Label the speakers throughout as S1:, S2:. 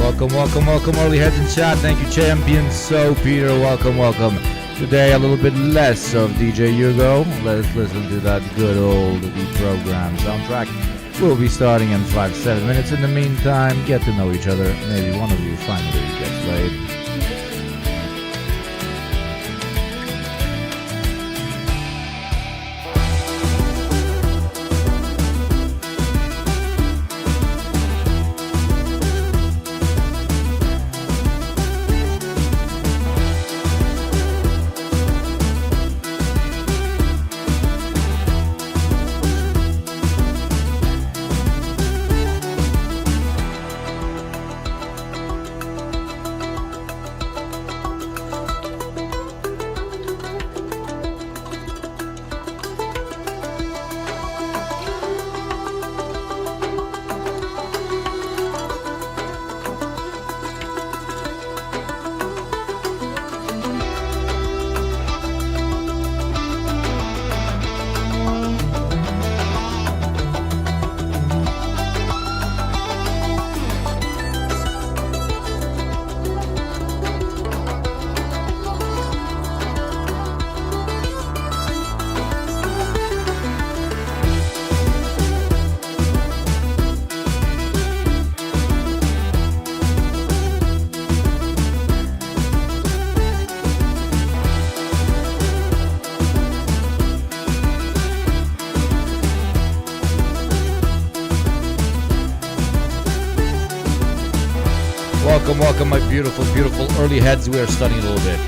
S1: Welcome, early heads in chat. Thank you, champion. So, Peter, welcome. Today, a little bit less of DJ Yugo. Let's listen to that good old program soundtrack. We'll be starting in 5-7 minutes. In the meantime, get to know each other. Maybe one of you finally gets laid. Welcome, my beautiful early heads. We are studying a little bit.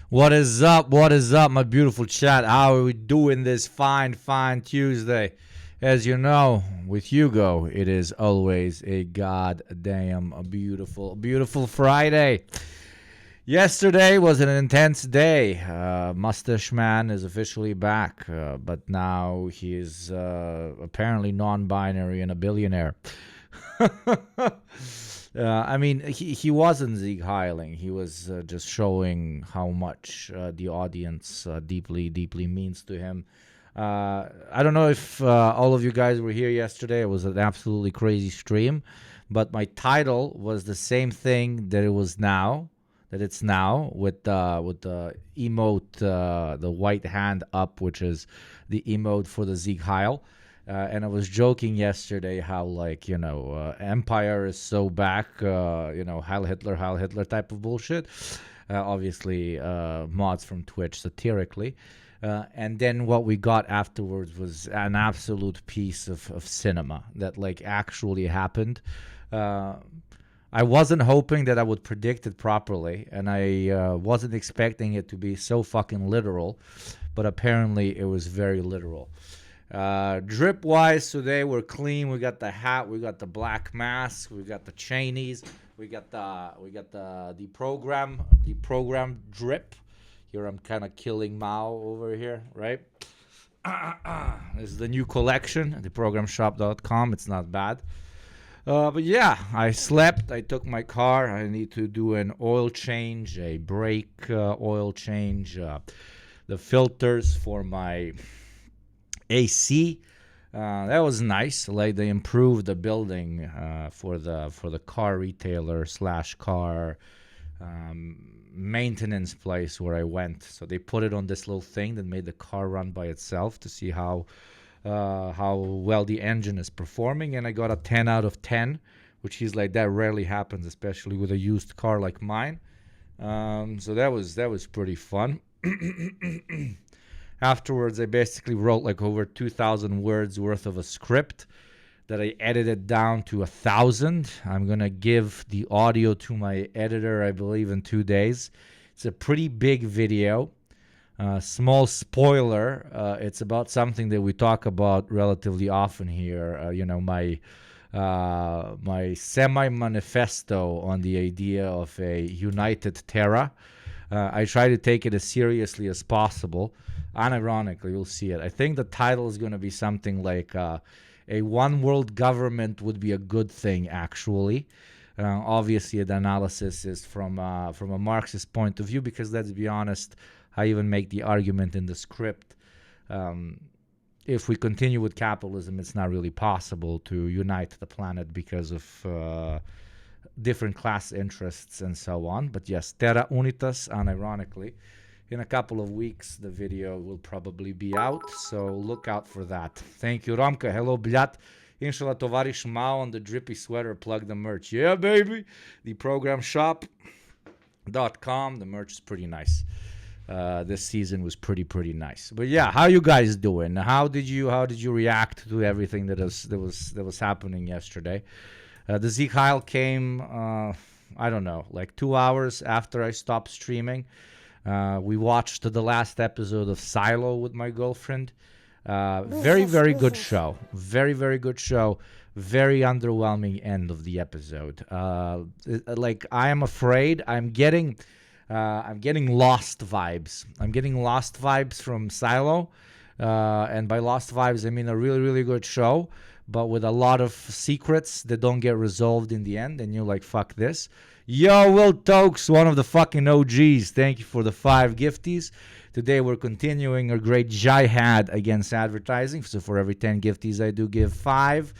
S1: What is up, my beautiful chat? How are we doing this fine Tuesday? As you know, with Hugo, it is always a goddamn beautiful Friday. Yesterday was an intense day. Mustache Man is officially back, but now he is apparently non-binary and a billionaire. I mean, he wasn't Sieg Heiling. He was just showing how much the audience deeply means to him. I don't know if all of you guys were here yesterday. It was an absolutely crazy stream, but my title was the same thing that it's now with the emote, the white hand up, which is the emote for the Sieg Heil. And I was joking yesterday how, like, Empire is so back, Heil Hitler type of bullshit. Obviously, mods from Twitch satirically. And then what we got afterwards was an absolute piece of cinema that, like, actually happened. I wasn't hoping that I would predict it properly, and I wasn't expecting it to be so fucking literal. but apparently it was very literal. Drip wise, today we're clean. We got the hat, we got the black mask, we got the chainies, we got the program drip. Here I'm kind of killing Mao over here, right? This is the new collection, theprogramshop.com. It's not bad. But yeah, I slept. I took my car. I need to do an oil change, a brake oil change, the filters for my AC. That was nice. Like they improved the building for the car retailer / car maintenance place where I went. So they put it on this little thing that made the car run by itself to see how well the engine is performing, and I got a 10 out of 10, which is like that rarely happens, especially with a used car like mine. So that was pretty fun. Afterwards, I basically wrote like over 2,000 words worth of a script that I edited down to 1,000. I'm gonna give the audio to my editor, I believe, in 2 days. It's a pretty big video. Small spoiler, it's about something that we talk about relatively often here. My semi-manifesto on the idea of a united Terra. I try to take it as seriously as possible. Unironically, you'll see it. I think the title is going to be something like a one world government would be a good thing, actually. Obviously, the analysis is from a Marxist point of view, because let's be honest, I even make the argument in the script. If we continue with capitalism, it's not really possible to unite the planet because of different class interests and so on. But yes, Terra Unitas, unironically. In a couple of weeks, the video will probably be out, so look out for that. Thank you, Romka. Hello, Bljat. Inshallah, Tovarish Mao on the drippy sweater. Plug the merch. Yeah, baby. Theprogramshop.com. The merch is pretty nice. This season was pretty nice. But yeah, how you guys doing? How did you react to everything that was happening yesterday? The Sieg Heil came, I don't know, like 2 hours after I stopped streaming. We watched the last episode of Silo with my girlfriend. Very good show. Very good show. Very underwhelming end of the episode. Like, I am afraid I'm getting lost vibes. I'm getting lost vibes from Silo. And by lost vibes, I mean a really good show, but with a lot of secrets that don't get resolved in the end. And you're like, fuck this. Yo, Will Tokes, one of the fucking OGs. Thank you for the 5 gifties. Today we're continuing our great jihad against advertising. So for every 10 gifties, I do give 5.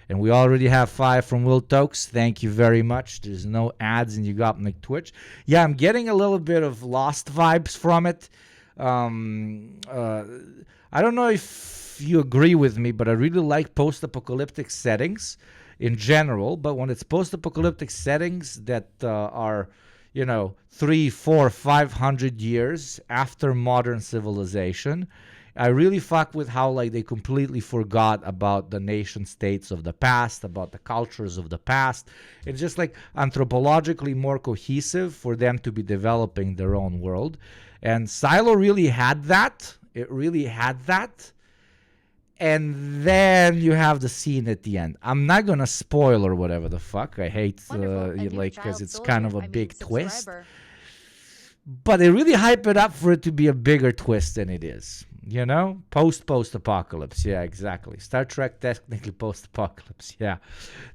S1: And we already have 5 from Will Tokes. Thank you very much. There's no ads in YugopnikTwitch. Yeah, I'm getting a little bit of Lost vibes from it. I don't know if you agree with me, but I really like post-apocalyptic settings in general. But when it's post-apocalyptic settings that are, 300, 400, 500 years after modern civilization, I really fuck with how they completely forgot about the nation states of the past, about the cultures of the past. It's just anthropologically more cohesive for them to be developing their own world. And Silo really had that. It really had that. And then you have the scene at the end. I'm not going to spoil or whatever the fuck. I hate because it's kind of a big twist. But they really hype it up for it to be a bigger twist than it is. Post-apocalypse. Yeah, exactly. Star Trek, technically post-apocalypse. Yeah.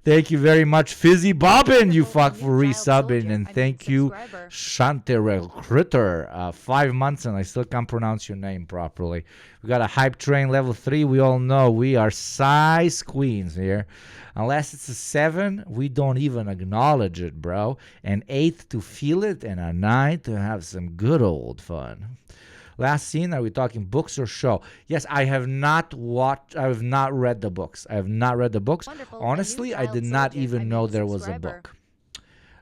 S1: Thank you very much, Fizzy Bobbin, you fuck, for resubbing. And thank you, Shanterel Critter. 5 months, and I still can't pronounce your name properly. We got a hype train level 3. We all know we are size queens here. Unless it's a 7, we don't even acknowledge it, bro. An 8 to feel it, and a 9 to have some good old fun. Last scene, are we talking books or show? Yes, I have not read the books. I have not read the books. Wonderful. Honestly, I did not even know there was a book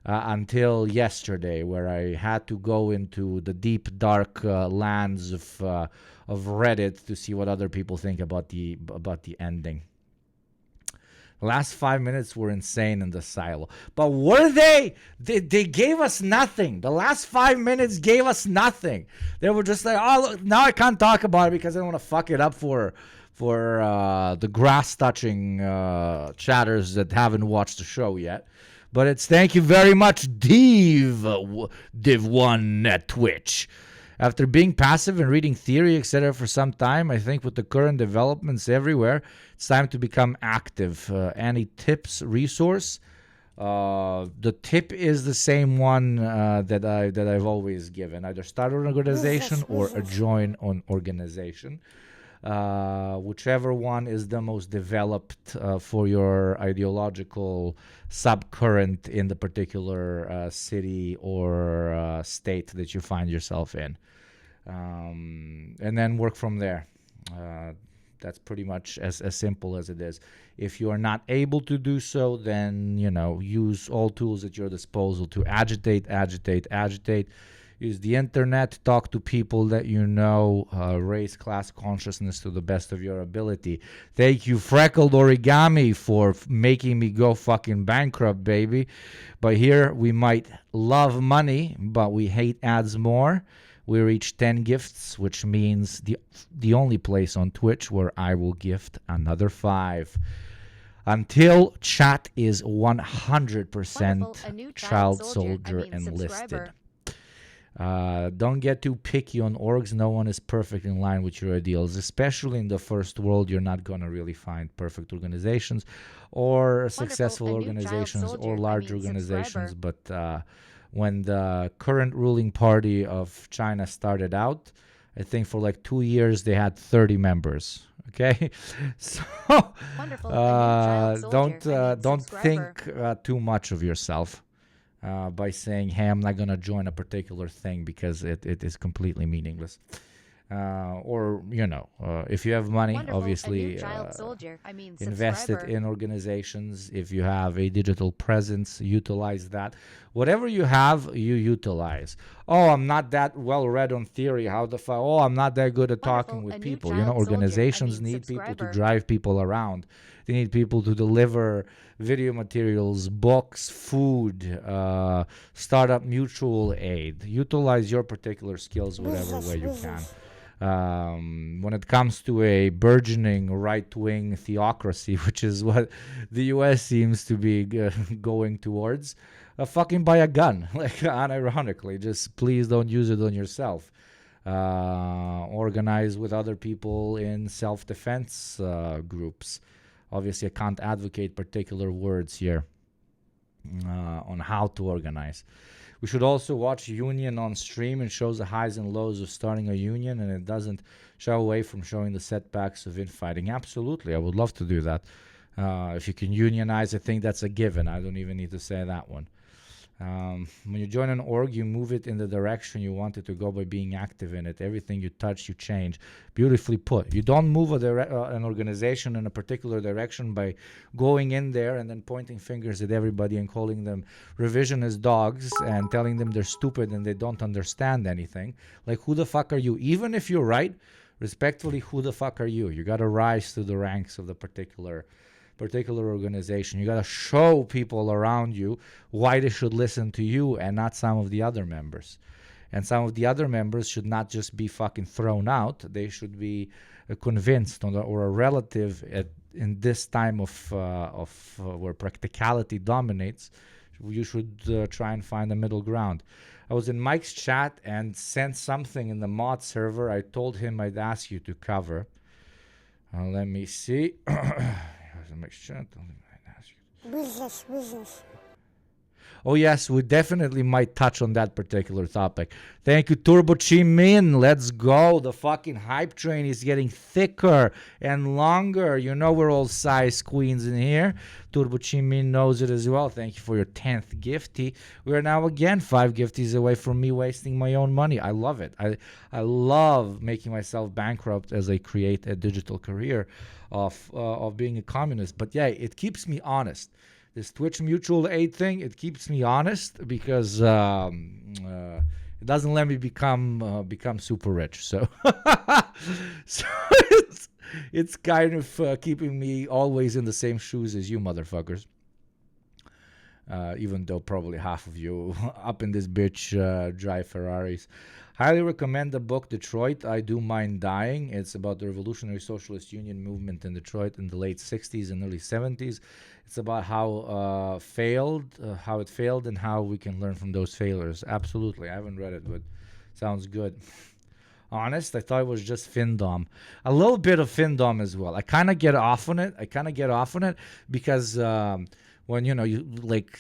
S1: until yesterday, where I had to go into the deep, dark lands of Reddit to see what other people think about the ending. Last 5 minutes were insane in the silo. But were they? They gave us nothing. The last 5 minutes gave us nothing. They were just like, oh, now I can't talk about it because I don't want to fuck it up for the grass-touching chatters that haven't watched the show yet. But it's thank you very much, Div1 at Twitch. After being passive and reading theory, etc. for some time, I think with the current developments everywhere, it's time to become active. Any tips, resource? The tip is the same one that I've always given. Either start an organization or join an organization. Whichever one is the most developed for your ideological subcurrent in the particular city or state that you find yourself in. And then work from there. That's pretty much as simple as it is. If you are not able to do so, then, use all tools at your disposal to agitate. Use the internet, talk to people that you know, raise class consciousness to the best of your ability. Thank you, Freckled Origami, for making me go fucking bankrupt, baby. But here, we might love money, but we hate ads more. We reached 10 gifts, which means the only place on Twitch where I will gift another 5. Until chat is 100% child soldier enlisted. Don't get too picky on orgs. No one is perfect in line with your ideals. Especially in the first world, you're not going to really find perfect organizations or successful organizations or large organizations. But when the current ruling party of China started out, I think for like 2 years they had 30 members. Okay, so don't think too much of yourself by saying, hey, I'm not going to join a particular thing because it is completely meaningless. Or, if you have money, obviously invest it in organizations. If you have a digital presence, utilize that. Whatever you have, you utilize. Oh, I'm not that well read on theory. How the fuck? Oh, I'm not that good at talking with people. Organizations need people to drive people around. They need people to deliver video materials, books, food, startup mutual aid. Utilize your particular skills whatever way you can. When it comes to a burgeoning right-wing theocracy, which is what the U.S. seems to be going towards, fucking buy a gun, like unironically. Just please don't use it on yourself. Organize with other people in self-defense groups. Obviously, I can't advocate particular words here on how to organize. We should also watch Union on stream. It shows the highs and lows of starting a union, and it doesn't shy away from showing the setbacks of infighting. Absolutely, I would love to do that. If you can unionize, I think that's a given. I don't even need to say that one. When you join an org, you move it in the direction you want it to go by being active in it. Everything you touch, you change. Beautifully put. You don't move an organization in a particular direction by going in there and then pointing fingers at everybody and calling them revisionist dogs and telling them they're stupid and they don't understand anything. Like, who the fuck are you? Even if you're right, respectfully, who the fuck are you? You got to rise to the ranks of the particular organization. You got to show people around you why they should listen to you and not some of the other members. And some of the other members should not just be fucking thrown out. They should be convinced or a relative in this time of where practicality dominates. You should try and find a middle ground. I was in Mike's chat and sent something in the mod server. I told him I'd ask you to cover. Let me see. Oh yes, we definitely might touch on that particular topic. Thank you, Turbo Chimin. Let's go. The fucking hype train is getting thicker and longer. You know we're all size queens in here. Turbo Chimin knows it as well. Thank you for your 10th gifty. We are now again 5 gifties away from me wasting my own money. I love it. I love making myself bankrupt as I create a digital career of being a communist. But yeah, it keeps me honest. This Twitch mutual aid thing, it keeps me honest because it doesn't let me become super rich. So, it's kind of keeping me always in the same shoes as you motherfuckers. Even though probably half of you up in this bitch drive Ferraris. Highly recommend the book Detroit, I Do Mind Dying. It's about the Revolutionary Socialist Union movement in Detroit in the late 60s and early 70s. It's about how it failed, and how we can learn from those failures. Absolutely. I haven't read it, but sounds good. Honest, I thought it was just Findom. A little bit of Findom as well. I kind of get off on it. Because when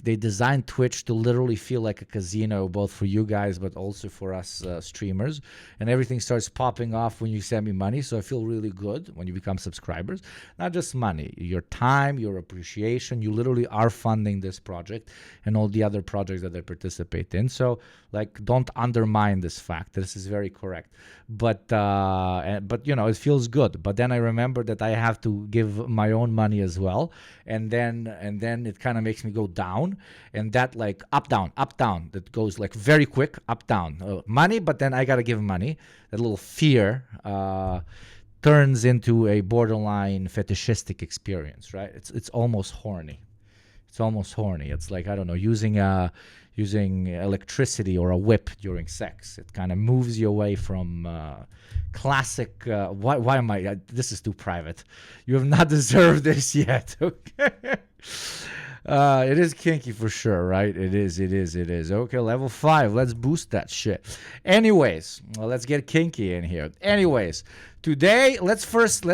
S1: they designed Twitch to literally feel like a casino, both for you guys but also for us streamers, and everything starts popping off when you send me money. So I feel really good when you become subscribers. Not just money, your time, your appreciation. You literally are funding this project and all the other projects that I participate in. So don't undermine this fact. This is very correct. But it feels good. But then I remember that I have to give my own money as well, and then it kind of makes me go down, and that up down, that goes very quick, up down money. But then I gotta give money. That little fear turns into a borderline fetishistic experience, right? It's almost horny. It's like, I don't know, using electricity or a whip during sex. It kind of moves you away from classic. Why am I? This is too private. You have not deserved this yet. Okay. It is kinky for sure, right? It is. Okay, level 5. Let's boost that shit. Anyways, let's get kinky in here. Anyways, today, let's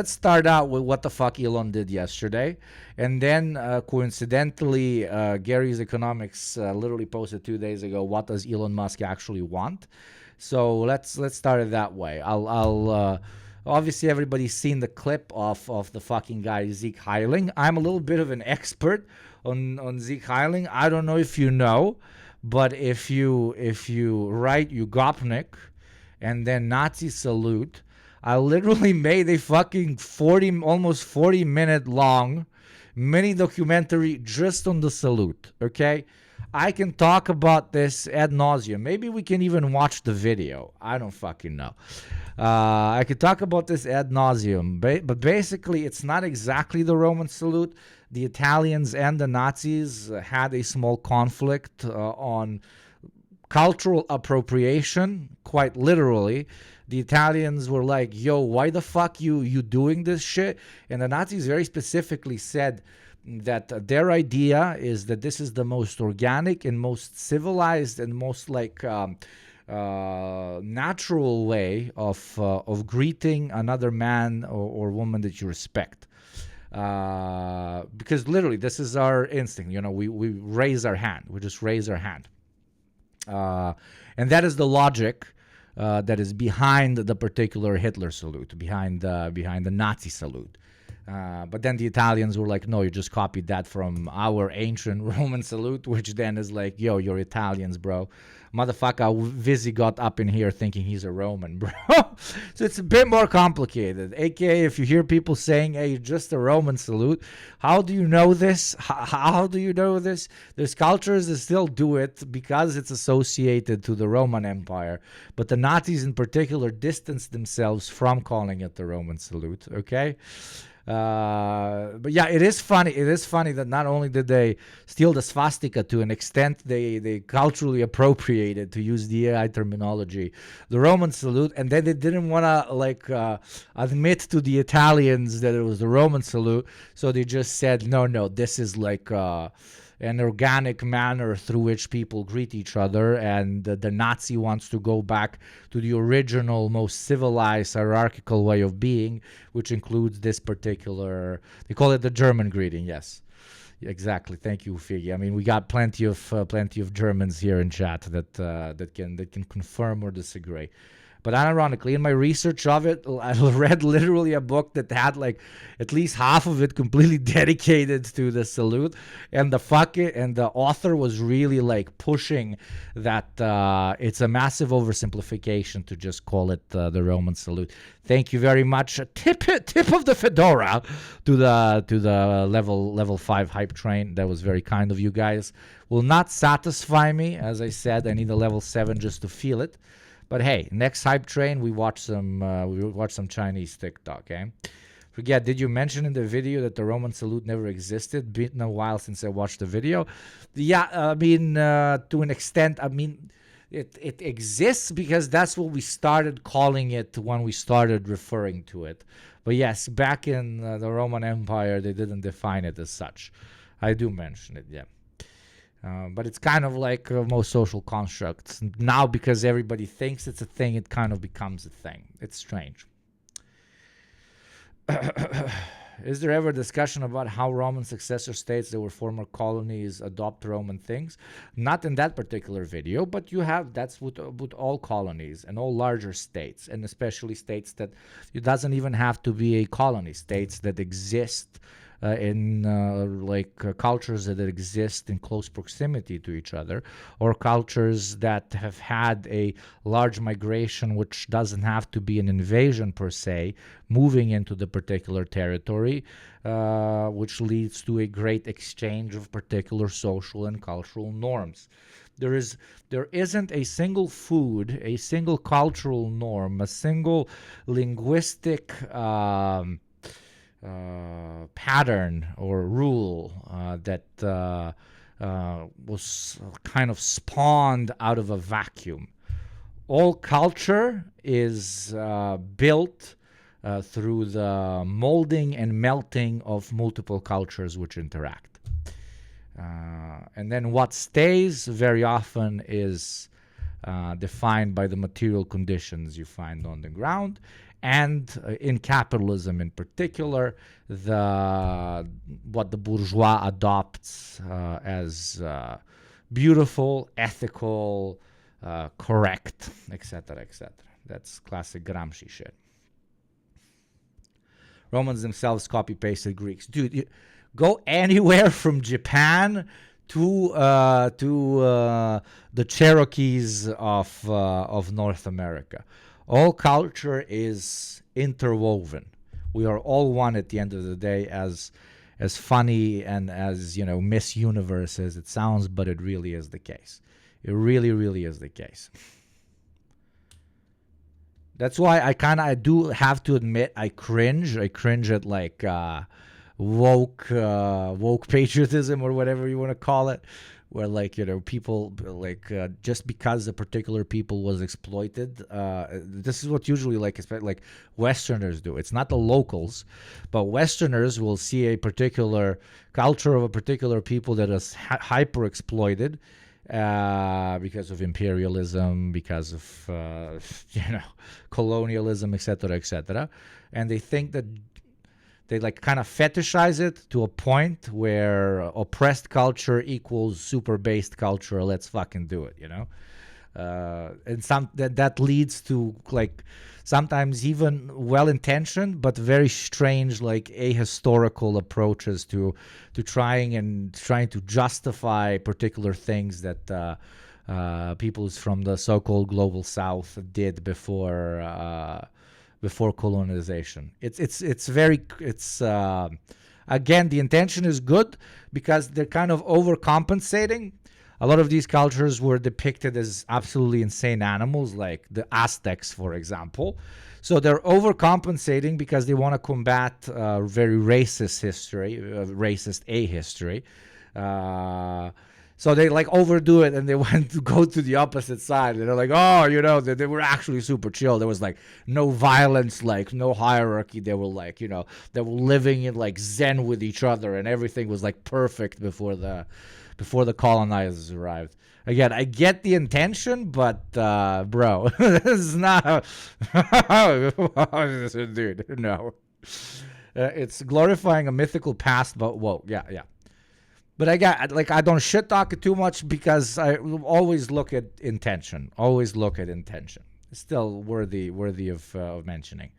S1: start out with what the fuck Elon did yesterday. And then, coincidentally, Gary's Economics literally posted 2 days ago, what does Elon Musk actually want? So let's start it that way. I'll obviously, everybody's seen the clip of the fucking guy, Zeke Heiling. I'm a little bit of an expert on Zeke Heiling. I don't know if you know, but if you write Yugopnik and then Nazi salute, I literally made a fucking almost 40 minute long mini documentary just on the salute. Okay, I can talk about this ad nauseum. Maybe we can even watch the video. I don't fucking know. I could talk about this ad nauseum, but basically it's not exactly the Roman salute. The Italians and the Nazis had a small conflict on cultural appropriation, quite literally. The Italians were like, yo, why the fuck you doing this shit? And the Nazis very specifically said that their idea is that this is the most organic and most civilized and most natural way of greeting another man or woman that you respect. Because literally this is our instinct. We raise our hand. We just raise our hand. And that is the logic that is behind the particular Hitler salute, behind the Nazi salute. But then the Italians were like, no, you just copied that from our ancient Roman salute, which then is like, yo, you're Italians, bro. Motherfucker, Vizzy got up in here thinking he's a Roman, bro. So it's a bit more complicated. AKA, if you hear people saying, hey, just a Roman salute, how do you know this? How do you know this? There's cultures that still do it because it's associated to the Roman Empire. But the Nazis in particular distanced themselves from calling it the Roman salute, okay? But yeah, it is funny that not only did they steal the swastika, to an extent they culturally appropriated, to use the AI terminology, the Roman salute, and then they didn't want to admit to the Italians that it was the Roman salute, so they just said no, this is an organic manner through which people greet each other, and the Nazi wants to go back to the original, most civilized, hierarchical way of being, which includes this particular, they call it the German greeting. Yes, exactly. Thank you, Figgy. I mean, we got plenty of Germans here in chat that can confirm or disagree. But ironically, in my research of it, I read literally a book that had at least half of it completely dedicated to the salute, and the author was really pushing that it's a massive oversimplification to just call it the Roman salute. Thank you very much. Tip of the fedora to the level 5 hype train. That was very kind of you guys. Will not satisfy me, as I said. I need a level 7 just to feel it. But hey, next hype train, we watch some Chinese TikTok, eh? Forget, did you mention in the video that the Roman salute never existed? Been a while since I watched the video. Yeah, I mean, to an extent, I mean, it exists because that's what we started calling it when we started referring to it. But yes, back in the Roman Empire, they didn't define it as such. I do mention it, yeah. But it's kind of like most social constructs. Now, because everybody thinks it's a thing, it kind of becomes a thing. It's strange. Is there ever discussion about how Roman successor states that were former colonies adopt Roman things? Not in that particular video, but you have, that's with all colonies and all larger states, and especially states that it doesn't even have to be a colony, states that exist in cultures that exist in close proximity to each other, or cultures that have had a large migration, which doesn't have to be an invasion per se, moving into the particular territory, which leads to a great exchange of particular social and cultural norms. There isn't a single food, a single cultural norm, a single linguistic pattern or rule that was kind of spawned out of a vacuum. All culture is built through the molding and melting of multiple cultures which interact. And then what stays very often is defined by the material conditions you find on the ground. And in capitalism in particular, what the bourgeois adopts as beautiful, ethical, correct, etc., etc. That's classic Gramsci shit. Romans themselves copy-pasted Greeks. Dude, go anywhere from Japan to the Cherokees of North America. All culture is interwoven. We are all one at the end of the day, as funny and as, Miss Universe as it sounds, but it really is the case. It really, really is the case. That's why I do have to admit I cringe. I cringe at like woke patriotism or whatever you want to call it. Where people just because a particular people was exploited, this is what usually like Westerners do. It's not the locals, but Westerners will see a particular culture of a particular people that is hyper exploited because of imperialism, because of colonialism, etc., and they think that they kind of fetishize it to a point where oppressed culture equals super based culture. Let's fucking do it, and that leads to sometimes even well-intentioned but very strange ahistorical approaches to trying to justify particular things that peoples from the so-called global South did before colonization. It's again, the intention is good because they're kind of overcompensating. A lot of these cultures were depicted as absolutely insane animals, like the Aztecs, for example. So they're overcompensating because they want to combat very racist history, racist history. So they overdo it, and they want to go to the opposite side. And they're like, oh, they were actually super chill. There was no violence, no hierarchy. They were they were living in Zen with each other, and everything was perfect before the colonizers arrived. Again, I get the intention, but bro, this is not dude. No, it's glorifying a mythical past, but whoa, yeah. But I don't shit talk it too much because I always look at intention. Always look at intention. It's still worthy of mentioning.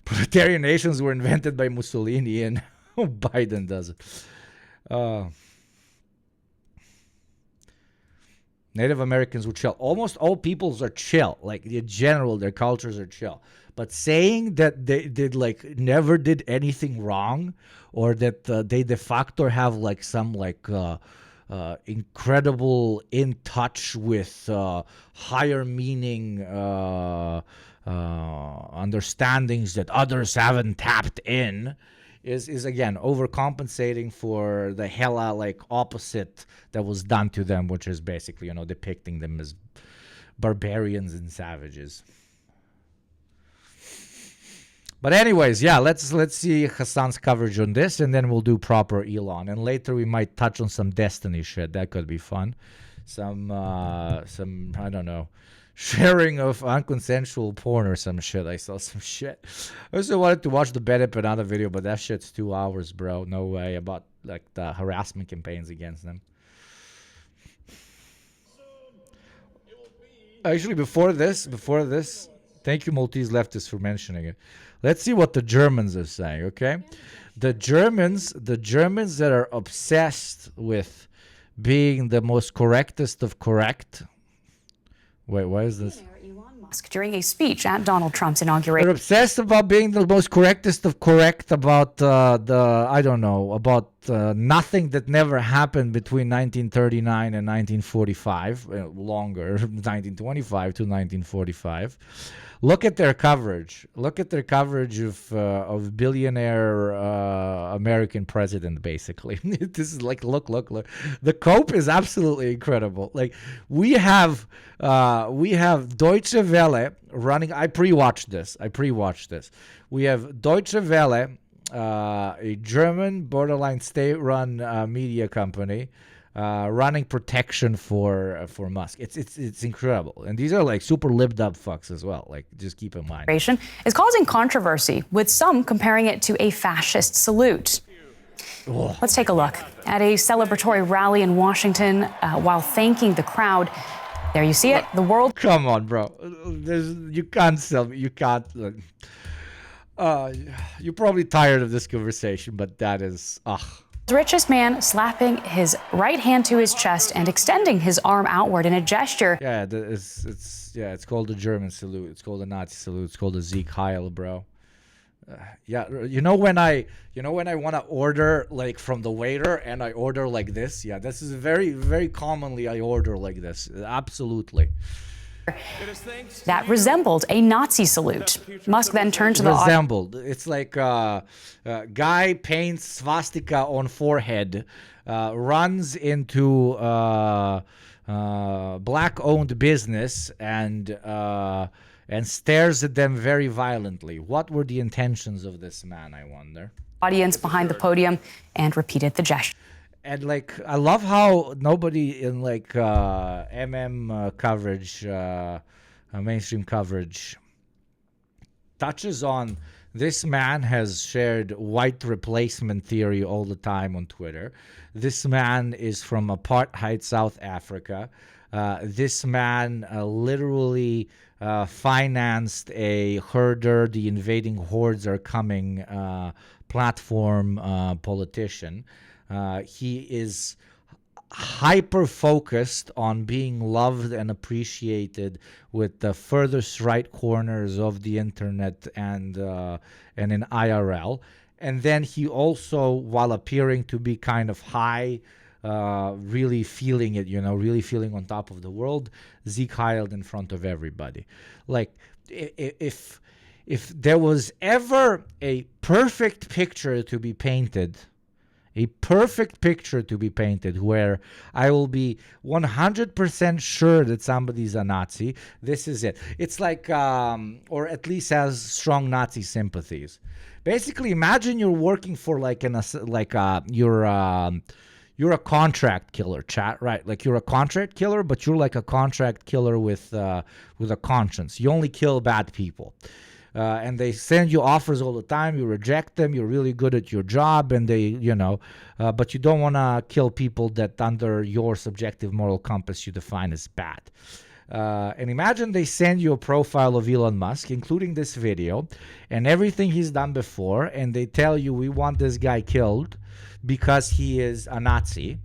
S1: Proletarian nations were invented by Mussolini, and Biden does it. Native Americans were chill. Almost all peoples are chill. In general, their cultures are chill. But saying that they did never did anything wrong, or that they de facto have some incredible in touch with higher meaning understandings that others haven't tapped in, is again overcompensating for the hella like opposite that was done to them, which is basically, you know, depicting them as barbarians and savages. But anyways, yeah, let's see Hassan's coverage on this, and then we'll do proper Elon. And later we might touch on some Destiny shit. That could be fun. Some I don't know, sharing of unconsensual porn or some shit. I saw some shit. I also wanted to watch the Bennett Panada video, but that shit's 2 hours, bro. No way, about like the harassment campaigns against them. Actually, before this, thank you, Maltese leftists, for mentioning it. Let's see what the Germans are saying, okay? The Germans that are obsessed with being the most correctest of correct. Wait, why is this?
S2: Elon Musk during a speech at Donald Trump's inauguration.
S1: They're obsessed about being the most correctest of correct about nothing that never happened between 1939 and 1945, longer, 1925 to 1945. Look at their coverage. Look at their coverage of billionaire American president, basically. This is like, look. The cope is absolutely incredible. Like, we have Deutsche Welle running. I pre-watched this. We have Deutsche Welle, a German borderline state-run media company, running protection for Musk. It's incredible, and these are like super libbed up fucks as well. Like, just keep in mind.
S2: Is causing controversy, with some comparing it to a fascist salute. Oh. Let's take a look at a celebratory rally in Washington while thanking the crowd. There you see it. The world.
S1: Come on, bro. You can't sell me. You can't. You're probably tired of this conversation, but that is
S2: The richest man slapping his right hand to his chest and extending his arm outward in a gesture.
S1: Yeah, it's called the German salute. It's called the Nazi salute. It's called the Sieg Heil, bro. Yeah, you know when I want to order like from the waiter and I order like this. Yeah, this is very, very commonly I order like this. Absolutely.
S2: That resembled a Nazi salute. Musk then turned to the
S1: audience. It's like guy paints swastika on forehead, runs into black-owned business and stares at them very violently. What were the intentions of this man, I wonder?
S2: Audience behind the podium and repeated the gesture.
S1: And like, I love how nobody in like coverage, mainstream coverage, touches on this man has shared white replacement theory all the time on Twitter. This man is from apartheid South Africa. This man literally financed a herder, the invading hordes are coming platform politician. He is hyper-focused on being loved and appreciated with the furthest right corners of the internet and in IRL. And then he also, while appearing to be kind of high, really feeling it, really feeling on top of the world, Sieg Heiled in front of everybody. Like, if there was ever a perfect picture to be painted, where I will be 100% sure that somebody's a Nazi, this is it. It's like, or at least has strong Nazi sympathies. Basically, imagine you're working for you're a contract killer, chat, right? Like, you're a contract killer, but you're like a contract killer with a conscience. You only kill bad people. And they send you offers all the time. You reject them. You're really good at your job, and they, but you don't want to kill people that under your subjective moral compass you define as bad. And imagine they send you a profile of Elon Musk, including this video and everything he's done before, and they tell you, we want this guy killed because he is a Nazi.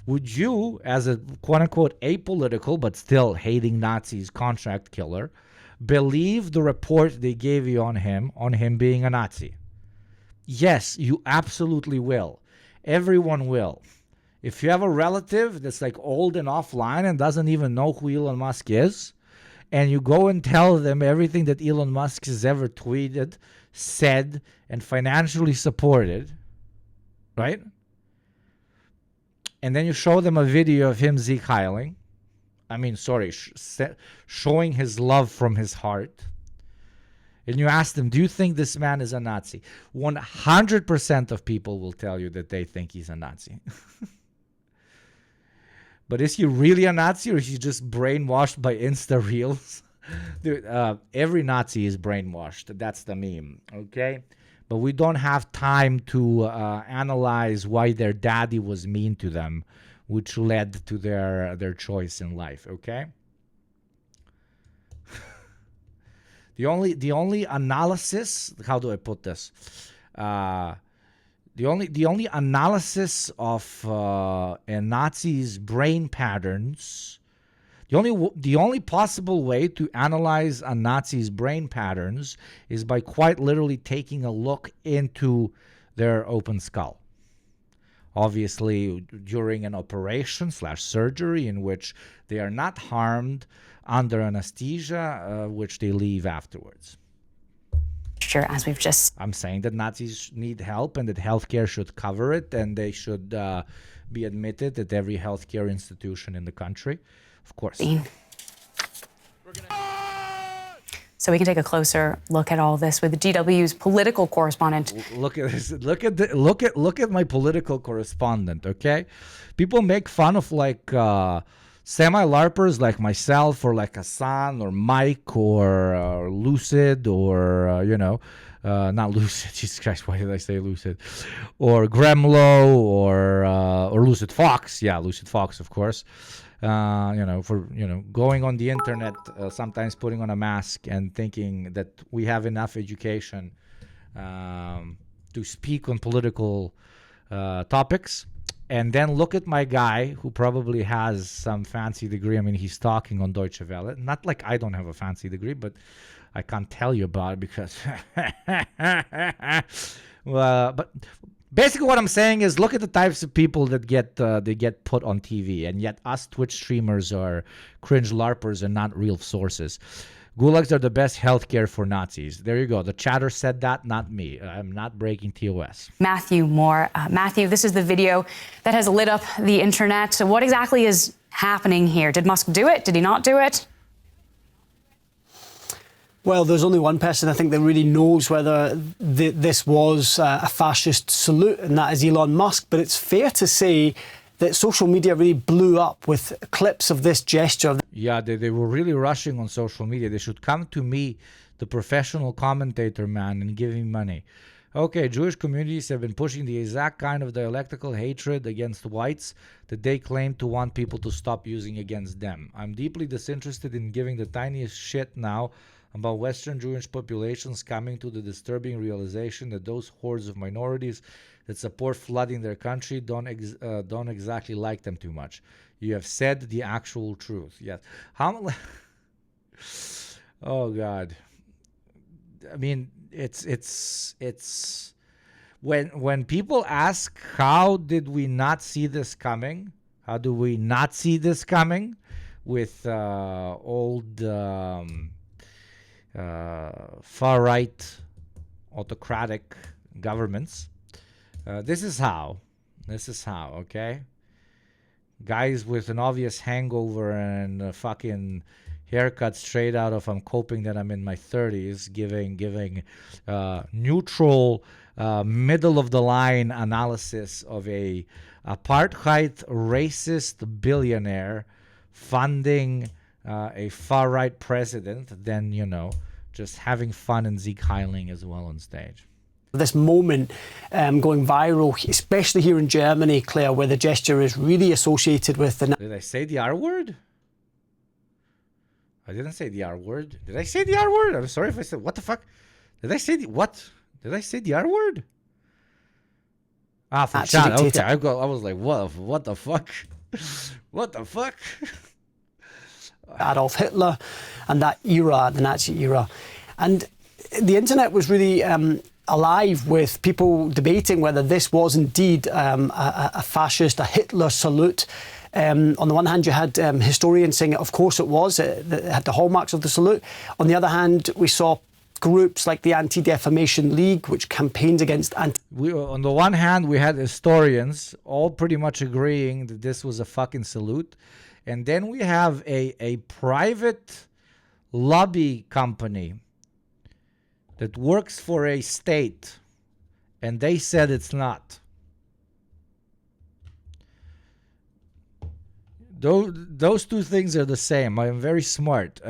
S1: Would you, as a quote-unquote apolitical but still hating Nazis contract killer, believe the report they gave you on him being a Nazi? Yes, you absolutely will. Everyone will. If you have a relative that's like old and offline and doesn't even know who Elon Musk is, and you go and tell them everything that Elon Musk has ever tweeted, said, and financially supported, right? And then you show them a video of him Sieg Heiling. I mean, sorry, showing his love from his heart. And you ask them, do you think this man is a Nazi? 100% of people will tell you that they think he's a Nazi. But is he really a Nazi, or is he just brainwashed by Insta Reels? Dude, every Nazi is brainwashed. That's the meme, okay? But we don't have time to analyze why their daddy was mean to them, which led to their choice in life, okay? The only analysis, how do I put this? The only analysis of a Nazi's brain patterns, the only possible way to analyze a Nazi's brain patterns is by quite literally taking a look into their open skull. Obviously, during an operation / surgery in which they are not harmed under anesthesia, which they leave afterwards.
S2: Sure, as we've just...
S1: I'm saying that Nazis need help and that healthcare should cover it, and they should be admitted at every healthcare institution in the country. Of course.
S2: So we can take a closer look at all this with GW's political correspondent.
S1: Look at this. Look at my political correspondent. Okay, people make fun of like semi-LARPers like myself, or like Hassan, or Mike, or Lucid, or not Lucid. Jesus Christ, why did I say Lucid? Or Gremlo, or Lucid Fox. Yeah, Lucid Fox, of course. For going on the internet, sometimes putting on a mask and thinking that we have enough education to speak on political topics. And then look at my guy who probably has some fancy degree. I mean, he's talking on Deutsche Welle. Not like I don't have a fancy degree, but I can't tell you about it because... but basically what I'm saying is look at the types of people that get put on TV. And yet us Twitch streamers are cringe LARPers and not real sources. Gulags are the best healthcare for Nazis. There you go. The chatter said that, not me. I'm not breaking TOS.
S2: Matthew Moore. Matthew, this is the video that has lit up the internet. So what exactly is happening here? Did Musk do it? Did he not do it?
S3: Well, there's only one person I think that really knows whether this was a fascist salute, and that is Elon Musk. But it's fair to say that social media really blew up with clips of this gesture.
S1: Yeah, they were really rushing on social media. They should come to me, the professional commentator man, and give me money. Okay, Jewish communities have been pushing the exact kind of dialectical hatred against whites that they claim to want people to stop using against them. I'm deeply disinterested in giving the tiniest shit now about Western Jewish populations coming to the disturbing realization that those hordes of minorities that support flooding their country don't exactly like them too much. You have said the actual truth. Yes. Oh God. I mean, it's when people ask how did we not see this coming? How do we not see this coming with old far-right autocratic governments? This is how, okay? Guys with an obvious hangover and a fucking haircut straight out of I'm coping that I'm in my 30s, giving neutral, middle-of-the-line analysis of a apartheid racist billionaire funding a far-right president, then, just having fun and Sieg Heiling as well on stage.
S3: This moment going viral, especially here in Germany, Claire, where the gesture is really associated with the...
S1: Did I say the R word? I didn't say the R word. Did I say the R word? I'm sorry if I said... What the fuck? Did I say the... What? Did I say the R word? Ah, for chat. Okay, I was like, what the fuck? What the fuck?
S3: Adolf Hitler and that era, the Nazi era. And the internet was really... alive with people debating whether this was indeed a fascist, a Hitler salute. On the one hand, you had historians saying, of course it was. It had the hallmarks of the salute. On the other hand, we saw groups like the Anti-Defamation League, which campaigns against
S1: on the one hand, we had historians all pretty much agreeing that this was a fucking salute. And then we have a private lobby company that works for a state, and they said it's not. Those two things are the same. I am very smart.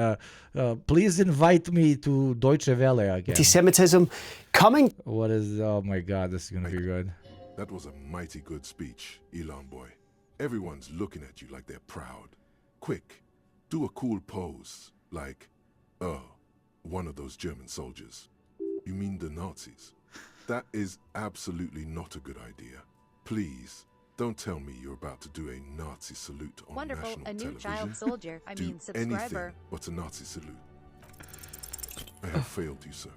S1: Please invite me to Deutsche Welle again.
S3: Anti-Semitism coming.
S1: What is... Oh my God, this is going to be good.
S4: That was a mighty good speech, Elon boy. Everyone's looking at you like they're proud. Quick, do a cool pose, like, oh, one of those German soldiers. You mean the Nazis? That is absolutely not a good idea. Please, don't tell me you're about to do a Nazi salute on national television.
S5: Wonderful, a new child soldier, subscriber.
S4: Anything but a Nazi salute. I have failed you, sir.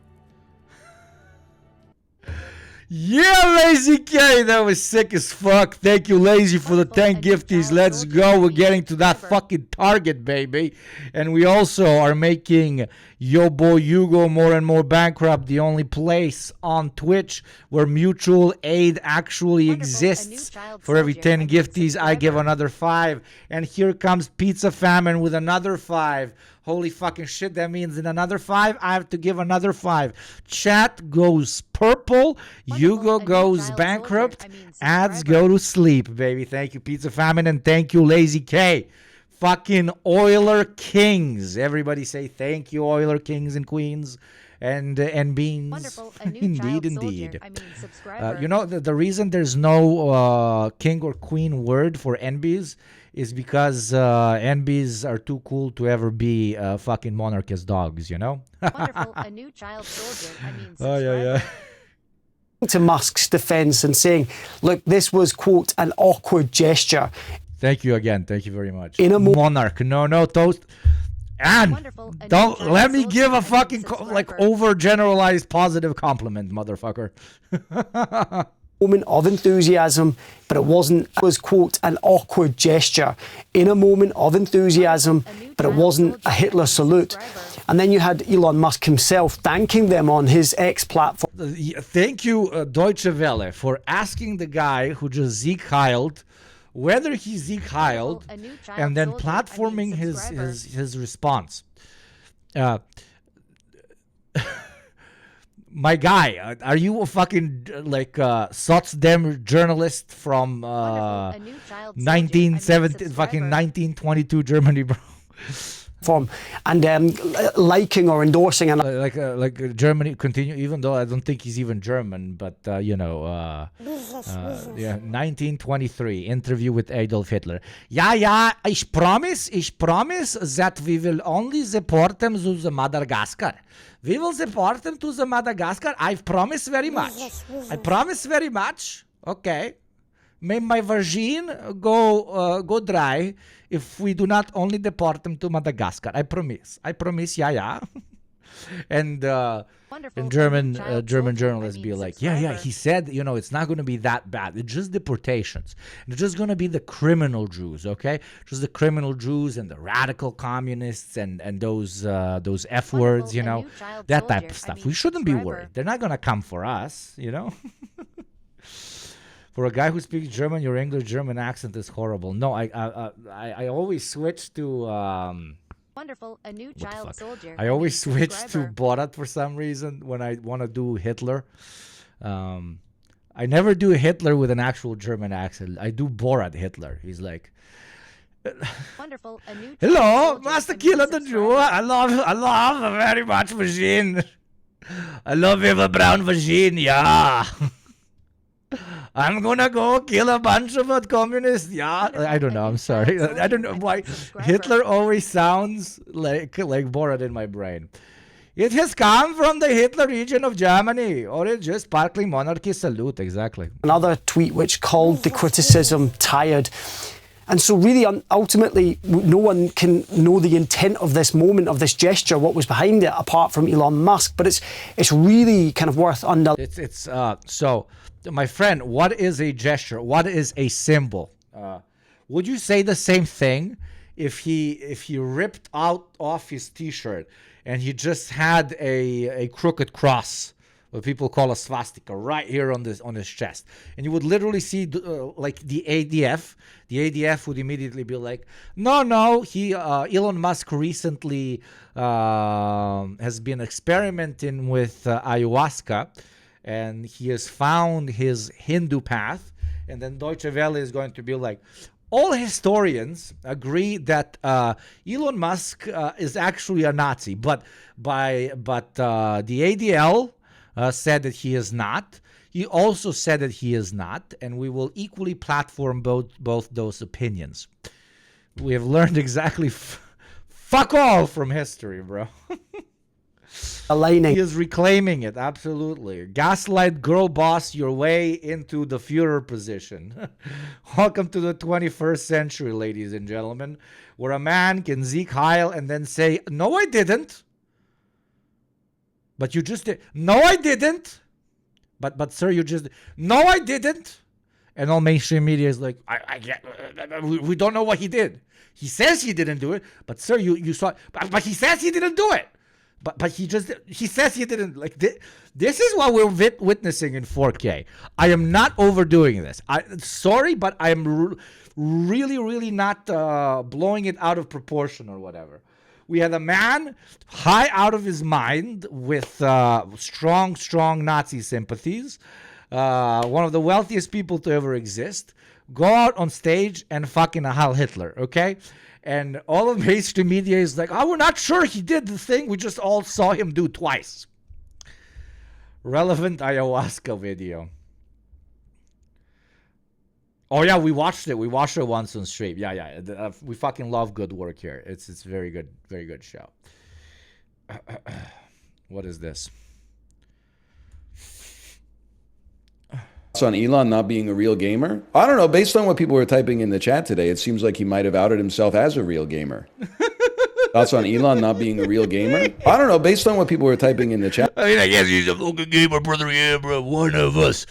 S1: Yeah, Lazy K, that was sick as fuck. Thank you, Lazy, for the 10 gifties. Let's go. We're getting to that fucking target, baby. And we also are making Yo Boy Yugo more and more bankrupt, the only place on Twitch where mutual aid actually exists. For every 10 gifties, I give another 5. And here comes Pizza Famine with another 5. Holy fucking shit, that means in another 5, I have to give another 5. Chat goes purple, Hugo goes bankrupt, ads go to sleep, baby. Thank you, Pizza Famine, and thank you, Lazy K. Fucking Oiler Kings. Everybody say thank you, Oiler Kings and Queens and beans. Indeed, indeed. You know, the reason there's no king or queen word for NBs is because NBs are too cool to ever be fucking monarchist dogs, you know?
S5: Wonderful, a new child soldier,
S1: Oh, yeah.
S3: To Musk's defense and saying, look, this was, quote, an awkward gesture.
S1: Thank you again. Thank you very much.
S3: In a
S1: monarch. No, toast. And don't let me give a fucking like overgeneralized positive compliment, motherfucker.
S3: Moment of enthusiasm, but it wasn't. It was, quote, an awkward gesture in a moment of enthusiasm, but it wasn't a Hitler salute. And then you had Elon Musk himself thanking them on his X platform.
S1: Thank you, Deutsche Welle, for asking the guy who just Zeke Heiled whether he Zeke Heiled and then platforming his response. My guy, are you a fucking like Sotsdem journalist from 1922 Germany, bro?
S3: And liking or endorsing and
S1: like Germany continue, even though I don't think he's even German, but you know, yeah, 1923 interview with Adolf Hitler. Yeah, I promise that we will only support them to the Madagascar. We will support them to the Madagascar. I promise very much. I promise very much. Okay. May my vagine go dry if we do not only deport them to Madagascar. I promise. Yeah. And German journalists be like, yeah, he said, you know, it's not going to be that bad. It's just deportations. It's just going to be the criminal Jews, okay? Just the criminal Jews and the radical communists and those F words, you know, that type of stuff. We shouldn't be worried. They're not going to come for us, you know? For a guy who speaks German, your English-German accent is horrible. No, I always switch to...
S5: Wonderful, a new child soldier.
S1: I always switch to Borat for some reason when I want to do Hitler. I never do Hitler with an actual German accent. I do Borat Hitler. He's like...
S5: Wonderful, a new
S1: Hello, Master Killer the Jew. I love very much vagine. I love you, brown vagine, yeah. I'm gonna go kill a bunch of communists. Yeah, I don't know. I'm sorry. I don't know why Hitler always sounds like Borat in my brain. It has come from the Hitler region of Germany, or it's just sparkling monarchy salute. Exactly.
S3: Another tweet which called the criticism tired. And so really, ultimately, no one can know the intent of this moment, of this gesture, what was behind it, apart from Elon Musk. But it's really kind of worth So, my friend, what is a gesture? What is a symbol?
S1: would you say the same thing if he ripped off his T-shirt and he just had a crooked cross, what people call a swastika, right here on his chest, and you would literally see like the ADF would immediately be like, no, Elon Musk recently has been experimenting with ayahuasca, and he has found his Hindu path, and then Deutsche Welle is going to be like, all historians agree that Elon Musk is actually a Nazi, but the ADL said that he is not. He also said that he is not, and we will equally platform both those opinions. We have learned exactly fuck all from history, bro.
S3: Aligning.
S1: He is reclaiming it, absolutely. Gaslight girl boss your way into the Führer position. Welcome to the 21st century, ladies and gentlemen, where a man can Sieg Heil and then say, no, I didn't. But you just did. No, I didn't. But sir, you just, no, I didn't. And all mainstream media is like, we don't know what he did. He says he didn't do it, but sir, you saw it. But he says he didn't do it. But he says he didn't. Like this is what we're witnessing in 4K. I am not overdoing this. Sorry, but I am really not blowing it out of proportion or whatever. We had a man high out of his mind with strong Nazi sympathies, one of the wealthiest people to ever exist, go out on stage and fucking Heil Hitler, okay? And all of mainstream media is like, oh, we're not sure he did the thing. We just all saw him do twice. Relevant ayahuasca video. Oh, yeah, we watched it. We watched it once on stream. Yeah. We fucking love good work here. It's very good show. What is this?
S6: On Elon not being a real gamer? I don't know. Based on what people were typing in the chat today, it seems like he might have outed himself as a real gamer. Thoughts on Elon not being a real gamer? I don't know. Based on what people were typing in the chat.
S1: I mean, I guess he's a fucking gamer, brother. Yeah, bro. One of us.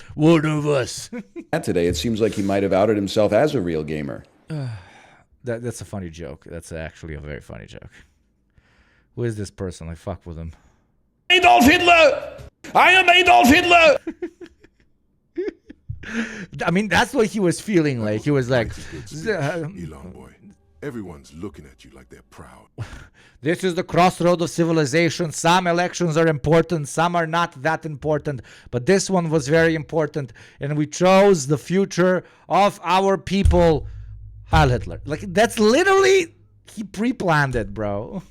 S6: Today, it seems like he might have outed himself as a real gamer.
S1: That's a funny joke. That's actually a very funny joke. Who is this person? I fuck with him.
S6: Adolf Hitler! I am Adolf Hitler!
S1: I mean, that's what he was feeling like. He was like,
S4: Elon boy, everyone's looking at you like they're proud.
S1: This is the crossroad of civilization. Some elections are important, some are not that important, but this one was very important, and we chose the future of our people. Heil Hitler. Like, that's literally, he pre-planned it, bro.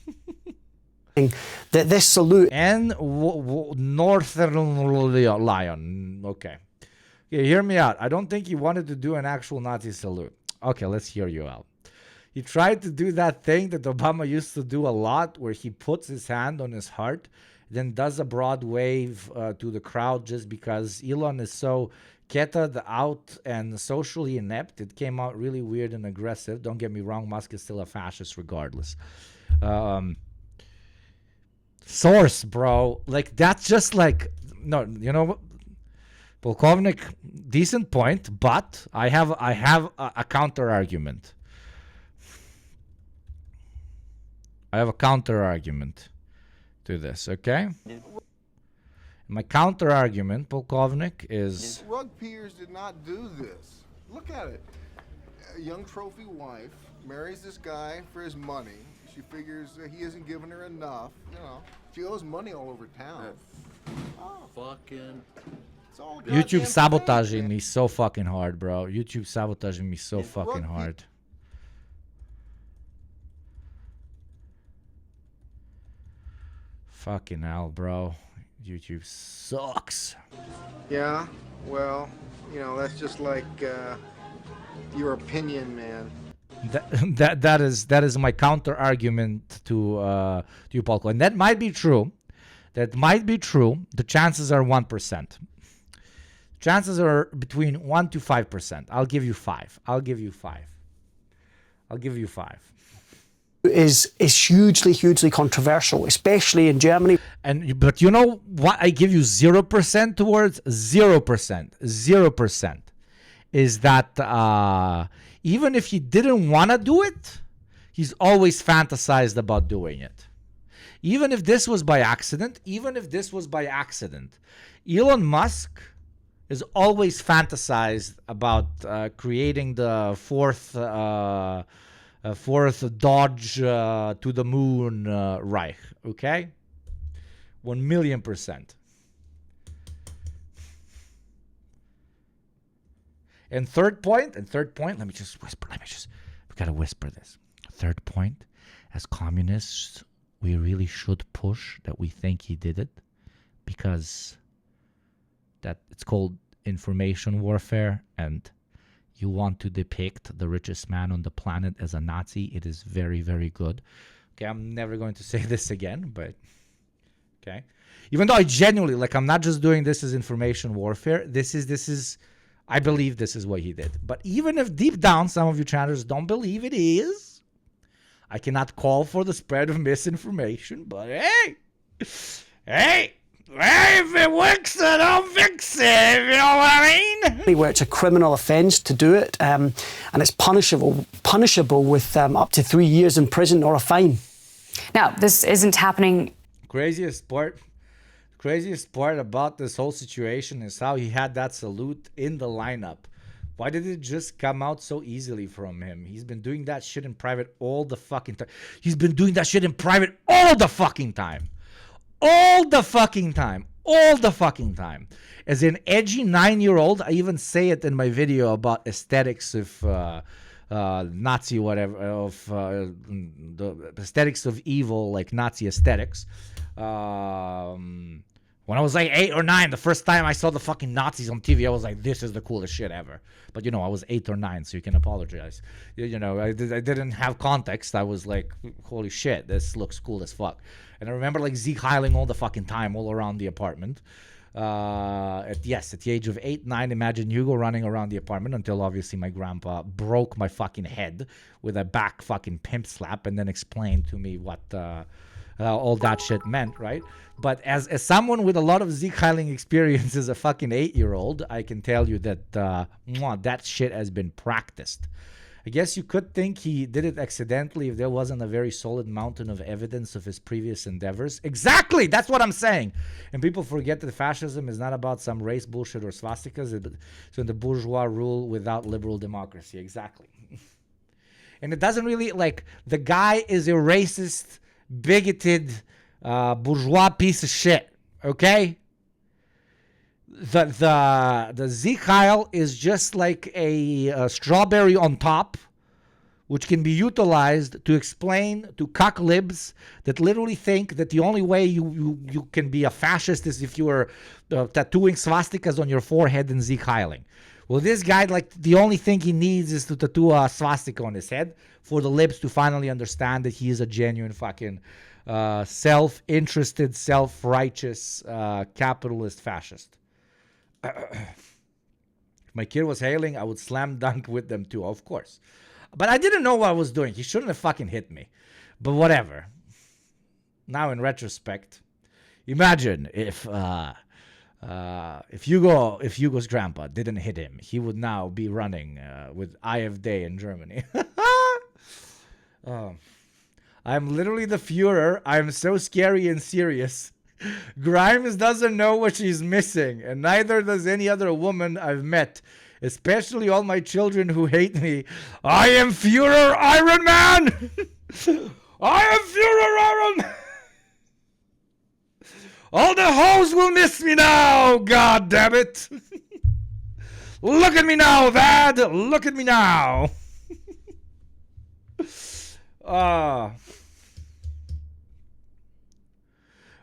S3: That this salute
S1: and Northern Lion. Okay, hear me out. I don't think he wanted to do an actual Nazi salute. Okay, let's hear you out. He tried to do that thing that Obama used to do a lot, where he puts his hand on his heart, then does a broad wave to the crowd just because Elon is so ketted out and socially inept. It came out really weird and aggressive. Don't get me wrong, Musk is still a fascist regardless. Source, bro. Like, that's just like, no, you know what? Polkovnik, decent point, but I have a counter argument. I have a counter argument to this, okay? My counter argument, Polkovnik, is...
S7: Rug peers did not do this. Look at it. A young trophy wife marries this guy for his money. She figures he isn't giving her enough. You know, she owes money all over town. Oh, fucking...
S1: YouTube sabotaging me so fucking hard, bro. YouTube sabotaging me so fucking hard. Fucking hell, bro. YouTube sucks.
S7: Yeah, well, you know, that's just like your opinion, man.
S1: That is my counter argument to you, Polko, and that might be true. That might be true. The chances are 1%. Chances are between 1 to 5%. I'll give you 5. I'll give you 5.
S3: is hugely controversial, especially in Germany.
S1: But you know what? I give you 0% towards 0%. 0% is that even if he didn't want to do it, he's always fantasized about doing it. Even if this was by accident, Elon Musk is always fantasized about creating the fourth Dodge to the moon Reich. Okay, 1,000,000%. And third point, let me just whisper. We gotta whisper this. Third point, as communists, we really should push that we think he did it, because that it's called information warfare, and you want to depict the richest man on the planet as a Nazi. It is very, very good. Okay, I'm never going to say this again, but okay. Even though I genuinely, like, I'm not just doing this as information warfare. This is, I believe this is what he did. But even if deep down some of you channels don't believe it is, I cannot call for the spread of misinformation. But hey, if it works, then I'll fix it. You know what I mean?
S3: Where it's a criminal offence to do it, and it's punishable with up to 3 years in prison or a fine.
S2: Now, this isn't happening.
S1: Craziest part about this whole situation is how he had that salute in the lineup. Why did it just come out so easily from him? He's been doing that shit in private all the fucking time. All the fucking time. As an edgy 9-year-old, I even say it in my video about aesthetics of Nazi whatever, of the aesthetics of evil, like Nazi aesthetics. When I was like 8 or 9, the first time I saw the fucking Nazis on TV, I was like, this is the coolest shit ever. But, I was 8 or 9, so you can apologize. I didn't have context. I was like, holy shit, this looks cool as fuck. And I remember like Zeke Heiling all the fucking time, all around the apartment. At the age of 8, 9, imagine Hugo running around the apartment until obviously my grandpa broke my fucking head with a back fucking pimp slap and then explained to me what all that shit meant, right? But as someone with a lot of Zeke Heiling experience as a fucking 8-year-old, I can tell you that that shit has been practiced. I guess you could think he did it accidentally if there wasn't a very solid mountain of evidence of his previous endeavors. Exactly! That's what I'm saying! And people forget that fascism is not about some race bullshit or swastikas. So the bourgeois rule without liberal democracy. Exactly. And it doesn't really, like, the guy is a racist, bigoted, bourgeois piece of shit. Okay? The Zeke Heil is just like a strawberry on top, which can be utilized to explain to cucklibs that literally think that the only way you can be a fascist is if you are tattooing swastikas on your forehead and Zeke Heiling. Well, this guy, like, the only thing he needs is to tattoo a swastika on his head for the libs to finally understand that he is a genuine fucking self-interested, self-righteous capitalist fascist. If my kid was hailing, I would slam dunk with them too, of course. But I didn't know what I was doing. He shouldn't have fucking hit me. But whatever. Now in retrospect, imagine if Hugo's grandpa didn't hit him, he would now be running with AfD in Germany. I'm literally the Führer. I'm so scary and serious. Grimes doesn't know what she's missing, and neither does any other woman I've met, especially all my children who hate me. I am Führer Iron Man! I am Führer Iron Man! All the hoes will miss me now, god damn it! Look at me now, Vad! Look at me now!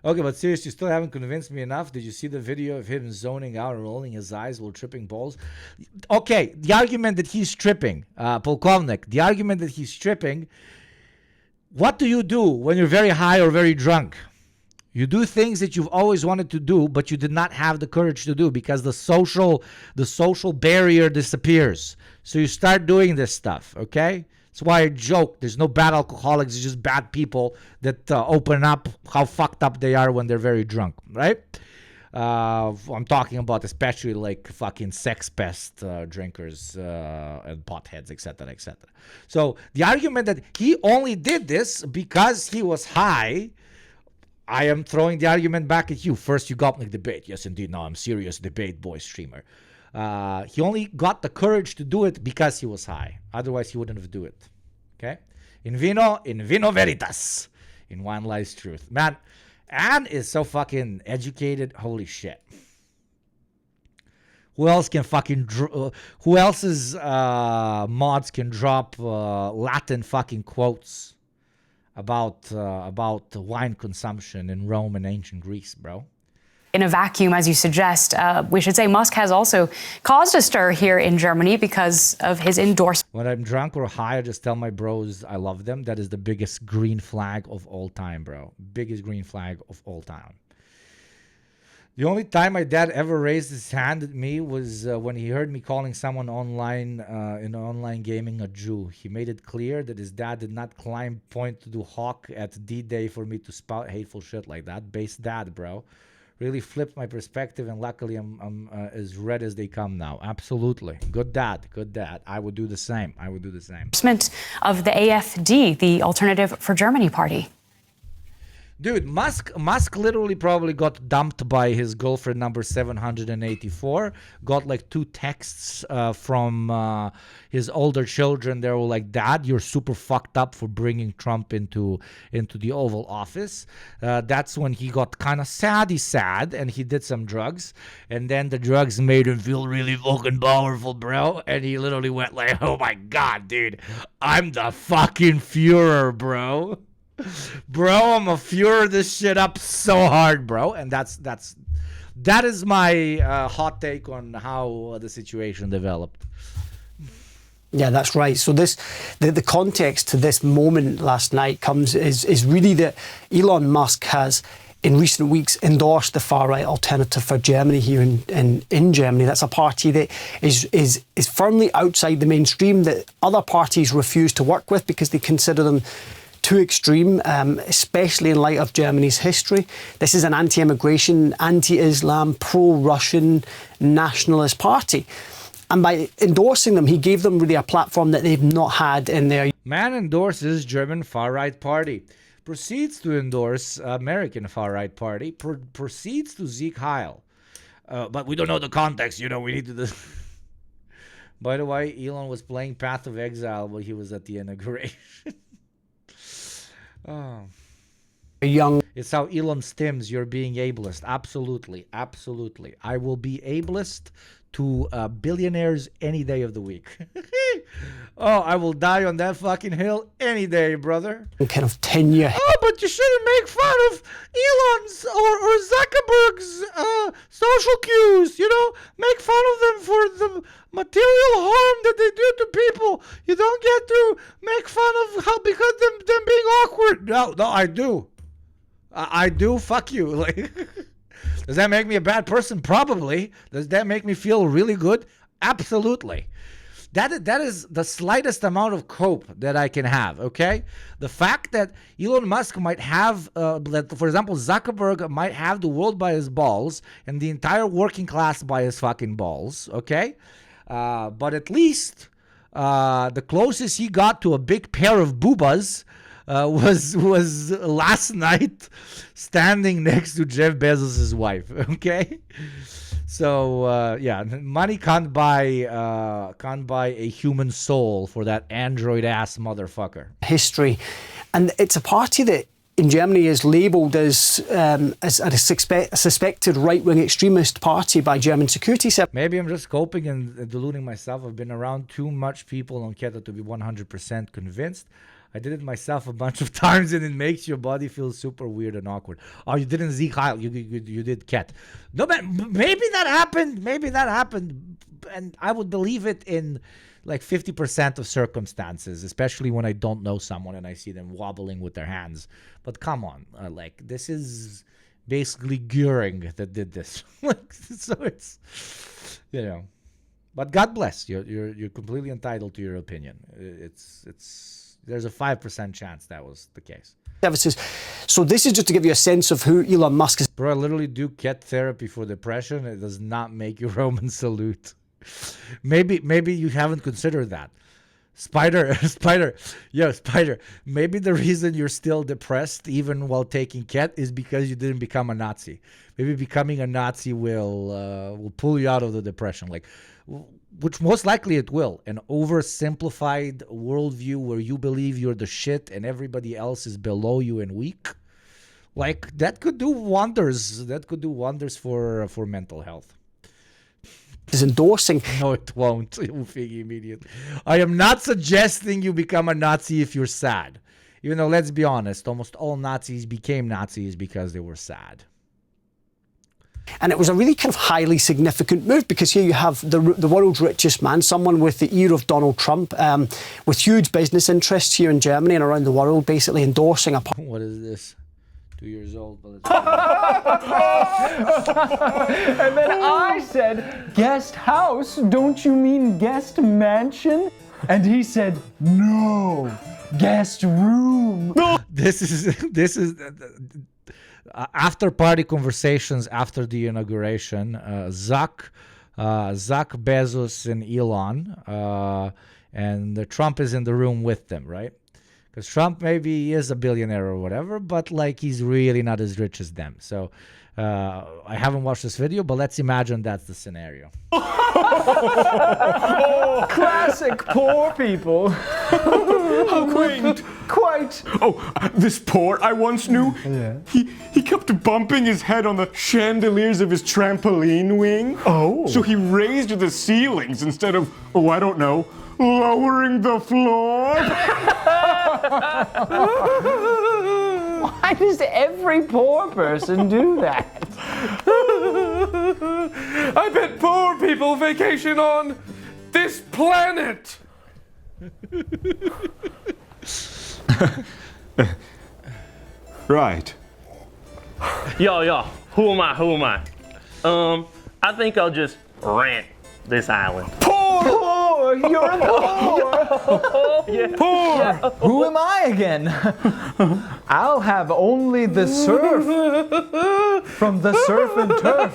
S1: Okay, but seriously, you still haven't convinced me enough. Did you see the video of him zoning out and rolling his eyes while tripping balls? Okay, the argument that he's tripping, Polkovnik, the argument that he's tripping, what do you do when you're very high or very drunk? You do things that you've always wanted to do, but you did not have the courage to do because the social barrier disappears. So you start doing this stuff, okay? That's why I joke. There's no bad alcoholics. It's just bad people that open up how fucked up they are when they're very drunk, right? I'm talking about especially like fucking sex pest drinkers and potheads, etc., etc. So the argument that he only did this because he was high, I am throwing the argument back at you. First, Yugopnik debate. Yes, indeed. No, I'm serious debate boy streamer. He only got the courage to do it because he was high. Otherwise, he wouldn't have do it. Okay? In vino veritas. In wine lies truth. Man, Anne is so fucking educated. Holy shit. Who else can fucking... who else's mods can drop Latin fucking quotes about wine consumption in Rome and ancient Greece, bro?
S2: In a vacuum, as you suggest, we should say Musk has also caused a stir here in Germany because of his endorsement.
S1: When I'm drunk or high, I just tell my bros I love them. That is the biggest green flag of all time, bro. Biggest green flag of all time. The only time my dad ever raised his hand at me was when he heard me calling someone online in online gaming a Jew. He made it clear that his dad did not climb point to do hawk at D-Day for me to spout hateful shit like that. Base dad, bro. Really flipped my perspective, and luckily I'm as red as they come now. Absolutely. Good dad. Good dad. I would do the same. I would do the same.
S2: Of the AfD, the Alternative for Germany party.
S1: Dude, Musk literally probably got dumped by his girlfriend number 784. Got like 2 texts from his older children. They were like, "Dad, you're super fucked up for bringing Trump into the Oval Office." That's when he got kind of sad, and he did some drugs. And then the drugs made him feel really fucking powerful, bro. And he literally went like, "Oh my God, dude, I'm the fucking Führer, bro." Bro, I'm a Führer this shit up so hard, bro. And that is my hot take on how the situation developed.
S3: Yeah, that's right. So the context to this moment last night is really that Elon Musk has in recent weeks endorsed the far-right Alternative for Germany here in Germany. That's a party that is firmly outside the mainstream, that other parties refuse to work with because they consider them too extreme, especially in light of Germany's history. This is an anti-immigration, anti-Islam, pro-Russian nationalist party. And by endorsing them, he gave them really a platform that they've not had in their...
S1: Man endorses German far-right party. Proceeds to endorse American far-right party. Proceeds to Sieg Heil. But we don't know the context, we need to... By the way, Elon was playing Path of Exile while he was at the inauguration. Oh.
S3: Young.
S1: It's how Elon stims you're being ableist. Absolutely. Absolutely. I will be ableist to billionaires any day of the week. Oh, I will die on that fucking hill any day, brother.
S3: Kind of tenure.
S1: Oh, but you shouldn't make fun of Elon's or Zuckerberg's social cues, Make fun of them for the material harm that they do to people. You don't get to make fun of how because them being awkward. No, I do. I do. Fuck you. Like, does that make me a bad person? Probably. Does that make me feel really good? Absolutely. That is the slightest amount of cope that I can have, okay? The fact that Elon Musk might have, for example, Zuckerberg might have the world by his balls and the entire working class by his fucking balls, okay? But at least the closest he got to a big pair of boobas was last night standing next to Jeff Bezos' wife, okay? So yeah, money can't buy a human soul for that android ass motherfucker.
S3: History, and it's a party that in Germany is labelled as a suspected right-wing extremist party by German security services.
S1: Maybe I'm just coping and deluding myself. I've been around too much people on Keto to be 100% convinced. I did it myself a bunch of times, and it makes your body feel super weird and awkward. Oh, you didn't Sieg Heil. You did Ket. No, but maybe that happened. Maybe that happened. And I would believe it in like 50% of circumstances, especially when I don't know someone and I see them wobbling with their hands. But come on. Like, this is basically Göring that did this. So it's, But God bless. You're completely entitled to your opinion. There's a 5% chance that was the case.
S3: Services. So this is just to give you a sense of who Elon Musk is.
S1: Bro, I literally do cat therapy for depression. It does not make you Roman salute. Maybe you haven't considered that. Spider. Maybe the reason you're still depressed even while taking cat is because you didn't become a Nazi. Maybe becoming a Nazi will pull you out of the depression, which most likely it will. An oversimplified worldview where you believe you're the shit and everybody else is below you and weak. That could do wonders. That could do wonders for mental health.
S3: Is endorsing.
S1: No, it won't. It will figure immediately. I am not suggesting you become a Nazi if you're sad. Even though, let's be honest, almost all Nazis became Nazis because they were sad.
S3: And it was a really kind of highly significant move, because here you have the world's richest man, someone with the ear of Donald Trump, with huge business interests here in Germany and around the world, basically endorsing a...
S1: What is this? 2 years old. But
S8: And then I said, guest house? Don't you mean guest mansion? And he said, no, guest room.
S1: This is after party conversations after the inauguration. Zuck Bezos and Elon, and Trump is in the room with them, right? Because Trump maybe is a billionaire or whatever, but he's really not as rich as them. So I haven't watched this video, but let's imagine that's the scenario.
S8: Oh, classic poor people.
S9: How quaint.
S8: Quite.
S9: Oh, this poor I once knew.
S8: Yeah.
S9: He kept bumping his head on the chandeliers of his trampoline wing.
S8: Oh.
S9: So he raised the ceilings instead of, I don't know, lowering the floor.
S8: Why does every poor person do that?
S10: I bet poor people vacation on this planet.
S9: Right.
S11: Yo, who am I? I think I'll just rent this island.
S8: Poor! You're poor!
S11: Yeah.
S8: Poor! Who am I again? I'll have only the surf from the surf and turf.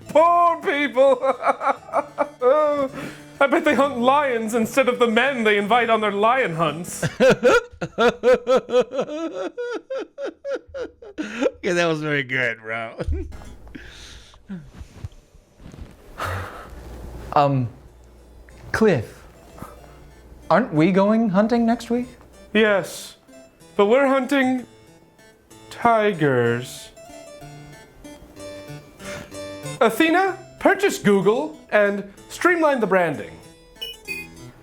S10: Poor people. I bet they hunt lions instead of the men they invite on their lion hunts.
S1: Yeah, that was very good, bro.
S8: Cliff, aren't we going hunting next week?
S10: Yes, but we're hunting tigers. Athena, purchase Google and streamline the branding.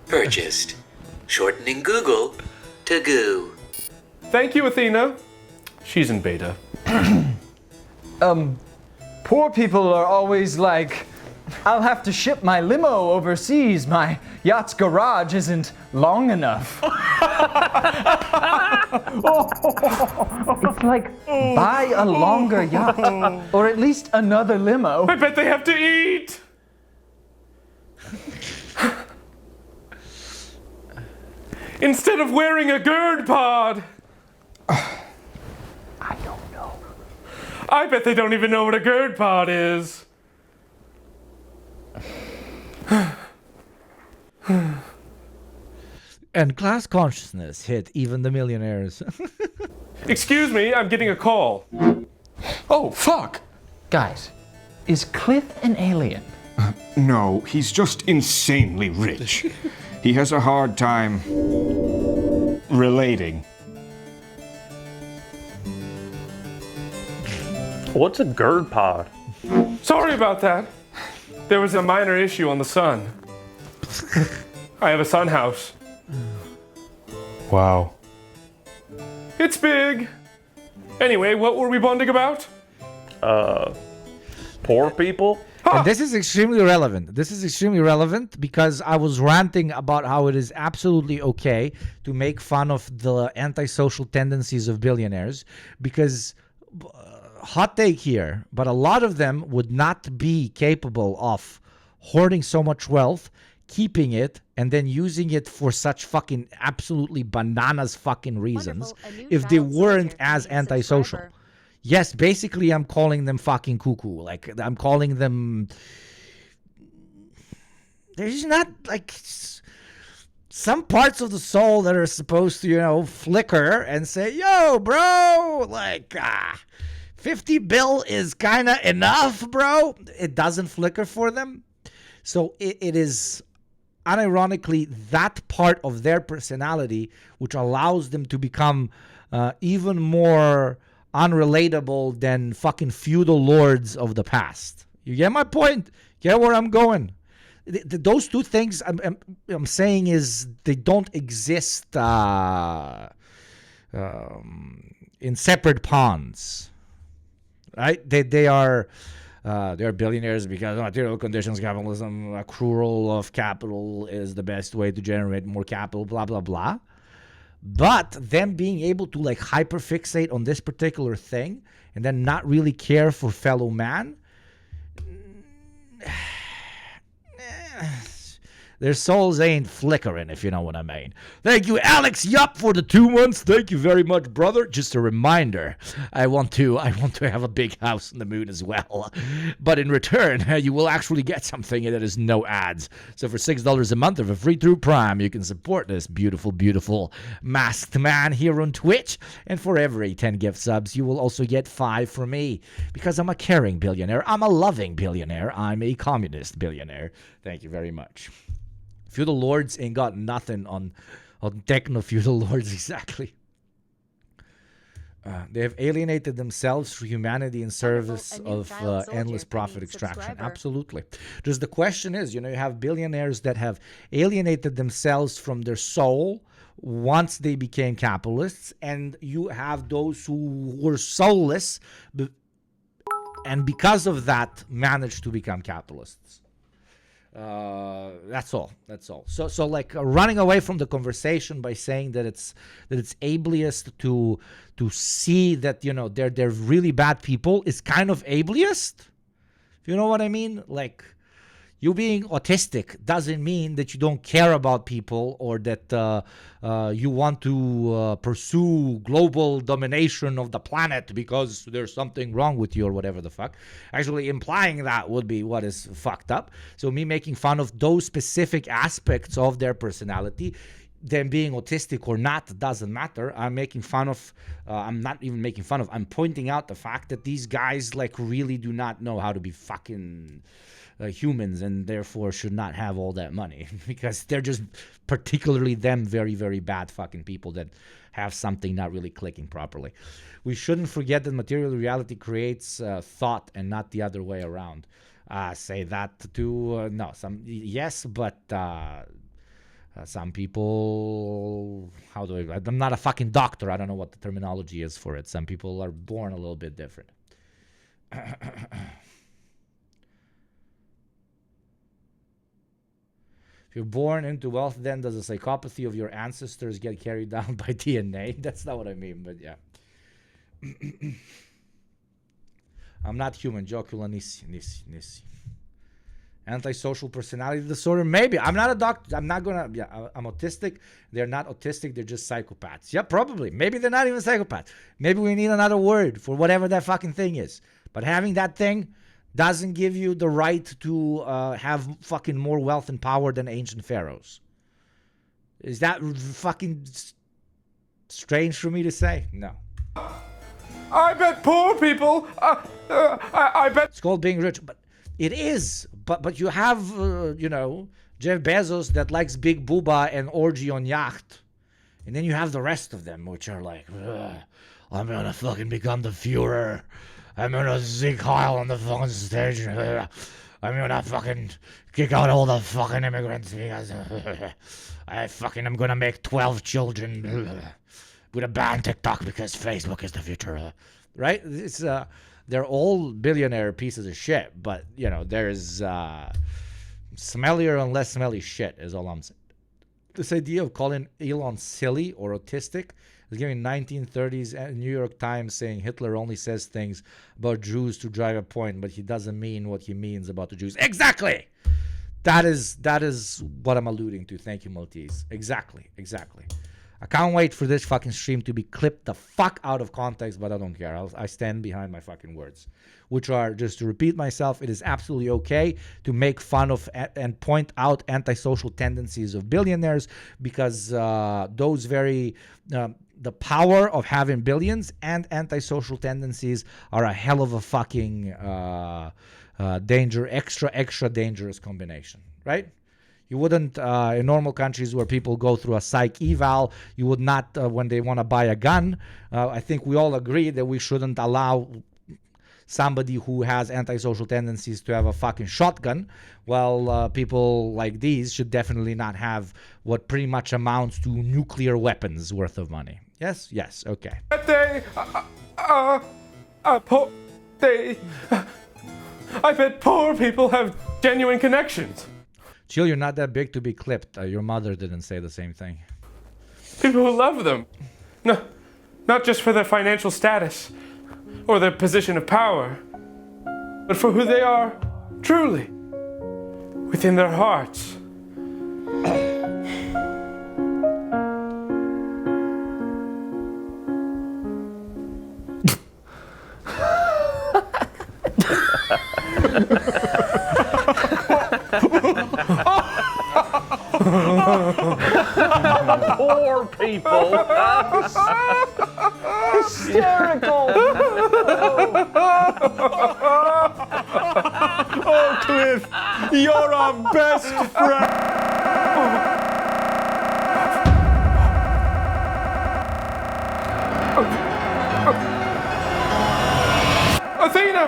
S12: Purchased. Shortening Google to Goo.
S10: Thank you, Athena. She's in beta.
S8: Poor people are always like, I'll have to ship my limo overseas. My yacht's garage isn't long enough. It's like, buy a longer yacht, or at least another limo.
S10: I bet they have to eat. Instead of wearing a gird pod.
S8: I don't know.
S10: I bet they don't even know what a gird pod is.
S1: And class consciousness hit even the millionaires.
S10: Excuse me, I'm getting a call.
S9: Oh, fuck.
S8: Guys, is Cliff an alien?
S9: No, he's just insanely rich. He has a hard time relating.
S11: What's a gird pod?
S10: Sorry about that. There was a minor issue on the sun. I have a sun house.
S9: Wow.
S10: It's big. Anyway, what were we bonding about?
S11: Poor people?
S1: And this is extremely relevant. This is extremely relevant because I was ranting about how it is absolutely okay to make fun of the antisocial tendencies of billionaires because hot take here, but a lot of them would not be capable of hoarding so much wealth, keeping it, and then using it for such fucking absolutely bananas fucking reasons if they weren't as antisocial. Yes, basically I'm calling them fucking cuckoo. Like, I'm calling them... There's not, like... some parts of the soul that are supposed to, flicker and say, yo, bro, like, 50 bill is kind of enough, bro. It doesn't flicker for them. So it is unironically that part of their personality which allows them to become even more unrelatable than fucking feudal lords of the past. You get my point? Get where I'm going? Those two things I'm saying is they don't exist in separate ponds, right? They are billionaires because of material conditions, capitalism, accrual of capital is the best way to generate more capital, blah, blah, blah. But them being able to like hyperfixate on this particular thing and then not really care for fellow man, their souls ain't flickering, if you know what I mean. Thank you, Alex Yup, for the 2 months. Thank you very much, brother. Just a reminder, I want to have a big house on the moon as well. But in return, you will actually get something that is no ads. So for $6 a month of a free through Prime, you can support this beautiful, beautiful masked man here on Twitch. And for every 10 gift subs, you will also get 5 from me. Because I'm a caring billionaire. I'm a loving billionaire. I'm a communist billionaire. Thank you very much. Feudal lords ain't got nothing on techno-feudal lords exactly. They have alienated themselves through humanity in service of endless profit extraction. Absolutely. Just the question is, you have billionaires that have alienated themselves from their soul once they became capitalists, and you have those who were soulless and because of that managed to become capitalists. That's all. So like running away from the conversation by saying that it's ableist to see that they're really bad people is kind of ableist. You know what I mean? Like, you being autistic doesn't mean that you don't care about people or that you want to pursue global domination of the planet because there's something wrong with you or whatever the fuck. Actually, implying that would be what is fucked up. So me making fun of those specific aspects of their personality, them being autistic or not, doesn't matter. I'm making fun of, I'm not even making fun of, I'm pointing out the fact that these guys like really do not know how to be fucking humans and therefore should not have all that money because they're just particularly them very, very bad fucking people that have something not really clicking properly. We shouldn't forget that material reality creates thought and not the other way around. Say that to, no, yes, but some people, I'm not a fucking doctor. I don't know what the terminology is for it. Some people are born a little bit different. If you're born into wealth, then does the psychopathy of your ancestors get carried down by DNA? That's not what I mean, but yeah. I'm not human. Jocula Nissi. Antisocial personality disorder? Maybe. I'm not a doctor. I'm not gonna, I'm autistic. They're not autistic. They're just psychopaths. Yeah, probably. Maybe they're not even psychopaths. Maybe we need another word for whatever that fucking thing is. But having that thing doesn't give you the right to have fucking more wealth and power than ancient pharaohs. Is that fucking strange for me to say? No.
S10: I bet poor people, I bet...
S1: It's called being rich, but it is. But you have, Jeff Bezos that likes big booba and orgy on yacht. And then you have the rest of them, which are like, I'm gonna fucking become the Führer. I'm gonna Zeke Heil on the fucking stage. I'm gonna fucking kick out all the fucking immigrants because I'm gonna make 12 children with a ban TikTok because Facebook is the future. Right? It's they're all billionaire pieces of shit, but there's smellier and less smelly shit is all I'm saying. this idea of calling Elon silly or autistic is giving 1930s New York Times saying Hitler only says things about Jews to drive a point, but he doesn't mean what he means about the Jews. Exactly. That is what I'm alluding to. Thank you, Maltese. Exactly. I can't wait for this fucking stream to be clipped the fuck out of context, but I don't care. I stand behind my fucking words, which are, just to repeat myself, it is absolutely okay to make fun of and point out antisocial tendencies of billionaires, because those very the power of having billions and antisocial tendencies are a hell of a fucking extra dangerous combination, right? You wouldn't, in normal countries where people go through a psych eval, you would not, when they want to buy a gun, I think we all agree that we shouldn't allow somebody who has antisocial tendencies to have a fucking shotgun. Well, people like these should definitely not have what pretty much amounts to nuclear weapons worth of money. Yes, okay.
S10: I bet poor people have genuine connections.
S1: Chill, you're not that big to be clipped. Your mother didn't say the same thing.
S10: People who love them. No, not just for their financial status or their position of power, but for who they are truly, within their hearts.
S11: Poor people.
S8: Hysterical.
S9: Oh, Cliff, you're our best friend.
S10: Athena!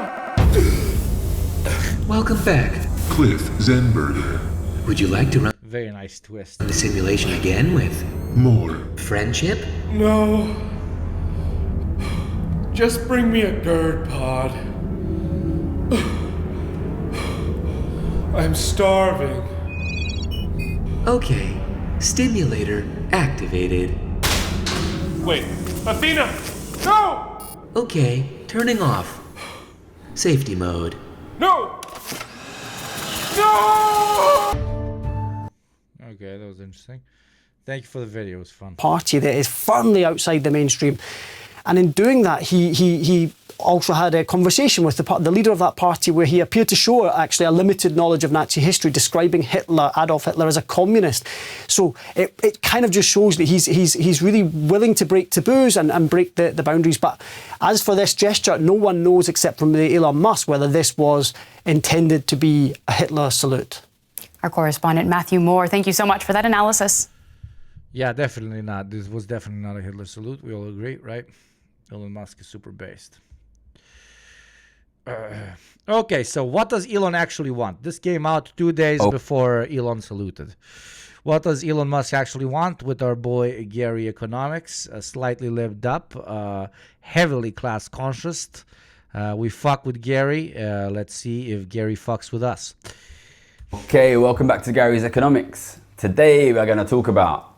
S12: Welcome back.
S4: Cliff Zenberger.
S12: Would you like to run
S1: Very nice twist.
S12: the simulation again with
S4: More.
S12: friendship?
S10: No. Just bring me a GERD pod. I'm starving.
S12: Okay. Stimulator activated.
S10: Wait, Athena! No!
S12: Okay, turning off. Safety mode.
S10: No! No!
S1: Okay, that was interesting. Thank you for the video. It was fun.
S3: Party that is firmly outside the mainstream. And in doing that, he also had a conversation with the leader of that party where he appeared to show actually a limited knowledge of Nazi history, describing Adolf Hitler as a communist. So it kind of just shows that he's really willing to break taboos and break the boundaries. But as for this gesture, no one knows except from the Elon Musk whether this was intended to be a Hitler salute.
S2: Our correspondent Matthew Moore, thank you so much for that analysis.
S1: Yeah, definitely not. This was definitely not a Hitler salute. We all agree, right? Elon Musk is super based. Okay, so what does Elon actually want? This came out 2 days before Elon saluted. What does Elon Musk actually want with our boy Gary Economics? Slightly lived up, heavily class conscious. We fuck with Gary. Let's see if Gary fucks with us.
S13: Okay, welcome back to Gary's Economics. Today we're going to talk about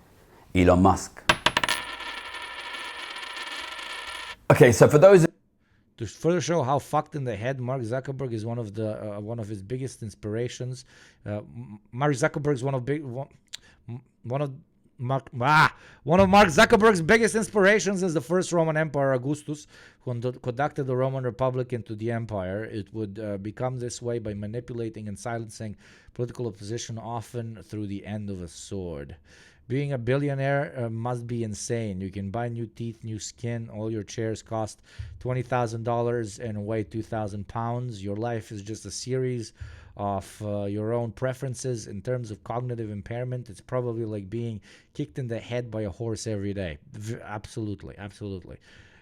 S13: Elon Musk. Okay, so for those
S1: to further show how fucked in the head Mark Zuckerberg is, one of his biggest inspirations. Mark Zuckerberg is one of Mark Zuckerberg's biggest inspirations is the first Roman Emperor Augustus, who conducted the Roman Republic into the empire. It would become this way by manipulating and silencing political opposition, often through the end of a sword. Being a billionaire must be insane. You can buy new teeth, new skin. All your chairs cost $20,000 and weigh 2,000 pounds. Your life is just a series of your own preferences. In terms of cognitive impairment, it's probably like being kicked in the head by a horse every day. Absolutely.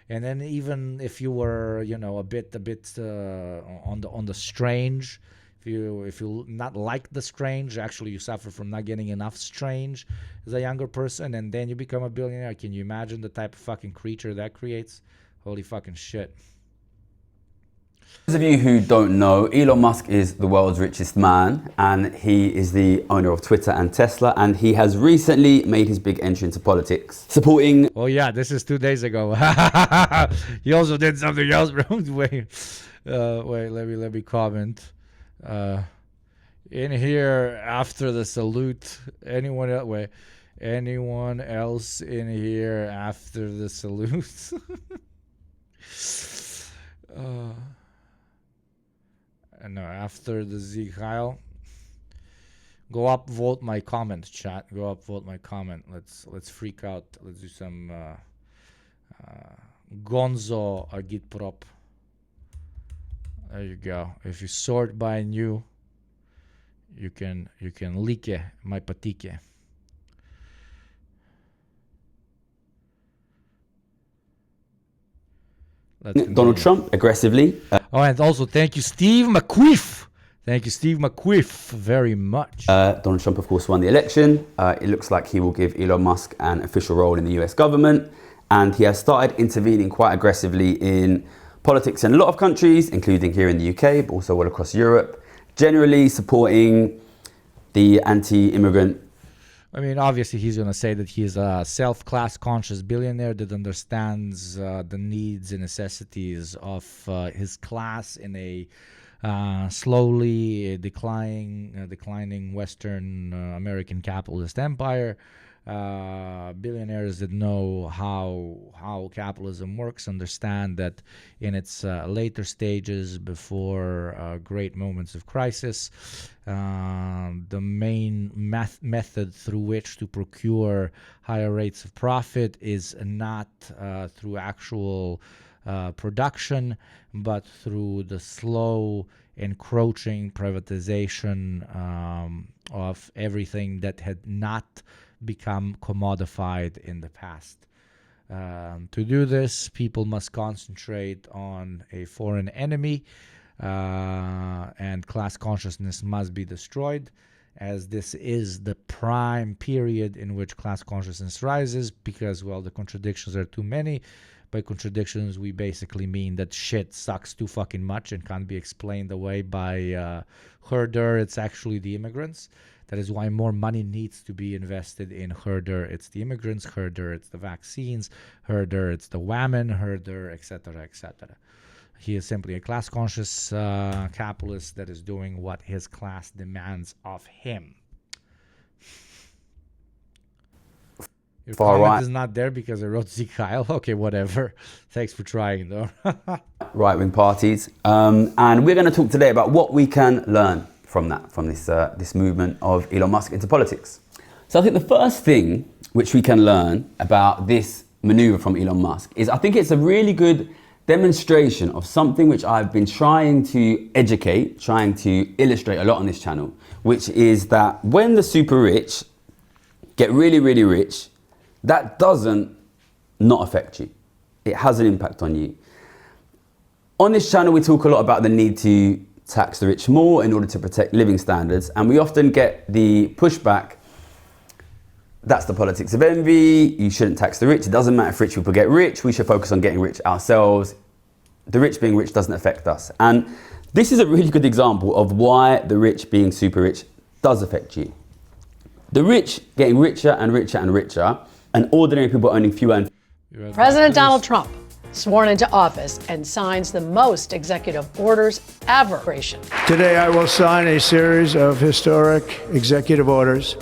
S1: And then even if you were, a bit on the strange, if you not like the strange, actually you suffer from not getting enough strange as a younger person, and then you become a billionaire. Can you imagine the type of fucking creature that creates? Holy fucking shit.
S13: those of you who don't know, Elon Musk is the world's richest man, and he is the owner of Twitter and Tesla, and he has recently made his big entry into politics, supporting...
S1: Oh yeah, this is 2 days ago. He also did something else. Wait, let me comment. In here after the salute, anyone else in here after the salute? No, after the Sieg Heil. Go up, vote my comment, chat. Go up, vote my comment. Let's freak out. Let's do some Gonzo Agitprop. There you go. If you sort by new, you can like my patike.
S13: Donald Trump aggressively.
S1: Oh, and also thank you, Steve McQuiff. Thank you, Steve McQuiff, very much.
S13: Donald Trump, of course, won the election. It looks like he will give Elon Musk an official role in the US government. And he has started intervening quite aggressively in politics in a lot of countries, including here in the UK, but also all across Europe, generally supporting the anti-immigrant.
S1: I mean, obviously, he's going to say that he's a self-class conscious billionaire that understands the needs and necessities of his class in a slowly declining Western American capitalist empire. Billionaires that know how capitalism works understand that in its later stages, before great moments of crisis, the main method through which to procure higher rates of profit is not through actual production, but through the slow encroaching privatization of everything that had not become commodified in the past. To do this, people must concentrate on a foreign enemy, and class consciousness must be destroyed, as this is the prime period in which class consciousness rises, because, well, the contradictions are too many. By contradictions, we basically mean that shit sucks too fucking much and can't be explained away by herder. It's actually the immigrants. That is why more money needs to be invested in herder. It's the immigrants, herder, it's the vaccines, herder, it's the women, herder, etc., etc. He is simply a class-conscious capitalist that is doing what his class demands of him. Your comment is not there because I wrote Sieg Heil. Okay, whatever. Thanks for trying, though.
S13: Right-wing parties. And we're going to talk today about what we can learn from this movement of Elon Musk into politics. So I think the first thing which we can learn about this maneuver from Elon Musk is I think it's a really good demonstration of something which I've been trying to educate, trying to illustrate a lot on this channel, which is that when the super rich get really, really rich, that doesn't not affect you. It has an impact on you. On this channel, we talk a lot about the need to tax the rich more in order to protect living standards, and we often get the pushback, that's the politics of envy, you shouldn't tax the rich, it doesn't matter if rich people get rich, we should focus on getting rich ourselves, the rich being rich doesn't affect us. And this is a really good example of why the rich being super rich does affect you. The rich getting richer and richer and richer, and ordinary people owning fewer and fewer.
S14: President Donald Trump sworn into office and signs the most executive orders ever.
S15: Today I will sign a series of historic executive orders.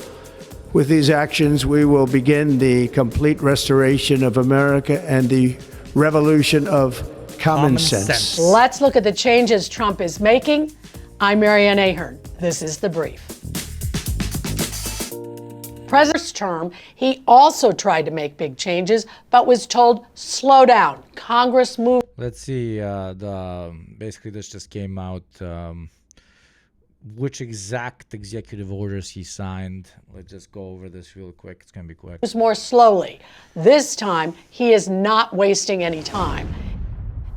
S15: With these actions, we will begin the complete restoration of America and the revolution of common sense.
S14: Let's look at the changes Trump is making. I'm Marianne Ahern. This is The Brief. President's term, he also tried to make big changes, but was told, slow down. Congress moved.
S1: Let's see, basically this just came out, which exact executive orders he signed. Let's just go over this real quick. It's going to be quick.
S14: More slowly. This time, he is not wasting any time.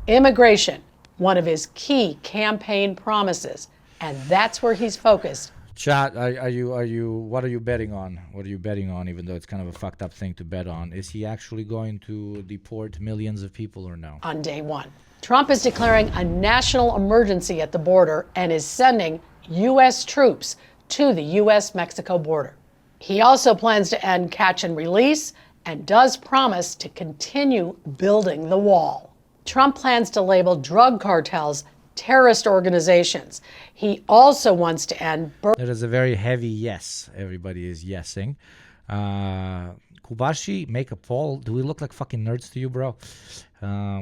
S14: Immigration, one of his key campaign promises, and that's where he's focused
S1: Chat, are you what are you betting on? What are you betting on, even though it's kind of a fucked up thing to bet on? Is he actually going to deport millions of people or no?
S14: On day one, Trump is declaring a national emergency at the border and is sending U.S. troops to the U.S.-Mexico border. He also plans to end catch and release and does promise to continue building the wall. Trump plans to label drug cartels terrorist organizations. He also wants to end...
S1: There is a very heavy yes. Everybody is yesing. Kubashi, make a poll. Do we look like fucking nerds to you, bro?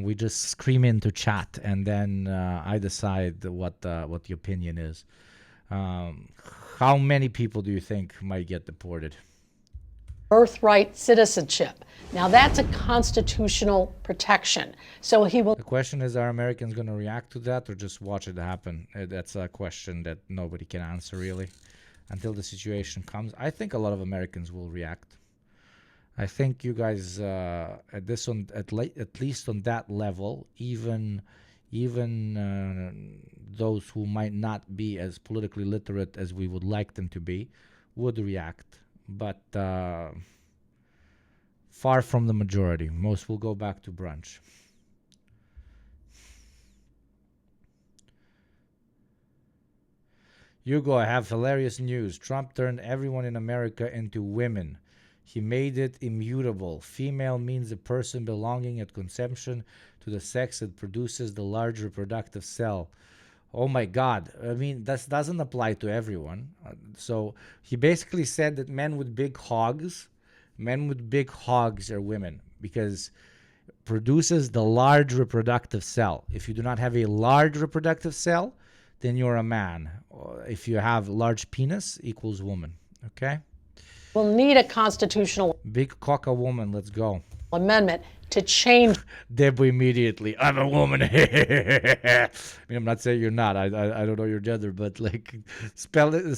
S1: We just scream into chat, and then I decide what the opinion is. How many people do you think might get deported?
S14: Birthright citizenship. Now that's a constitutional protection. So he will...
S1: The question is, are Americans going to react to that or just watch it happen? That's a question that nobody can answer, really, until the situation comes. I think a lot of Americans will react. I think you guys, at least on that level, even those who might not be as politically literate as we would like them to be, would react. But far from the majority. Most will go back to brunch. Hugo, I have hilarious news. Trump turned everyone in America into women. He made it immutable. Female means a person belonging at conception to the sex that produces the large reproductive cell. Oh my God. I mean, that doesn't apply to everyone. So he basically said that men with big hogs are women because produces the large reproductive cell. If you do not have a large reproductive cell, then you're a man. If you have large penis, equals woman. Okay?
S14: We'll need a constitutional
S1: big cock a woman. Let's go.
S14: Amendment to change.
S1: Debo immediately. I'm a woman. I mean, I'm not saying you're not. I don't know your gender, but like spell it,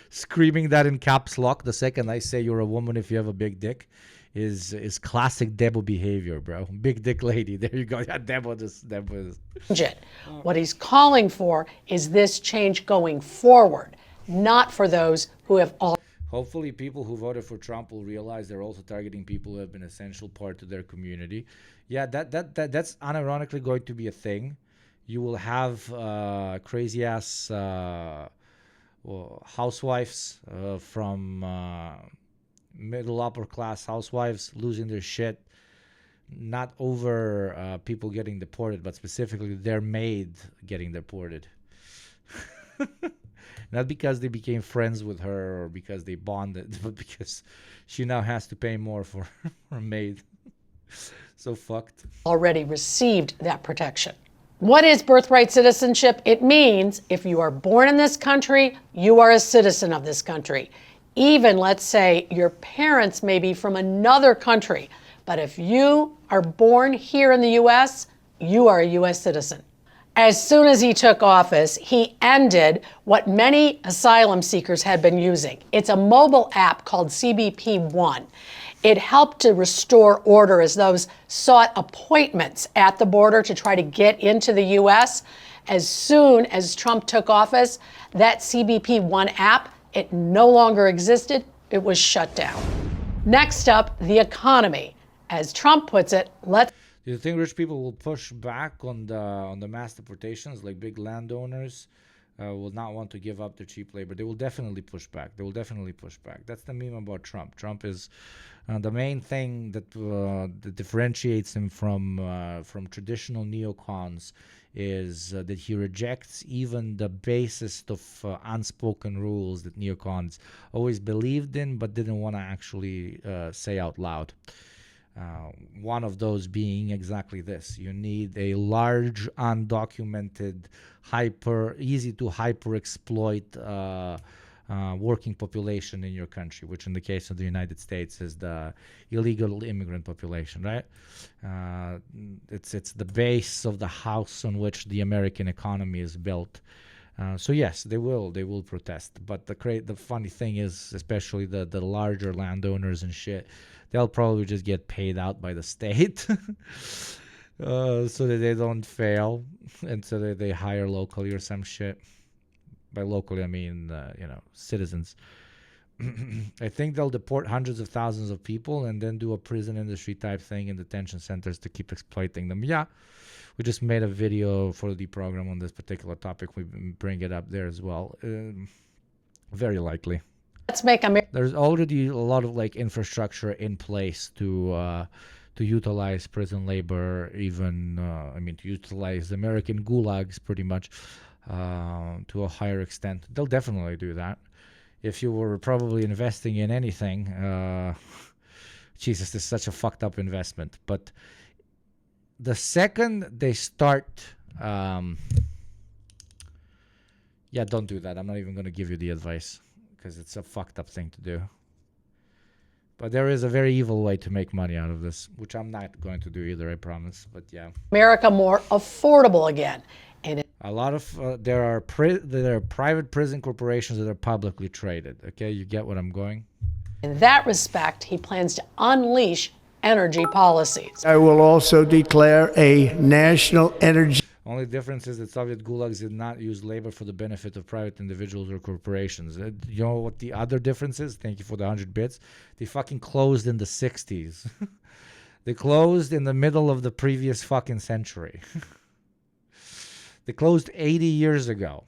S1: screaming that in caps lock the second I say you're a woman if you have a big dick is classic Debo behavior, bro. Big dick lady. There you go. Yeah, Debo is.
S14: What he's calling for is this change going forward, not for those who have all.
S1: Hopefully people who voted for Trump will realize they're also targeting people who have been an essential part to their community. Yeah, that's unironically going to be a thing. You will have crazy ass housewives from middle upper class housewives losing their shit, not over people getting deported, but specifically their maid getting deported. Not because they became friends with her or because they bonded, but because she now has to pay more for her maid. So fucked.
S14: Already received that protection. What is birthright citizenship? It means if you are born in this country, you are a citizen of this country. Even, let's say, your parents may be from another country, but if you are born here in the U.S., you are a U.S. citizen. As soon as he took office, he ended what many asylum seekers had been using. It's a mobile app called CBP One. It helped to restore order as those sought appointments at the border to try to get into the U.S. As soon as Trump took office, that CBP One app, it no longer existed. It was shut down. Next up, the economy. As Trump puts it, let's...
S1: Do you think rich people will push back on the mass deportations, like big landowners will not want to give up their cheap labor? They will definitely push back. That's the meme about Trump. Trump is the main thing that differentiates him from traditional neocons is that he rejects even the basest of unspoken rules that neocons always believed in but didn't want to actually say out loud. One of those being exactly this. You need a large, undocumented, easy to hyper-exploit working population in your country, which in the case of the United States is the illegal immigrant population, right? It's the base of the house on which the American economy is built. So yes, they will protest. But the funny thing is, especially the larger landowners and shit, they'll probably just get paid out by the state so that they don't fail, and so that they hire locally or some shit. By locally, I mean, citizens. I think they'll deport hundreds of thousands of people and then do a prison industry type thing in detention centers to keep exploiting them. Yeah, we just made a video for the program on this particular topic. We bring it up there as well. Very likely.
S14: Let's make America.
S1: There's already a lot of infrastructure in place to utilize prison labor, even to utilize American gulags pretty much to a higher extent. They'll definitely do that. If you were probably investing in anything, Jesus, this is such a fucked up investment. But the second they start, don't do that. I'm not even going to give you the advice because it's a fucked up thing to do. But there is a very evil way to make money out of this, which I'm not going to do either, I promise. But yeah.
S14: America more affordable again. And
S1: a lot of there are private prison corporations that are publicly traded. Okay, you get what I'm going?
S14: in that respect, he plans to unleash energy policies.
S15: I will also declare a national energy.
S1: Only difference is that Soviet gulags did not use labor for the benefit of private individuals or corporations. You know what the other difference is? Thank you for the 100 bits. They fucking closed in the 60s. They closed in the middle of the previous fucking century. They closed 80 years ago.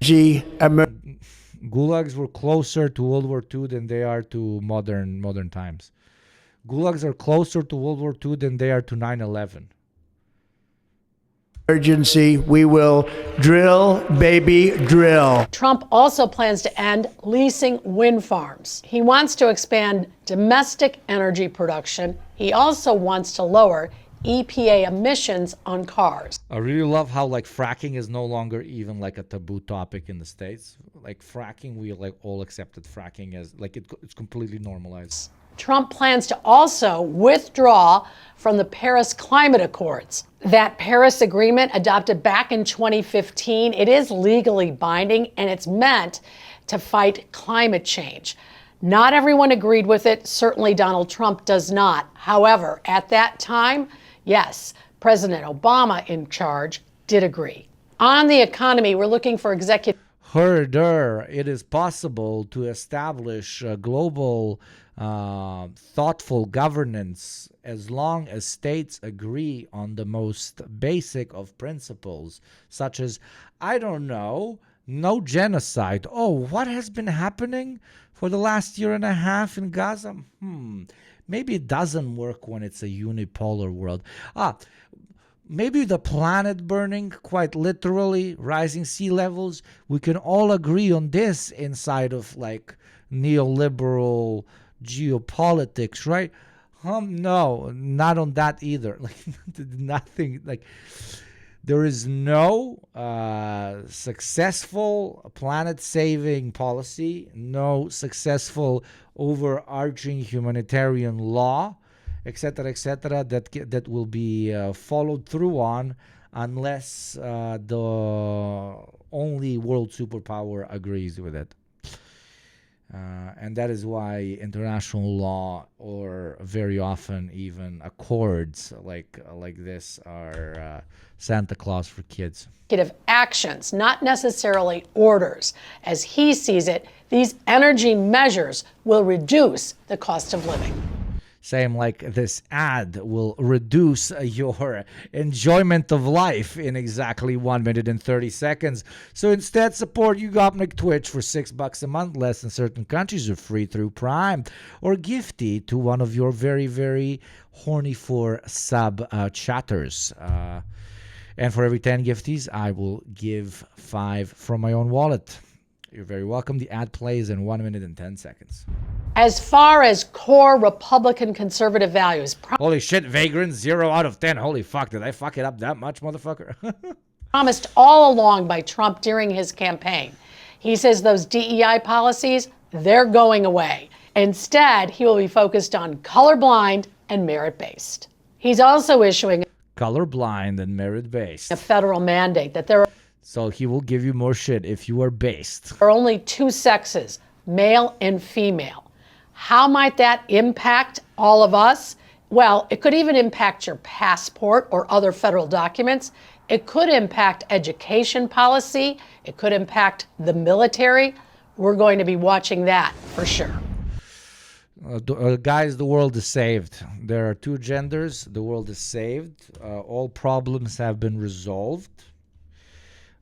S1: Gulags were closer to World War II than they are to modern times. Gulags are closer to World War II than they are to 9/11.
S15: Urgency, we will drill, baby, drill.
S14: Trump also plans to end leasing wind farms. He wants to expand domestic energy production. He also wants to lower EPA emissions on cars.
S1: I really love how fracking is no longer even a taboo topic in the States. Fracking, we all accepted fracking as it's completely normalized.
S14: Trump plans to also withdraw from the Paris Climate Accords. That Paris Agreement, adopted back in 2015, it is legally binding and it's meant to fight climate change. Not everyone agreed with it. Certainly Donald Trump does not. However, at that time, yes, President Obama in charge did agree. On the economy, we're looking for executive.
S1: Herder, it is possible to establish global thoughtful governance as long as states agree on the most basic of principles, such as, I don't know, no genocide. Oh, what has been happening for the last year and a half in Gaza? Maybe it doesn't work when it's a unipolar world. Maybe the planet burning, quite literally, rising sea levels. We can all agree on this inside of neoliberal geopolitics, right? No, not on that either. Nothing. There is no successful planet-saving policy, no successful overarching humanitarian law, etc., that will be followed through on unless the only world superpower agrees with it. And that is why international law, or very often even accords like this, are Santa Claus for kids.
S14: Actions, not necessarily orders. As he sees it, these energy measures will reduce the cost of living.
S1: Same this ad will reduce your enjoyment of life in exactly 1 minute and 30 seconds. So instead, support YugopnikTwitch for $6 a month, less in certain countries, or free through Prime, or Gifty to one of your very, very horny for sub chatters. And for every 10 gifties, I will give 5 from my own wallet. You're very welcome. The ad plays in 1 minute and 10 seconds.
S14: As far as core Republican conservative values.
S1: Holy shit, Vagrant, 0 out of 10. Holy fuck, did I fuck it up that much, motherfucker?
S14: Promised all along by Trump during his campaign. He says those DEI policies, they're going away. Instead, he will be focused on colorblind and merit-based. He's also issuing
S1: colorblind and merit-based.
S14: A federal mandate that there are.
S1: So he will give you more shit if you are based.
S14: There are only 2 sexes, male and female. How might that impact all of us? Well, it could even impact your passport or other federal documents. It could impact education policy. It could impact the military. We're going to be watching that for sure.
S1: Guys, the world is saved. There are two genders. The world is saved. All problems have been resolved.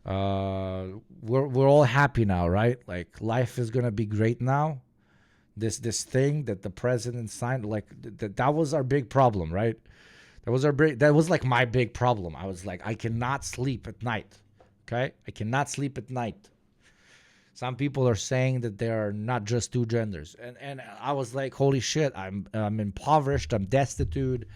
S1: We're all happy now, right? Like, life is gonna be great now. This thing that the president signed, like that was our big problem, right? That was like my big problem. I was like, I cannot sleep at night. Okay, I cannot sleep at night. Some people are saying that there are not just two genders, and I was like, holy shit, I'm impoverished, I'm destitute.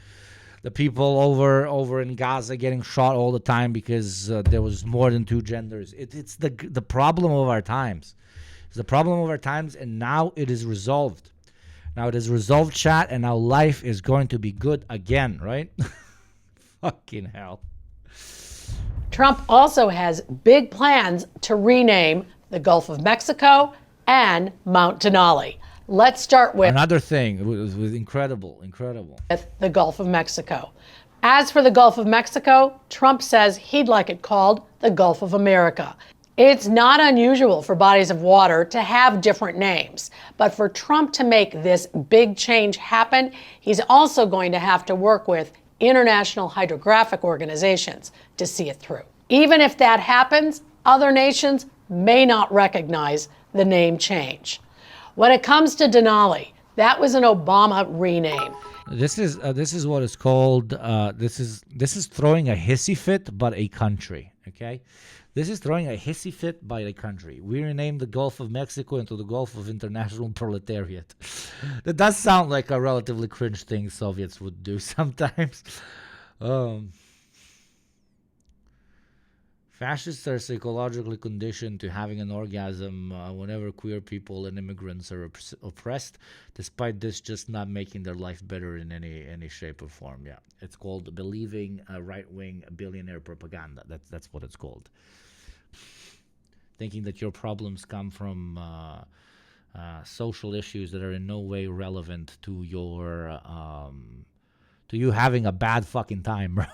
S1: The people over in Gaza getting shot all the time because there was more than two genders. It's the problem of our times. It's the problem of our times, and now it is resolved. Now it is resolved, chat, and now life is going to be good again, right? Fucking hell.
S14: Trump also has big plans to rename the Gulf of Mexico and Mount Denali. Let's start with
S1: another thing. It was incredible.
S14: With the Gulf of Mexico. As for the Gulf of Mexico, Trump says he'd like it called the Gulf of America. It's not unusual for bodies of water to have different names, but for Trump to make this big change happen, he's also going to have to work with international hydrographic organizations to see it through. Even if that happens, other nations may not recognize the name change. When it comes to Denali, that was an Obama rename.
S1: This is what is called. This is throwing a hissy fit, but a country. Okay, this is throwing a hissy fit by a country. We renamed the Gulf of Mexico into the Gulf of International Proletariat. That does sound like a relatively cringe thing Soviets would do sometimes. Fascists are psychologically conditioned to having an orgasm whenever queer people and immigrants are oppressed, despite this just not making their life better in any shape or form. Yeah, it's called believing right-wing billionaire propaganda. That's what it's called. Thinking that your problems come from social issues that are in no way relevant to your to you having a bad fucking time, bro.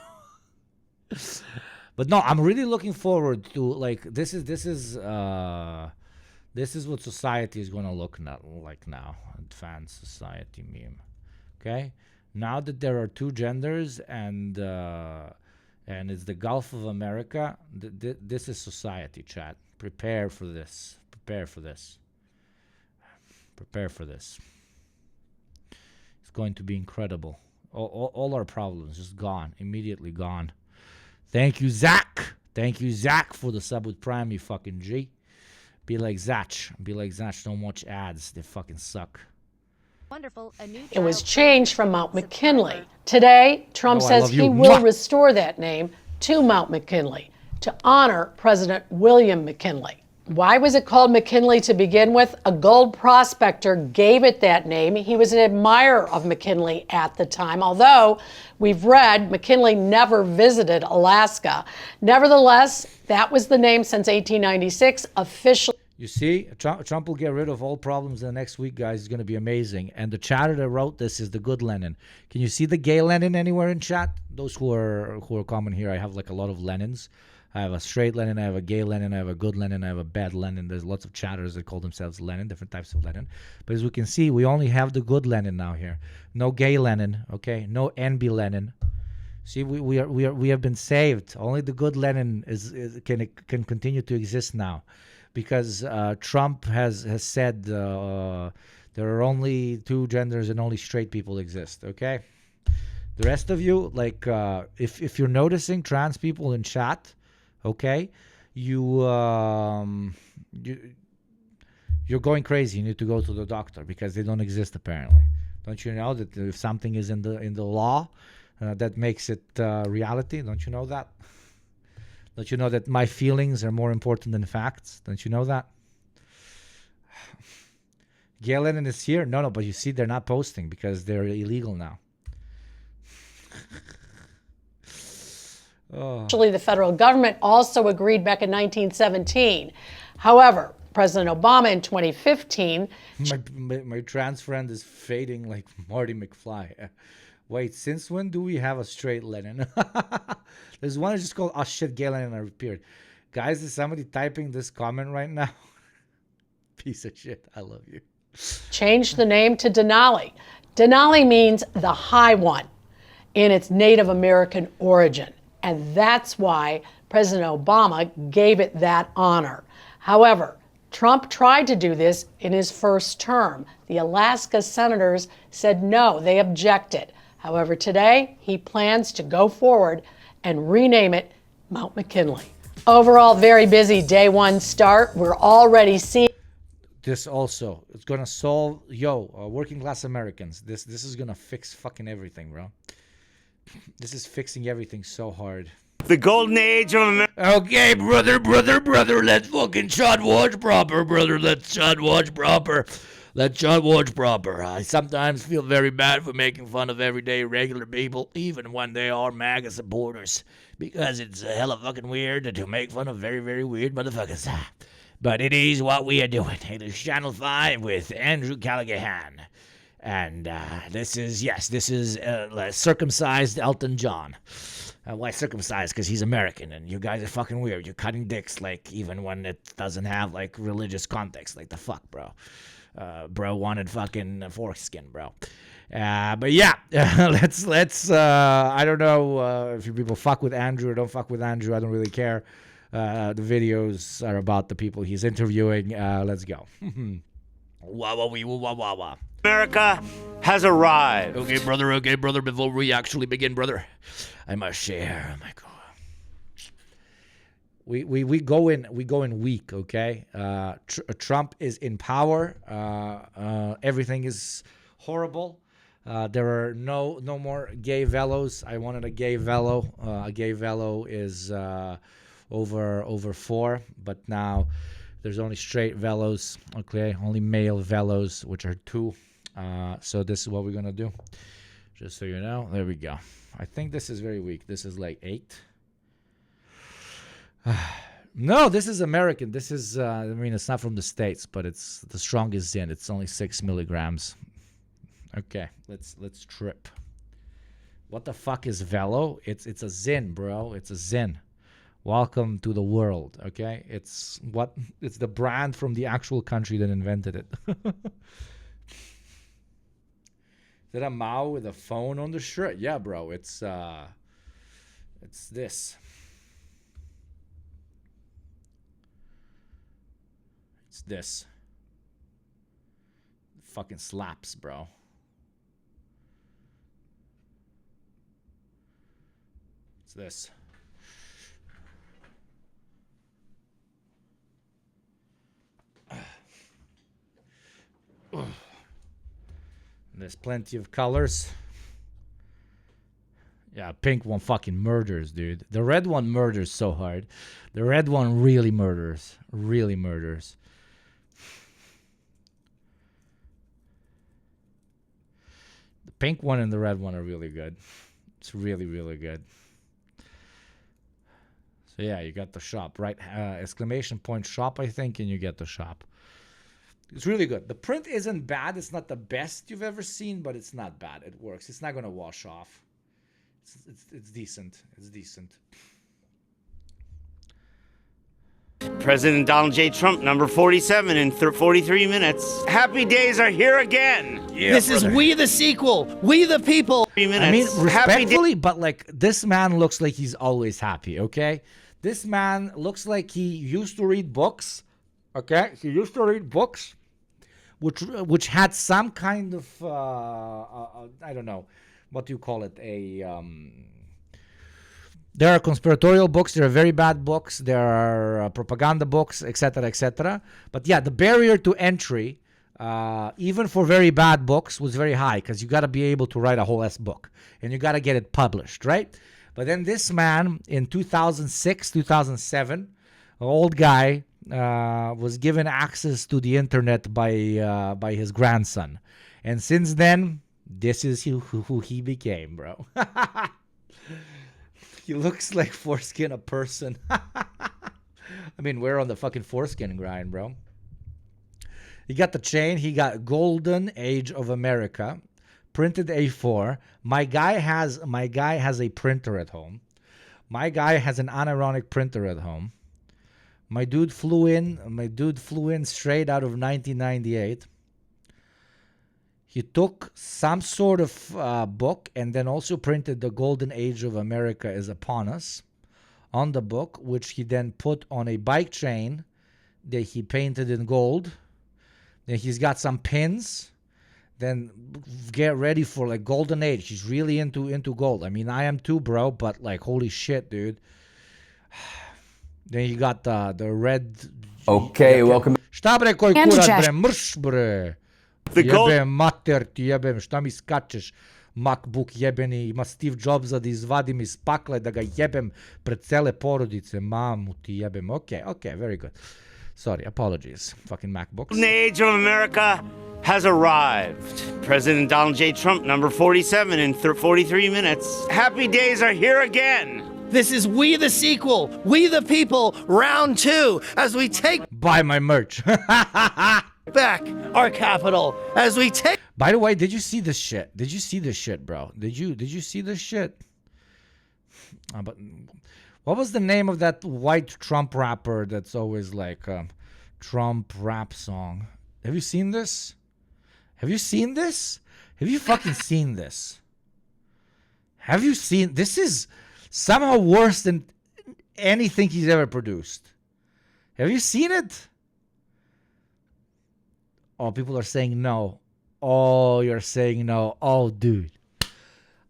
S1: But no, I'm really looking forward to, like, this is what society is gonna look like now. Advanced society meme. Okay, now that there are two genders and it's the Gulf of America, this is society, chat. Prepare for this. Prepare for this. Prepare for this. It's going to be incredible. All our problems just gone, immediately gone. Thank you, Zach. Thank you, Zach, for the sub with Prime, you fucking G. Be like Zach. Be like Zach. Don't watch ads. They fucking suck.
S5: Wonderful.
S14: It was changed from Mount McKinley. Today, Trump says he will restore that name to Mount McKinley to honor President William McKinley. Why was it called McKinley to begin with? A gold prospector gave it that name. He was an admirer of McKinley at the time, although we've read McKinley never visited Alaska. Nevertheless, that was the name since 1896, officially.
S1: You see, Trump will get rid of all problems in the next week, guys. It's going to be amazing. And the chatter that wrote this is the good Lenin. Can you see the gay Lenin anywhere in chat? Those who are common here, I have like a lot of Lenins. I have a straight Lenin, I have a gay Lenin, I have a good Lenin, I have a bad Lenin. There's lots of chatters that call themselves Lenin, different types of Lenin. But as we can see, we only have the good Lenin now here. No gay Lenin, okay? No NB Lenin. See, we have been saved. Only the good Lenin can continue to exist now, because Trump has said there are only two genders and only straight people exist. Okay, the rest of you, like, if you're noticing trans people in chat, okay, you're going crazy. You need to go to the doctor because they don't exist apparently. Don't you know that if something is in the law, that makes it reality? Don't you know that? Don't you know that my feelings are more important than facts? Don't you know that? Gay Lenin is here. No, but you see, they're not posting because they're illegal now.
S14: Actually, the federal government also agreed back in 1917. However, President Obama in 2015...
S1: My trans friend is fading like Marty McFly. Wait, since when do we have a straight Lenin? There's one that's just called, oh shit, gay Lenin appeared. Guys, is somebody typing this comment right now? Piece of shit. I love you.
S14: Changed the name to Denali. Denali means the high one in its Native American origin. And that's why President Obama gave it that honor. However, Trump tried to do this in his first term. The Alaska senators said no, they objected. However, today he plans to go forward and rename it Mount McKinley. Overall, very busy day one start. We're already seeing
S1: This also, it's gonna solve, working class Americans. This is gonna fix fucking everything, bro. This is fixing everything so hard.
S16: The golden age of America.
S1: Okay, brother, let's fucking chud watch proper, brother. Let's chud watch proper. Let's chud watch proper. I sometimes feel very bad for making fun of everyday regular people, even when they are MAGA supporters, because it's hella fucking weird to make fun of very, very weird motherfuckers. But it is what we are doing. It is Channel 5 with Andrew Callaghan. And this is circumcised Elton John. Why circumcised? Because he's American, and you guys are fucking weird. You're cutting dicks, like, even when it doesn't have, like, religious context. Like, the fuck, bro? Bro wanted fucking foreskin, bro. But yeah, let's I don't know if you people fuck with Andrew or don't fuck with Andrew. I don't really care. The videos are about the people he's interviewing. Let's go. Wah, wah, wee, wah, wah, wah.
S16: America has arrived.
S1: Okay, brother. Before we actually begin, brother, I must share. Oh my God. We go in weak. Okay. Trump is in power. Everything is horrible. There are no more gay velos. I wanted a gay velo. A gay velo is over 4, but now there's only straight velos. Okay, only male velos, which are 2. So this is what we're gonna do. Just so you know, there we go. I think this is very weak. This is like 8. No, this is American. This is I mean, it's not from the States, but it's the strongest Zin. It's only 6 milligrams. Okay, let's trip. What the fuck is velo? It's a Zin, bro. It's a Zin. Welcome to the world. Okay, it's the brand from the actual country that invented it. Is that a Mao with a phone on the shirt? Yeah, bro. It's this. It's this. Fucking slaps, bro. It's this. There's plenty of colors. Yeah, pink one fucking murders, dude. The red one murders so hard. The red one really murders. Really murders. The pink one and the red one are really good. It's really, really good. So yeah, you got the shop, right? Exclamation point shop, I think, and you get the shop. It's really good. The print isn't bad. It's not the best you've ever seen, but it's not bad. It works. It's not going to wash off. It's decent. It's decent.
S16: President Donald J. Trump, number 47 in 43 minutes. Happy days are here again.
S1: Yeah,
S17: this is We the Sequel. We the People.
S16: 3 minutes.
S1: I mean, respectfully, but like this man looks like he's always happy, okay? This man looks like he used to read books, okay? He used to read books which had some kind of, I don't know, what do you call it? There are conspiratorial books, there are very bad books, there are propaganda books, etc., etc. But yeah, the barrier to entry, even for very bad books, was very high because you got to be able to write a whole ass book and you got to get it published, right? But then this man in 2006, 2007, an old guy, was given access to the internet by his grandson. And since then, this is who he became, bro. He looks like foreskin a person. I mean, we're on the fucking foreskin grind, bro. He got the chain. He got Golden Age of America, printed A4. My guy has a printer at home. My guy has an unironic printer at home. My dude flew in straight out of 1998. He took some sort of book and then also printed The Golden Age of America is Upon Us on the book, which he then put on a bike chain that he painted in gold. Then he's got some pins. Then get ready for like Golden Age. He's really into gold. I mean, I am too, bro, but like, holy shit, dude. Then you got the red...
S13: Okay, welcome.
S1: Šta bre, koji kurat bre, mrš bre. Jebe mater ti jebem, šta mi skačeš? MacBook jebeni, ima Steve Jobsa da izvadim iz pakle, da ga jebem pred cele porodice. Mamu ti jebem. Okay, very good. Sorry, apologies. Fucking MacBooks.
S16: The age of America has arrived. President Donald J. Trump, number 47 in 43 minutes. Happy days are here again.
S17: This is We the Sequel, We the People, round 2, as we take
S1: Buy my merch.
S17: back our capital, as we take...
S1: By the way, did you see this shit? Did you see this shit, bro? Did you see this shit? But what was the name of that white Trump rapper that's always like Trump rap song? Have you seen this? Have you seen this? Have you fucking seen this? Have you seen... This is somehow worse than anything he's ever produced. Have you seen it? Oh, people are saying no. Oh, you're saying no. Oh, dude.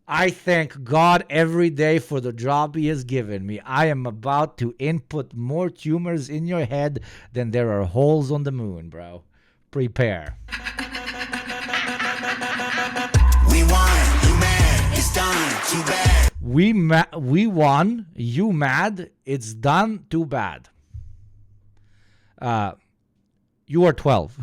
S1: I thank God every day for the job he has given me. I am about to input more tumors in your head than there are holes on the moon, bro. Prepare.
S18: We won, you mad, it's done, too bad.
S1: We won, you mad, it's done, too bad. You are 12.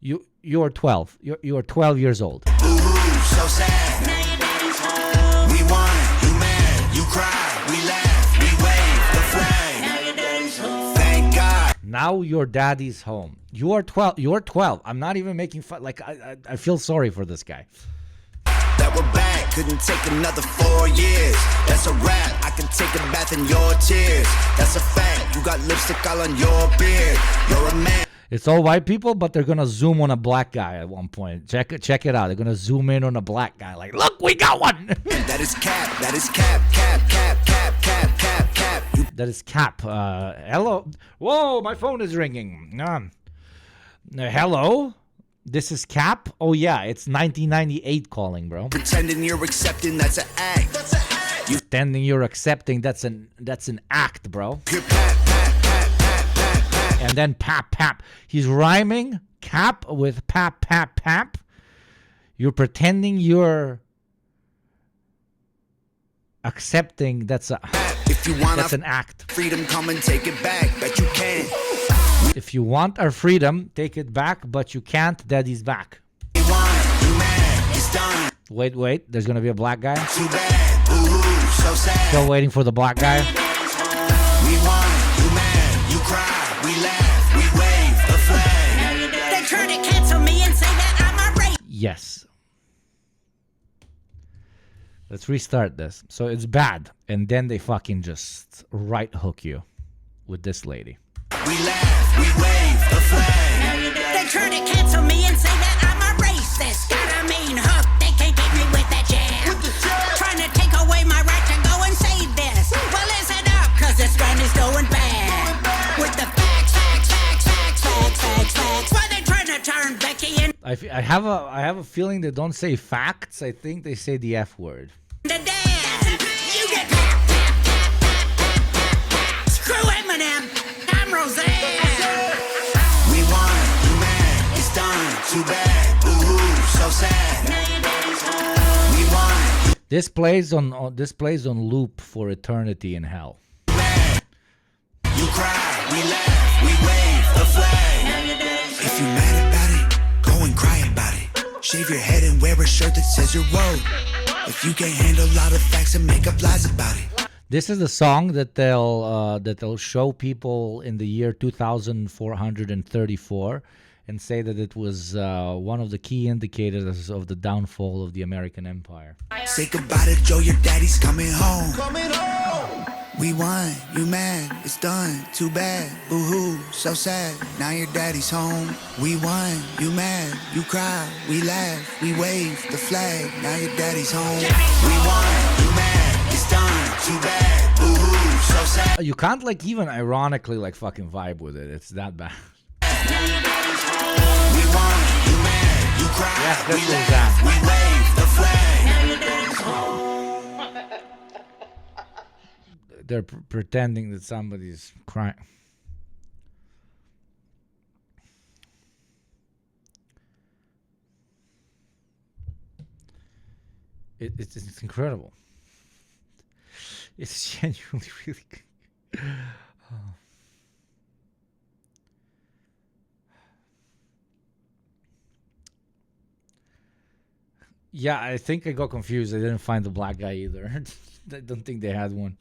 S1: You are 12. You are 12 years old.
S18: Ooh, so sad. Now your daddy's home. We won, you mad, you cry, we laugh, we wave the flag. Now your daddy's home. Thank God.
S1: Now your daddy's home. You are 12. You are 12. I'm not even making fun. Like I feel sorry for this guy.
S18: That we're back, couldn't take another 4 years. That's a wrap. I can take a bath in your tears. That's a fact. You got lipstick all on your beard. You're a man.
S1: It's all white people, but they're gonna zoom on a black guy at one point. Check it out. They're gonna zoom in on a black guy. Like, look, we got one.
S18: That is cap. That is cap. Cap. Cap. Cap. Cap. Cap. Cap.
S1: That is cap. Hello. Whoa, my phone is ringing. Hello. This is Cap. Oh yeah, it's 1998 calling, bro.
S18: Pretending you're accepting, that's an act. That's an act.
S1: You pretending you're accepting, that's an act, bro.
S18: Pure pat, pat, pat, pat, pat, pat.
S1: And then pap, pap. He's rhyming cap with pap, pap, pap. You're pretending you're accepting, that's an act.
S18: Freedom, come and take it back, but you can't.
S1: If you want our freedom, take it back, but you can't. Daddy's back. Wait. There's gonna be a black guy.
S18: Too bad. Ooh, so sad.
S1: Still waiting for the black guy.
S18: We won, you mad, you cry, we laugh, we wave the flag.
S19: They try to cancel me and say that I'm a race.
S1: Yes. Let's restart this. So it's bad, and then they fucking just right hook you with this lady.
S18: We laugh, we wave the flag.
S19: They try to cancel me and say that I'm a racist. Got a mean hook, they can't get me with that jab. Trying to take away my right to go and say this. Well, listen up, cause this one is going bad. With the facts. Why they trying to turn Becky in?
S1: I have a feeling they don't say facts. I think they say the F word.
S19: The dad. You get screw Eminem.
S18: We won, you mad, it's done, too bad, ooh, so sad. We won.
S1: This plays on loop for eternity in hell.
S18: You cry, we laugh, we wave the flag. If you mad about it, go and cry about it. Shave your head and wear a shirt that says you're woke. If you can't handle a lot of facts and make up lies about it.
S1: This is the song that they'll show people in the year 2434, and say that it was one of the key indicators of the downfall of the American empire.
S18: Say goodbye to Joe, your daddy's coming home. We won, you mad, it's done, too bad, boo-hoo, so sad, now your daddy's home. We won, you mad, you cry, we laugh, we wave the flag, now your daddy's home. We won, you mad, it's done, too bad, boo-hoo, so sad.
S1: You can't like even ironically like fucking vibe with it. It's that bad.
S18: We won, you mad, you cry,
S1: Yes, this
S18: we
S1: is
S18: laugh,
S1: that.
S18: we wave the flag, now your daddy's home.
S1: They're pretending that somebody's crying. It's incredible. It's genuinely really good. Yeah, I think I got confused. I didn't find the black guy either. I don't think they had one.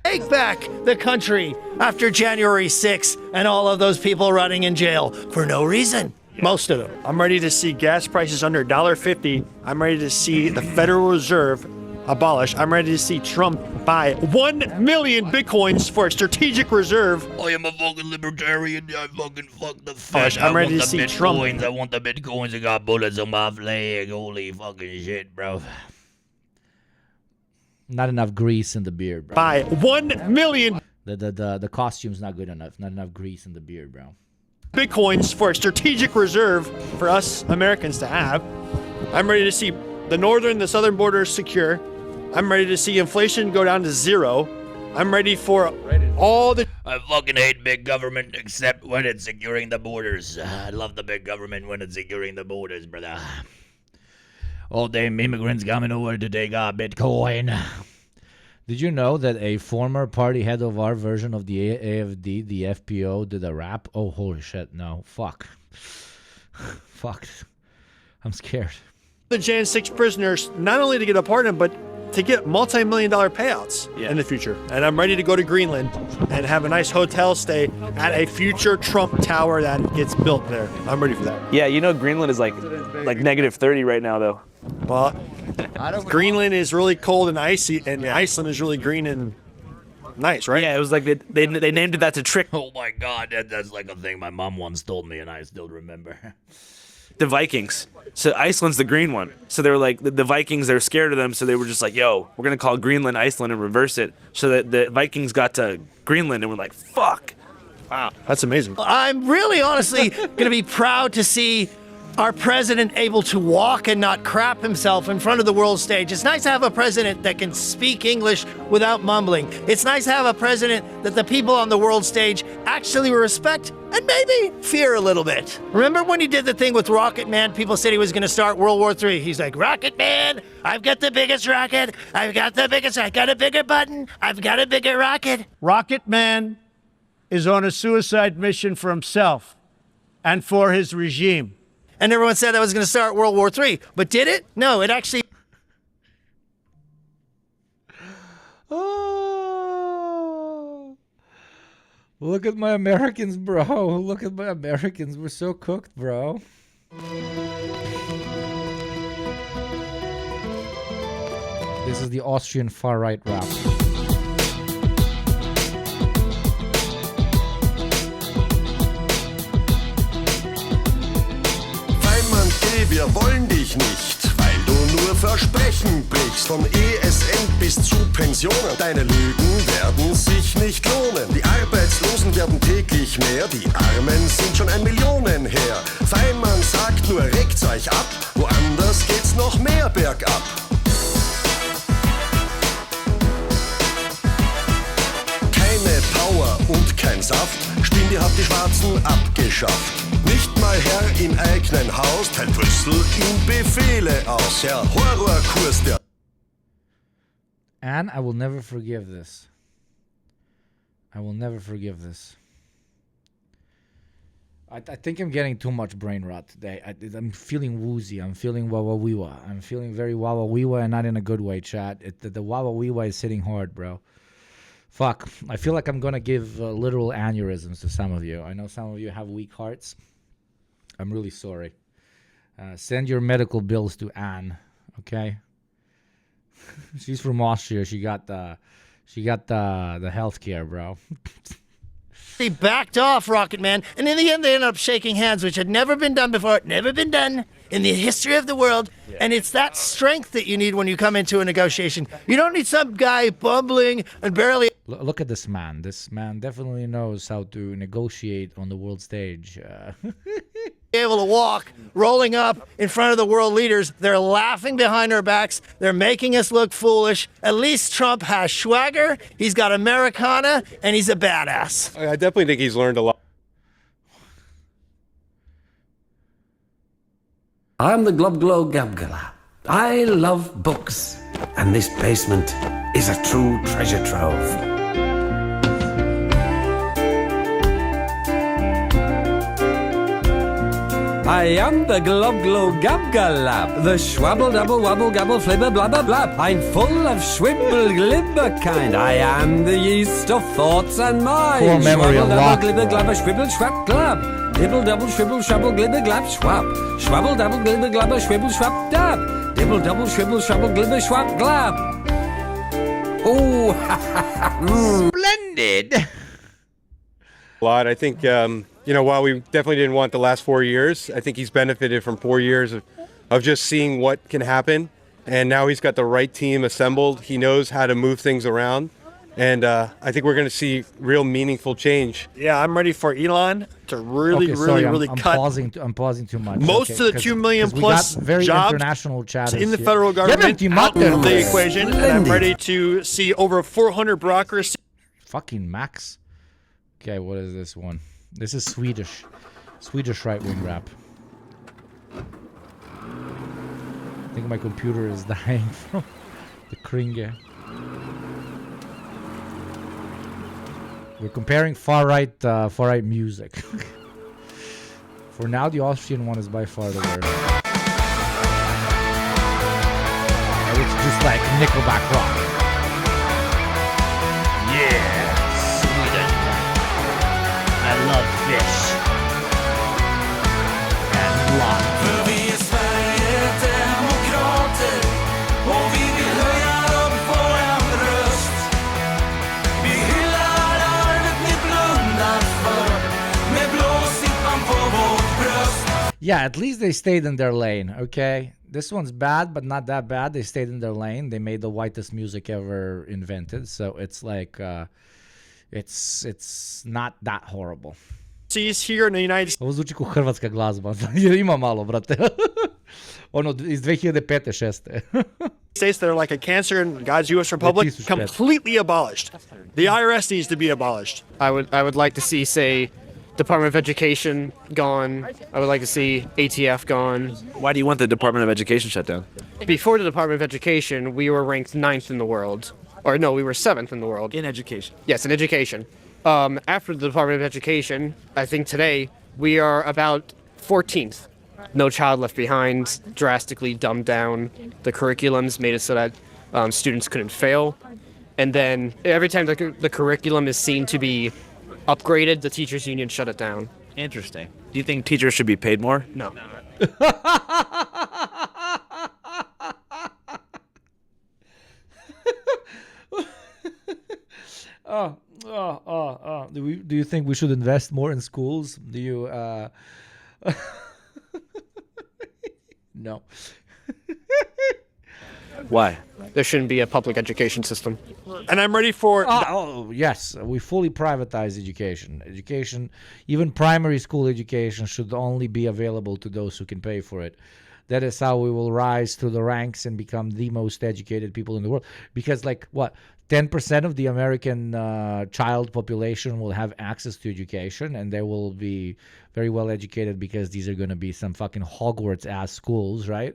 S17: Take back the country after January 6th and all of those people running in jail for no reason.
S20: Most of them. I'm ready to see gas prices under $1.50. I'm ready to see the Federal Reserve abolished. I'm ready to see Trump buy 1 million Bitcoins for a strategic reserve.
S21: I am a fucking libertarian. I fucking fuck the Fed.
S20: I'm ready to
S21: want the
S20: see
S21: Bitcoins.
S20: Trump.
S21: I want the Bitcoins. I got bullets on my flag. Holy fucking shit, bro.
S1: Not enough grease in the beard, bro.
S20: Buy 1 million
S1: The costume's not good enough. Not enough grease in the beard, bro.
S20: Bitcoins for a strategic reserve for us Americans to have. I'm ready to see the northern, the southern borders secure. I'm ready to see inflation go down to 0. I'm ready for all the...
S21: I fucking hate big government except when it's securing the borders. I love the big government when it's securing the borders, brother. All them immigrants coming over to take our Bitcoin.
S1: Did you know that a former party head of our version of the AFD, the FPO, did a rap? Oh, holy shit, no. Fuck. Fuck. I'm scared.
S20: The Jan 6 prisoners, not only to get a pardon, but to get multi-million-dollar payouts in the future. And I'm ready to go to Greenland and have a nice hotel stay at a future Trump tower that gets built there. I'm ready for that.
S22: Yeah, you know Greenland is like negative 30 right now, though.
S20: Well, Greenland is really cold and icy, and Iceland is really green and nice, right?
S22: Yeah, it was like they named it that to trick.
S21: Oh my god, that's like a thing my mom once told me and I still remember.
S22: The Vikings. So Iceland's the green one. So they were like, the Vikings, they were scared of them, so they were just like, yo, we're going to call Greenland Iceland and reverse it. So that the Vikings got to Greenland and were like, fuck.
S20: Wow, that's amazing.
S17: I'm really honestly going to be proud to see our president able to walk and not crap himself in front of the world stage. It's nice to have a president that can speak English without mumbling. It's nice to have a president that the people on the world stage actually respect and maybe fear a little bit. Remember when he did the thing with Rocket Man? People said he was going to start World War III. He's like, Rocket Man, I've got the biggest rocket. I got a bigger button. I've got a bigger rocket.
S15: Rocket Man is on a suicide mission for himself and for his regime.
S17: And everyone said that was going to start World War III. But did it? No, it actually...
S1: Oh, look at my Americans, bro. Look at my Americans. We're so cooked, bro. This is the Austrian far-right rap.
S23: Wir wollen dich nicht, weil du nur Versprechen brichst. Vom ESN bis zu Pensionen. Deine Lügen werden sich nicht lohnen. Die Arbeitslosen werden täglich mehr. Die Armen sind schon 1 Millionen her. Feimann sagt nur, regt's euch ab. Woanders geht's noch mehr bergab. Keine Power und kein Saft. Stindi hat die Schwarzen abgeschafft. Nicht mal Herr im eigenen Haus, teilt Brüssel ihm Befehle aus. Der Horrorkurs der...
S1: And I will never forgive this. I will never forgive this. I think I'm getting too much brain rot today. I'm feeling woozy. I'm feeling wawa-weewa. I'm feeling very wawa-weewa and not in a good way, chat. The wawa-weewa is hitting hard, bro. Fuck. I feel like I'm going to give literal aneurysms to some of you. I know some of you have weak hearts. I'm really sorry. Send your medical bills to Anne, okay? She's from Austria. She got the healthcare, bro.
S17: He backed off, Rocket Man, and in the end they ended up shaking hands, which had never been done before, never been done in the history of the world. Yeah. And it's that strength that you need when you come into a negotiation. You don't need some guy bumbling and barely...
S1: Look at this man. This man definitely knows how to negotiate on the world stage.
S17: able to walk, rolling up in front of the world leaders. They're laughing behind our backs. They're making us look foolish. At least Trump has swagger. He's got Americana, and he's a badass.
S6: I definitely think he's learned a lot.
S7: I'm the Globglow Gabgala. I love books, and this basement is a true treasure trove. I am the Globglow Gabgalab, the schwabble double wabble gabble flibber blabber blab. I'm full of schwibble glibber kind. I am the yeast of thoughts and minds.
S1: Core memory unlocked.
S7: Glibber glabber schwibble schwab glab. Dibble double shwibble shwabble glibber glab schwab. Schwabble double glibber glabber schwibble schwab dab. Dibble double shwibble shwabble glibber schwab glab. Oh,
S1: splendid.
S6: A lot. I think, while we definitely didn't want the last 4 years, I think he's benefited from 4 years of just seeing what can happen. And now he's got the right team assembled. He knows how to move things around. And I think we're going to see real meaningful change.
S20: Yeah, I'm ready for Elon to really cut.
S1: I'm pausing too much.
S20: Most of the 2 million plus
S1: very
S20: jobs
S1: international chatters
S20: in the
S1: here.
S20: federal government out of the equation. And I'm ready to see over 400 bureaucracy.
S1: Fucking Max. Okay, what is this one? This is Swedish right-wing rap. I think my computer is dying from the Kringe. We're comparing far-right music. For now, the Austrian one is by far the worst. It's just like Nickelback rock. Yeah, Sweden. I love fish. And love.
S18: För vi är Sverigedemokrater och vi vill höja upp våran röst. Vi hyllar arvet ni blundat för med blåsippan på vårt bröst.
S1: Yeah, at least they stayed in their lane, okay? This one's bad, but not that bad. They stayed in their lane. They made the whitest music ever invented, so it's like... It's not that horrible.
S20: Here in the United States.
S1: Ovo zvuči kao hrvatska glazba. Ima malo, brate. Ono iz 2005-6.
S20: States that are like a cancer in God's U.S. Republic, completely abolished. The IRS needs to be abolished.
S11: I would like to see, say, Department of Education gone. I would like to see ATF gone.
S22: Why do you want the Department of Education shut down?
S11: Before the Department of Education, we were ranked 9th in the world. Or no, we were 7th in the world.
S22: In education.
S11: Yes, in education. After the Department of Education, I think today, we are about 14th. No Child Left Behind, drastically dumbed down. The curriculums made it so that students couldn't fail. And then every time the curriculum is seen to be upgraded, the teachers union shut it down.
S22: Interesting. Do you think teachers should be paid more?
S11: No.
S1: Do you think we should invest more in schools? Do you No.
S22: Why?
S11: There shouldn't be a public education system.
S20: And I'm ready for...
S1: yes, we fully privatize education. Education, even primary school education, should only be available to those who can pay for it. That is how we will rise through the ranks and become the most educated people in the world. Because, 10% of the American child population will have access to education, and they will be very well educated because these are going to be some fucking Hogwarts-ass schools, right?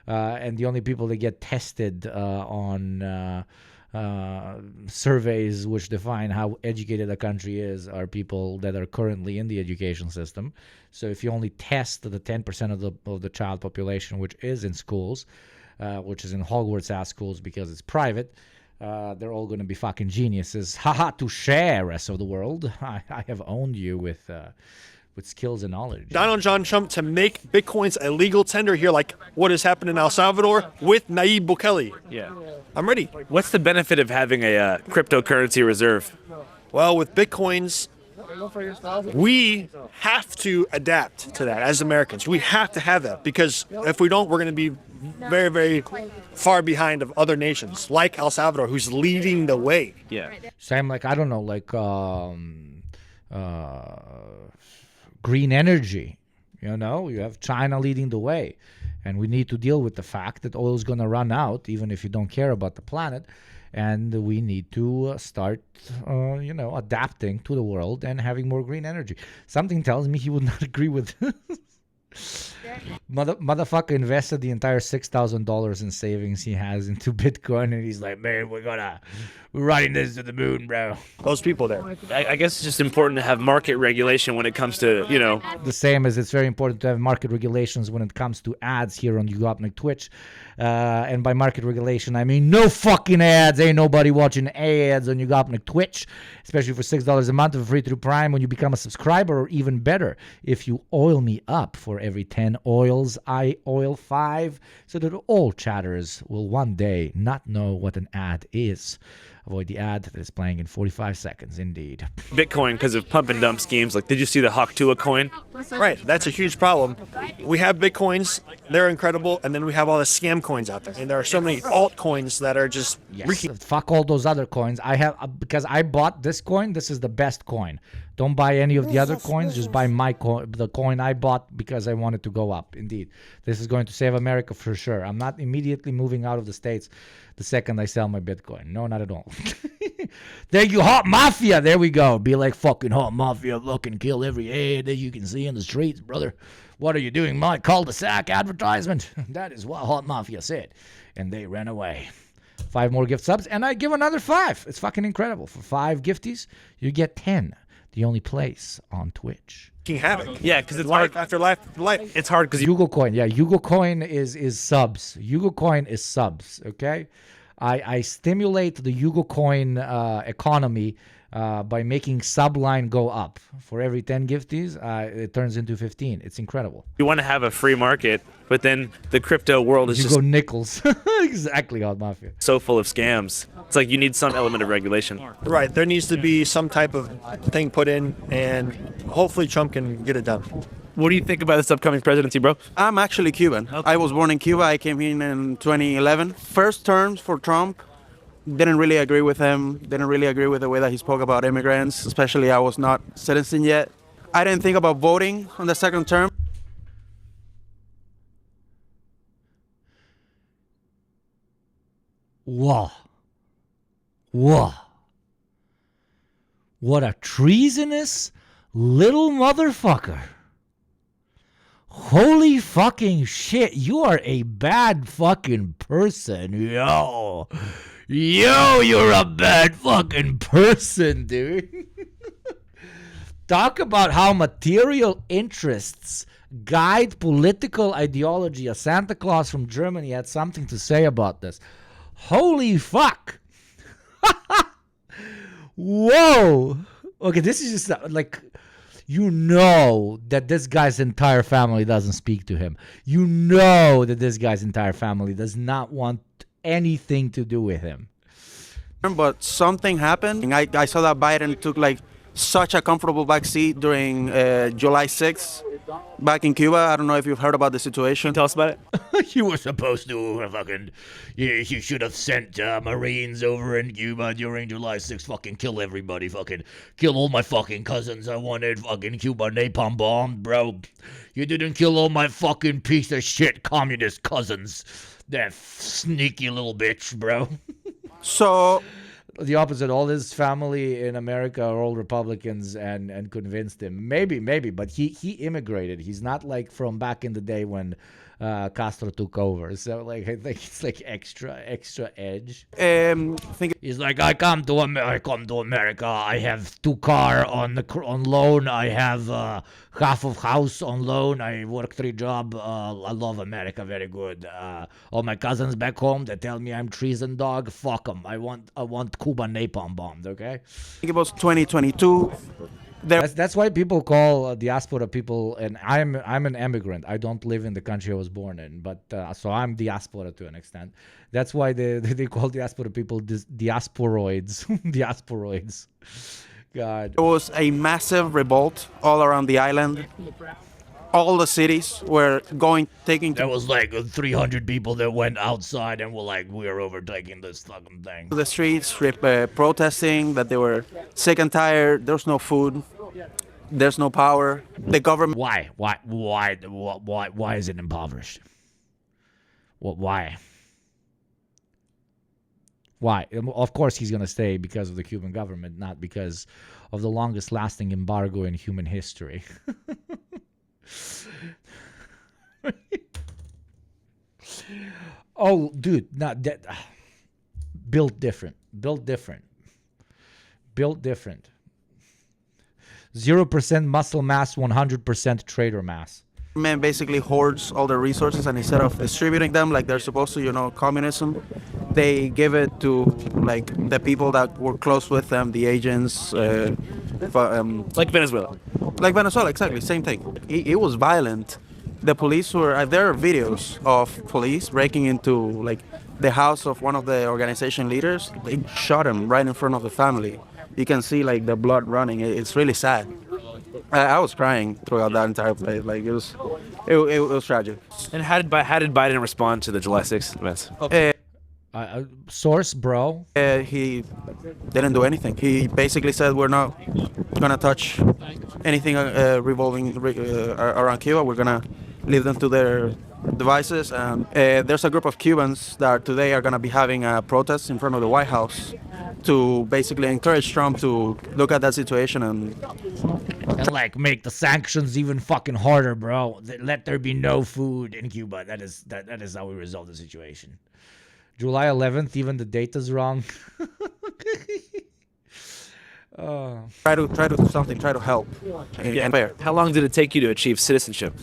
S1: And the only people that get tested on surveys which define how educated a country is are people that are currently in the education system. So if you only test the 10% of the child population which is in schools, which is in Hogwarts-ass schools because it's private, they're all going to be fucking geniuses. Haha, touche, rest of the world. I have owned you with with skills and knowledge.
S20: Donald John Trump to make Bitcoins a legal tender here, like what has happened in El Salvador with Nayib Bukele.
S22: Yeah.
S20: I'm ready.
S22: What's the benefit of having a cryptocurrency reserve?
S20: Well, with Bitcoins, we have to adapt to that as Americans. We have to have that because if we don't, we're going to be very, very far behind of other nations like El Salvador, who's leading the way.
S22: Yeah.
S1: Same like, I don't know, like green energy. You know, you have China leading the way. And we need to deal with the fact that oil is going to run out, even if you don't care about the planet. And we need to start, adapting to the world and having more green energy. Something tells me he would not agree with Motherfucker invested the entire $6,000 in savings he has into Bitcoin, and he's like, man, we're riding this to the moon, bro.
S20: Those people there.
S22: I guess it's just important to have market regulation when it comes to,
S1: The same as it's very important to have market regulations when it comes to ads here on YugopnikTwitch. And by market regulation, I mean no fucking ads. Ain't nobody watching ads on YugopnikTwitch, especially for $6 a month for free through Prime when you become a subscriber, or even better, if you oil me up for every 10 oils, I oil 5, so that all chatters will one day not know what an ad is. Avoid the ad that is playing in 45 seconds, indeed.
S22: Bitcoin, because of pump and dump schemes. Like, did you see the Hawk-Tua coin?
S20: Right, that's a huge problem. We have Bitcoins, they're incredible, and then we have all the scam coins out there. And there are so many altcoins that are just...
S1: Fuck all those other coins. I have, because I bought this coin, this is the best coin. Don't buy any of the other coins, just buy my coin, the coin I bought because I wanted to go up, indeed. This is going to save America for sure. I'm not immediately moving out of the States the second I sell my Bitcoin. No, not at all. Thank you, Hot Mafia. There we go. Be like fucking Hot Mafia. Look and kill every ad that you can see in the streets, brother. What are you doing? My cul-de-sac advertisement? That is what Hot Mafia said. And they ran away. 5 more gift subs, and I give another 5. It's fucking incredible. For 5 gifties, you get 10. The only place on Twitch.
S20: Havoc.
S22: Yeah, because it's
S20: life
S22: hard.
S20: After life after life.
S22: It's hard because
S1: YugoCoin. Yeah, YugoCoin is subs. YugoCoin is subs, okay? I stimulate the YugoCoin economy by making subline go up. For every 10 gifties, it turns into 15. It's incredible.
S22: You want to have a free market, but then the crypto world is
S1: just nickels. Exactly, Hot Mafia.
S22: So full of scams. It's like you need some element of regulation.
S20: Right, there needs to be some type of thing put in, and hopefully Trump can get it done.
S22: What do you think about this upcoming presidency, bro?
S4: I'm actually Cuban. Okay. I was born in Cuba. I came in 2011. First terms for Trump, didn't really agree with him. Didn't really agree with the way that he spoke about immigrants, especially I was not citizen yet. I didn't think about voting on the second term.
S1: Whoa. Whoa. What a treasonous little motherfucker. Holy fucking shit. You are a bad fucking person. Yo, you're a bad fucking person, dude. Talk about how material interests guide political ideology. A Santa Claus from Germany had something to say about this. Holy fuck. Whoa. Okay, this is just like, you know that this guy's entire family doesn't speak to him. You know that this guy's entire family does not want anything to do with him.
S4: But something happened. I saw that Biden took like such a comfortable back seat during July 6th back in Cuba. I don't know if you've heard about the situation.
S22: Tell us about it.
S21: You were supposed to fucking... You should have sent Marines over in Cuba during July 6th. Fucking kill everybody. Fucking kill all my fucking cousins. I wanted fucking Cuba napalm bomb, bro. You didn't kill all my fucking piece of shit communist cousins. That sneaky little bitch, bro.
S4: So...
S1: The opposite. All his family in America are all Republicans and convinced him. Maybe, but he immigrated. He's not like from back in the day when Castro took over. So like I think it's like extra edge. He's like, I come to America. I have 2 cars on loan. I have half of house on loan. I work 3 jobs. I love America very good. All my cousins back home, they tell me I'm treason dog. Fuck them. I want Cuba napalm bombed. Okay.
S4: I think it was 2022.
S1: That's why people call diaspora people, and I'm an immigrant. I don't live in the country I was born in, but so I'm diaspora to an extent. That's why they call diaspora people diasporoids. Diasporoids. God.
S4: There was a massive revolt all around the island. All the cities were taking.
S21: There was like 300 people that went outside and were like, "We're overtaking this fucking thing."
S4: To the streets, protesting that they were sick and tired. There's no food. There's no power. The government.
S21: Why is it impoverished? Why? Why? Of course he's gonna stay because of the Cuban government, not because of the longest lasting embargo in human history. Oh, dude, not that. Built different. 0% muscle mass, 100% trader mass.
S4: Man basically hoards all the resources, and instead of distributing them like they're supposed to, communism, they give it to like the people that were close with them, the agents,
S22: like Venezuela.
S4: Like Venezuela, exactly, same thing. It was violent. The police were there are videos of police breaking into like the house of one of the organization leaders. They shot him right in front of the family. You can see like the blood running. It's really sad. I was crying throughout that entire place. Like it was tragic.
S22: And how did Biden respond to the July 6th events?
S1: Source, bro.
S4: He didn't do anything. He basically said, "We're not gonna touch anything revolving around Cuba. We're gonna leave them to their devices." And there's a group of Cubans that today are gonna be having a protest in front of the White House to basically encourage Trump to look at that situation and
S21: like make the sanctions even fucking harder, bro. Let there be no food in Cuba. That is how we resolve the situation.
S1: July 11th, even the date is wrong.
S4: Try to do something. Try to help.
S22: How long did it take you to achieve citizenship?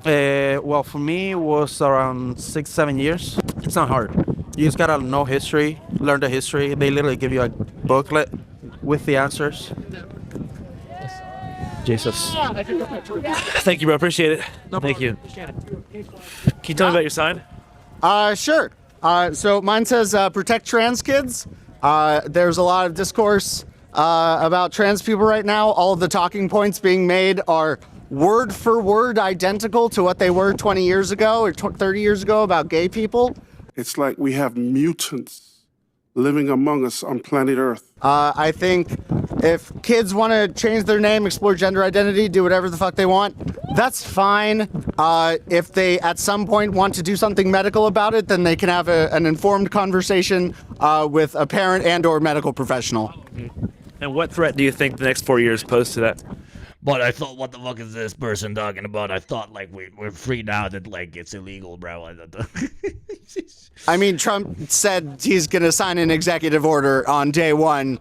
S4: Well, for me, it was around 6-7 years. It's not hard. You just gotta know history, learn the history. They literally give you a booklet with the answers.
S22: Jesus. Thank you, bro. Appreciate it. Thank you. Can you tell me about your sign?
S8: Sure. So mine says protect trans kids. There's a lot of discourse about trans people right now. All of the talking points being made are word for word identical to what they were 20 years ago or 30 years ago about gay people.
S9: It's like we have mutants living among us on planet Earth.
S8: I think if kids want to change their name, explore gender identity, do whatever the fuck they want, that's fine. If they at some point want to do something medical about it, then they can have an informed conversation with a parent and or medical professional.
S22: And what threat do you think the next 4 years pose to that?
S21: But I thought, what the fuck is this person talking about? I thought like we're free now that like it's illegal, bro.
S8: I mean, Trump said he's going to sign an executive order on day one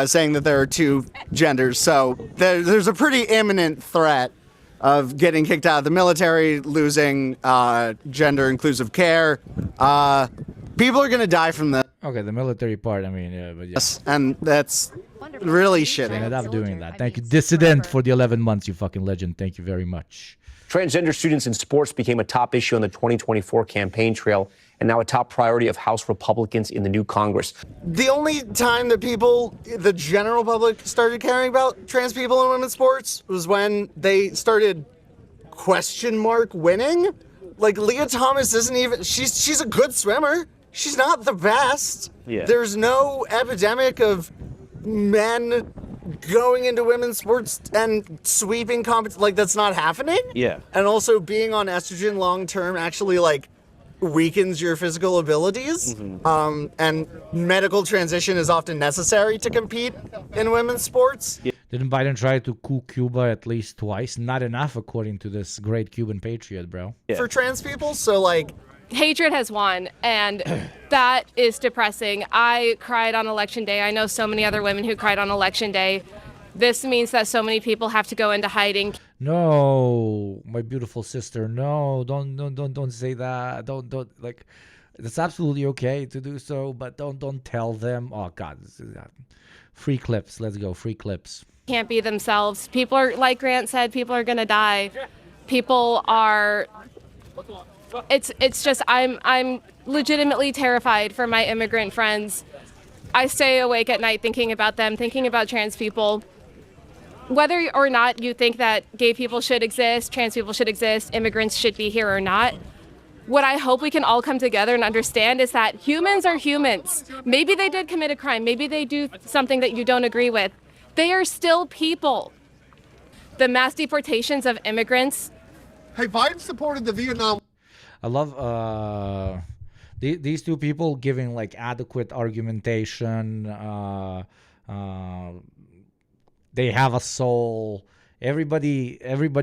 S8: saying that there are two genders. So there's a pretty imminent threat of getting kicked out of the military, losing gender inclusive care. People are going to die from this.
S1: Okay, the military part, I mean, yeah, but yes.
S8: And that's really shitty.
S1: Ended up doing that. Thank you, Dissident, for the 11 months, you fucking legend. Thank you very much.
S12: Transgender students in sports became a top issue on the 2024 campaign trail and now a top priority of House Republicans in the new Congress.
S8: The only time that the general public started caring about trans people in women's sports was when they started winning. Like Leah Thomas isn't even, she's a good swimmer. She's not the best.
S22: Yeah.
S8: There's no epidemic of men going into women's sports and sweeping competition. Like, that's not happening.
S22: Yeah.
S8: And also being on estrogen long term actually like weakens your physical abilities.
S22: Mm-hmm.
S8: And medical transition is often necessary to compete in women's sports.
S22: Yeah.
S1: Didn't Biden try to coup Cuba at least twice? Not enough, according to this great Cuban patriot, bro.
S22: Yeah.
S8: For trans people, so like
S24: hatred has won, and that is depressing. I cried on election day. I know so many other women who cried on election day. This means that so many people have to go into hiding.
S1: No, my beautiful sister. No, don't say that. Don't like. It's absolutely okay to do so, but don't tell them. Oh God, free clips. Let's go, free clips.
S24: can't be themselves. People are, like Grant said, people are gonna die. People are, it's just, I'm legitimately terrified for my immigrant friends. I stay awake at night thinking about them, thinking about trans people. Whether or not you think that gay people should exist, trans people should exist, immigrants should be here or not, what I hope we can all come together and understand is that humans are humans. Maybe they did commit a crime, maybe they do something that you don't agree with. They are still people. The mass deportations of immigrants.
S2: Hey, Biden supported the Vietnam.
S1: I love these two people giving like adequate argumentation. They have a soul. Everybody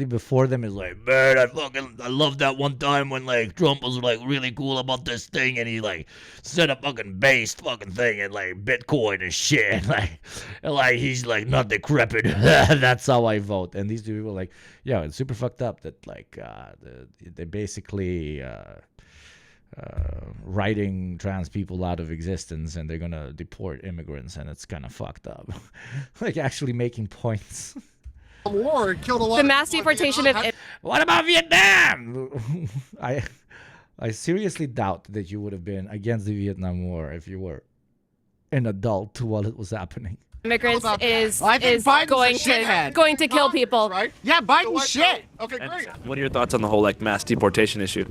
S1: before them is like, man, I love that one time when like Trump was like really cool about this thing and he like set a fucking based fucking thing and like Bitcoin and shit. Like he's like not decrepit. That's how I vote. And these two people are like, yeah, it's super fucked up that like they basically writing trans people out of existence and they're gonna deport immigrants and it's kind of fucked up. Like actually making points.
S2: War killed a lot.
S24: The mass deportation of.
S1: What about Vietnam? I seriously doubt that you would have been against the Vietnam War if you were an adult while it was happening.
S24: Immigrants is
S8: Biden's
S24: going to kill people.
S2: Right?
S8: Yeah, Biden's shit.
S2: Okay, great.
S22: What are your thoughts on the whole like mass deportation issue?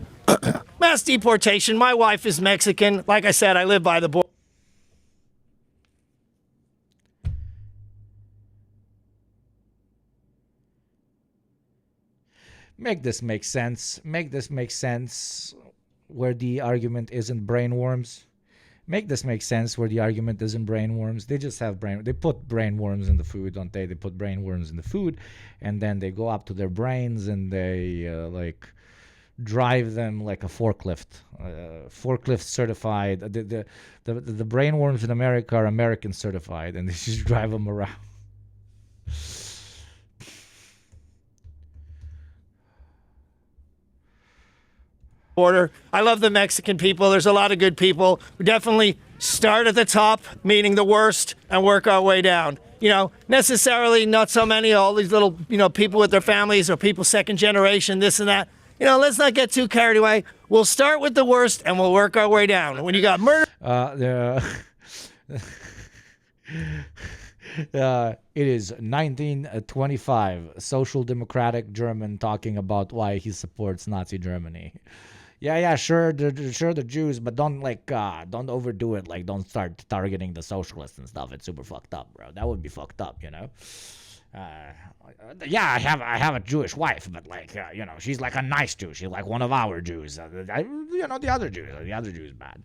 S17: Mass deportation. My wife is Mexican. Like I said, I live by the border.
S1: Make this make sense. Make this make sense where the argument isn't brainworms. Make this make sense where the argument isn't brainworms. They just have they put brainworms in the food, don't they? They put brainworms in the food and then they go up to their brains and they like drive them like a forklift. Forklift certified. The brainworms in America are American certified and they just drive them around.
S17: Border. I love the Mexican people. There's a lot of good people. We definitely start at the top, meaning the worst, and work our way down. You know, necessarily not so many, all these little, people with their families or people second generation, this and that. Let's not get too carried away. We'll start with the worst and we'll work our way down. When you got murder.
S1: It is 1925. Social democratic German talking about why he supports Nazi Germany. Yeah, sure, the Jews, but don't overdo it. Like, don't start targeting the socialists and stuff. It's super fucked up, bro. That would be fucked up, Yeah, I have a Jewish wife, but she's like a nice Jew. She's like one of our Jews. The other Jews bad.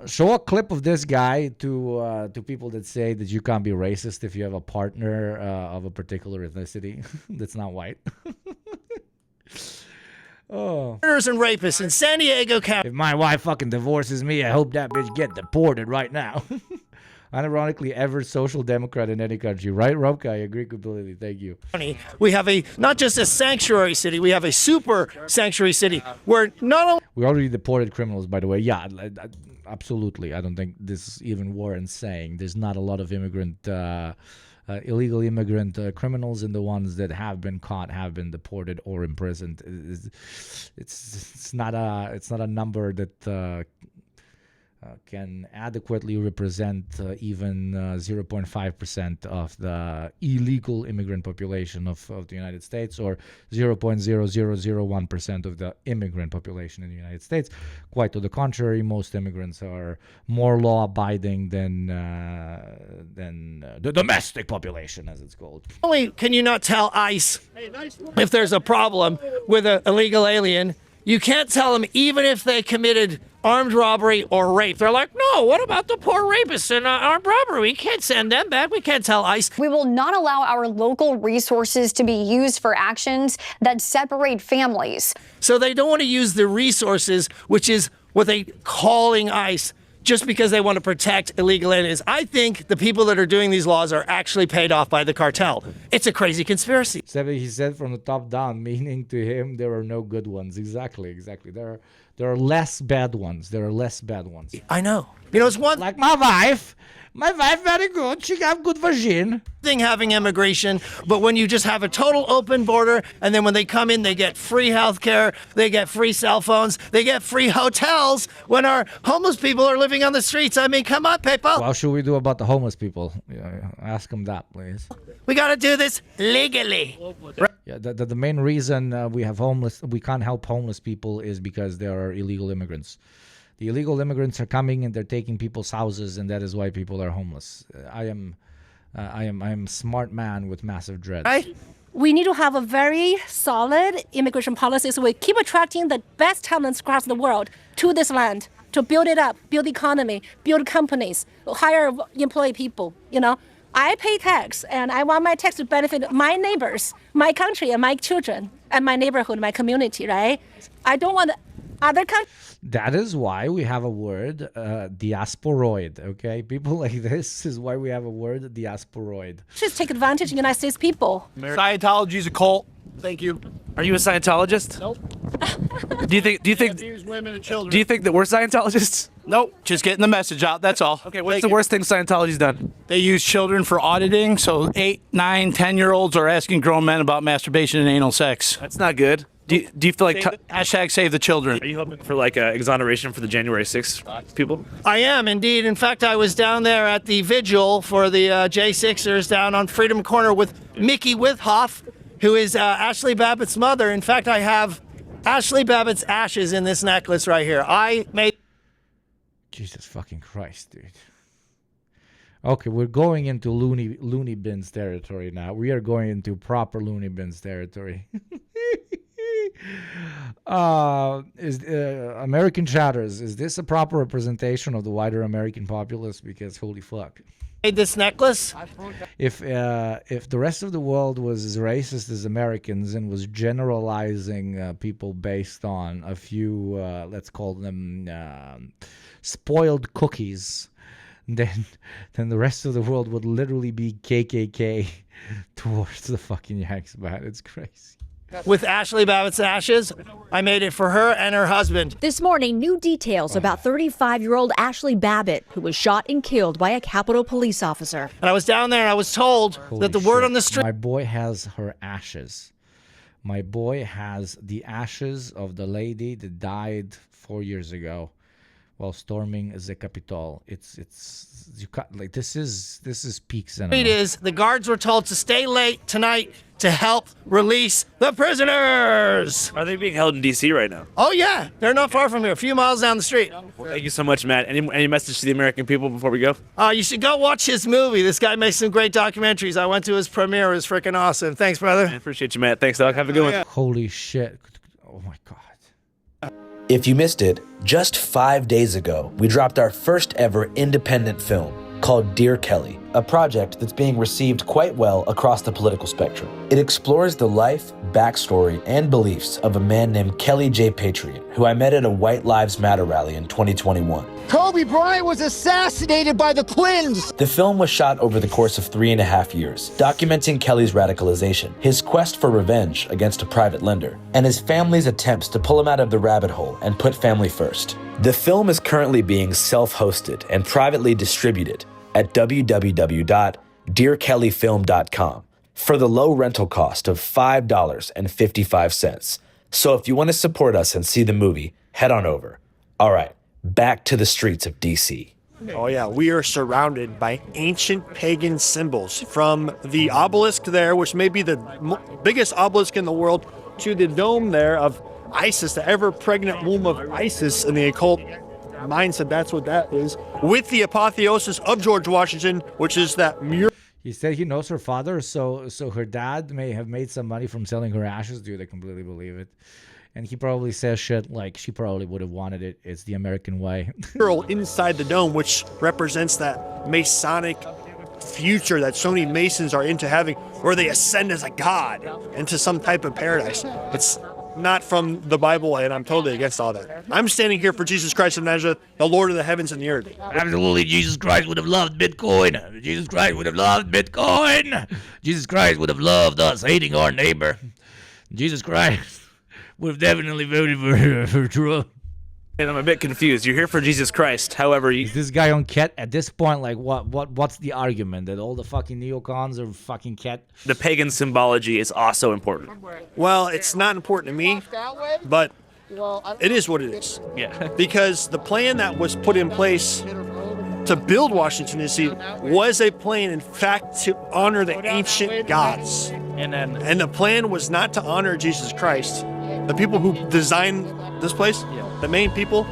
S1: Show a clip of this guy to people that say that you can't be racist if you have a partner of a particular ethnicity that's not white. Oh.
S17: Murderers and rapists in San Diego County.
S1: If my wife fucking divorces me, I hope that bitch get deported right now. Unironically, ever social democrat in any country, right, Robka? I agree completely. Thank you.
S17: We have not just a sanctuary city, we have a super sanctuary city where not only.
S1: We already deported criminals, by the way. Yeah, absolutely. I don't think this is even warrants saying. There's not a lot of illegal immigrant criminals, and the ones that have been caught have been deported or imprisoned. It's not a number that can adequately represent even 0.5% of the illegal immigrant population of the United States, or 0.0001% of the immigrant population in the United States. Quite to the contrary, most immigrants are more law-abiding than the domestic population, as it's called.
S17: Not only can you not tell ICE if there's a problem with an illegal alien, you can't tell them even if they committed armed robbery or rape. They're like, no, what about the poor rapists and armed robbery? We can't send them back. We can't tell ICE.
S3: We will not allow our local resources to be used for actions that separate families.
S17: So they don't want to use the resources, which is what they calling ICE, just because they want to protect illegal aliens. I think the people that are doing these laws are actually paid off by the cartel. It's a crazy conspiracy.
S1: He said from the top down, meaning to him there are no good ones. Exactly. There are less bad ones.
S17: I know. You know, it's one
S1: like my wife. My wife very good. She got good vagina.
S17: thing having immigration, but when you just have a total open border, and then when they come in, they get free health care, they get free cell phones, they get free hotels when our homeless people are living on the streets. I mean, come on, people.
S1: What should we do about the homeless people? Ask them that, please.
S17: We got to do this legally.
S1: Yeah, the main reason we can't help homeless people is because there are illegal immigrants. The illegal immigrants are coming and they're taking people's houses, and that is why people are homeless. I am a smart man with massive dreads.
S5: We need to have a very solid immigration policy so we keep attracting the best talents across the world to this land to build it up, build the economy, build companies, hire employee people. You know, I pay tax, and I want my tax to benefit my neighbors, my country, and my children, and my neighborhood, my community. Right? I don't want other countries.
S1: That is why we have a word, diasporoid, okay? People like this is why we have a word, diasporoid.
S5: Just take advantage of United States people.
S22: Scientology's a cult. Thank you. Are you a Scientologist? Nope. Do you think
S20: women and children.
S22: Do you think that we're Scientologists?
S10: Nope. Just getting the message out. That's all.
S22: Okay, what's the worst thing Scientology's done?
S10: They use children for auditing, so 8, 9, 10-year-olds are asking grown men about masturbation and anal sex.
S22: That's not good. Do you feel like
S10: hashtag save the children?
S22: Are you hoping for like exoneration for the January 6th people?
S17: I am indeed. In fact, I was down there at the vigil for the J6ers down on Freedom Corner with Mickey Withoff, who is Ashley Babbitt's mother. In fact, I have Ashley Babbitt's ashes in this necklace right here. I made.
S1: Jesus fucking Christ, dude. Okay, we're going into loony bins territory now. We are going into proper loony bins territory. American chatters, is this a proper representation of the wider American populace? Because holy fuck.
S17: Made this necklace.
S1: If the rest of the world was as racist as Americans and was generalizing people based on a few, let's call them spoiled cookies, then the rest of the world would literally be KKK towards the fucking Yanks, man. It's crazy.
S17: With Ashley Babbitt's ashes, I made it for her and her husband.
S13: This morning, new details about 35-year-old Ashley Babbitt, who was shot and killed by a Capitol police officer.
S17: And I was down there and I was told that the word on the street.
S1: My boy has her ashes. My boy has the ashes of the lady that died 4 years ago while storming the Capitol. This is peak cinema.
S17: It is the guards were told to stay late tonight to help release the prisoners.
S22: Are they being held in D.C. right now?
S17: Oh yeah, they're not far from here, a few miles down the street.
S22: Well, thank you so much, Matt. Any message to the American people before we go?
S17: You should go watch his movie. This guy makes some great documentaries. I went to his premiere. It was freaking awesome. Thanks, brother.
S22: I appreciate you, Matt. Thanks, Doc. Have a good one.
S1: Holy shit. Oh my God.
S14: If you missed it, just 5 days ago, we dropped our first ever independent film called Dear Kelly, a project that's being received quite well across the political spectrum. It explores the life, backstory, and beliefs of a man named Kelly J. Patriot, who I met at a White Lives Matter rally in 2021.
S25: Kobe Bryant was assassinated by the twins!
S14: The film was shot over the course of 3.5 years, documenting Kelly's radicalization, his quest for revenge against a private lender, and his family's attempts to pull him out of the rabbit hole and put family first. The film is currently being self-hosted and privately distributed at www.dearkellyfilm.com for the low rental cost of $5.55. So if you want to support us and see the movie, head on over. All right, back to the streets of DC.
S20: Oh yeah, we are surrounded by ancient pagan symbols, from the obelisk there, which may be the biggest obelisk in the world, to the dome there of Isis, the ever-pregnant womb of Isis in the occult mindset. That's what that is. With the apotheosis of George Washington, which is that mural.
S1: He said he knows her father, so her dad may have made some money from selling her ashes. Dude, I completely believe it. And he probably says shit like she probably would have wanted it. It's the American way.
S20: Mural inside the dome, which represents that Masonic future that so many Masons are into having, where they ascend as a god into some type of paradise. It's not from the Bible, and I'm totally against all that. I'm standing here for Jesus Christ of Nazareth, the Lord of the heavens and the earth.
S21: Absolutely, Jesus Christ would have loved Bitcoin. Jesus Christ would have loved Bitcoin. Jesus Christ would have loved us hating our neighbor. Jesus Christ would have definitely voted for Trump.
S22: And I'm a bit confused. You're here for Jesus Christ. However,
S1: is this guy on ket at this point? Like, what's the argument that all the fucking neocons are fucking ket?
S22: The pagan symbology is also important.
S20: Well, it's not important to me, but it is what it is.
S22: Yeah.
S20: Because the plan that was put in place to build Washington, D.C. was a plan, in fact, to honor the ancient gods. And the plan was not to honor Jesus Christ. The people who designed this place, the main people,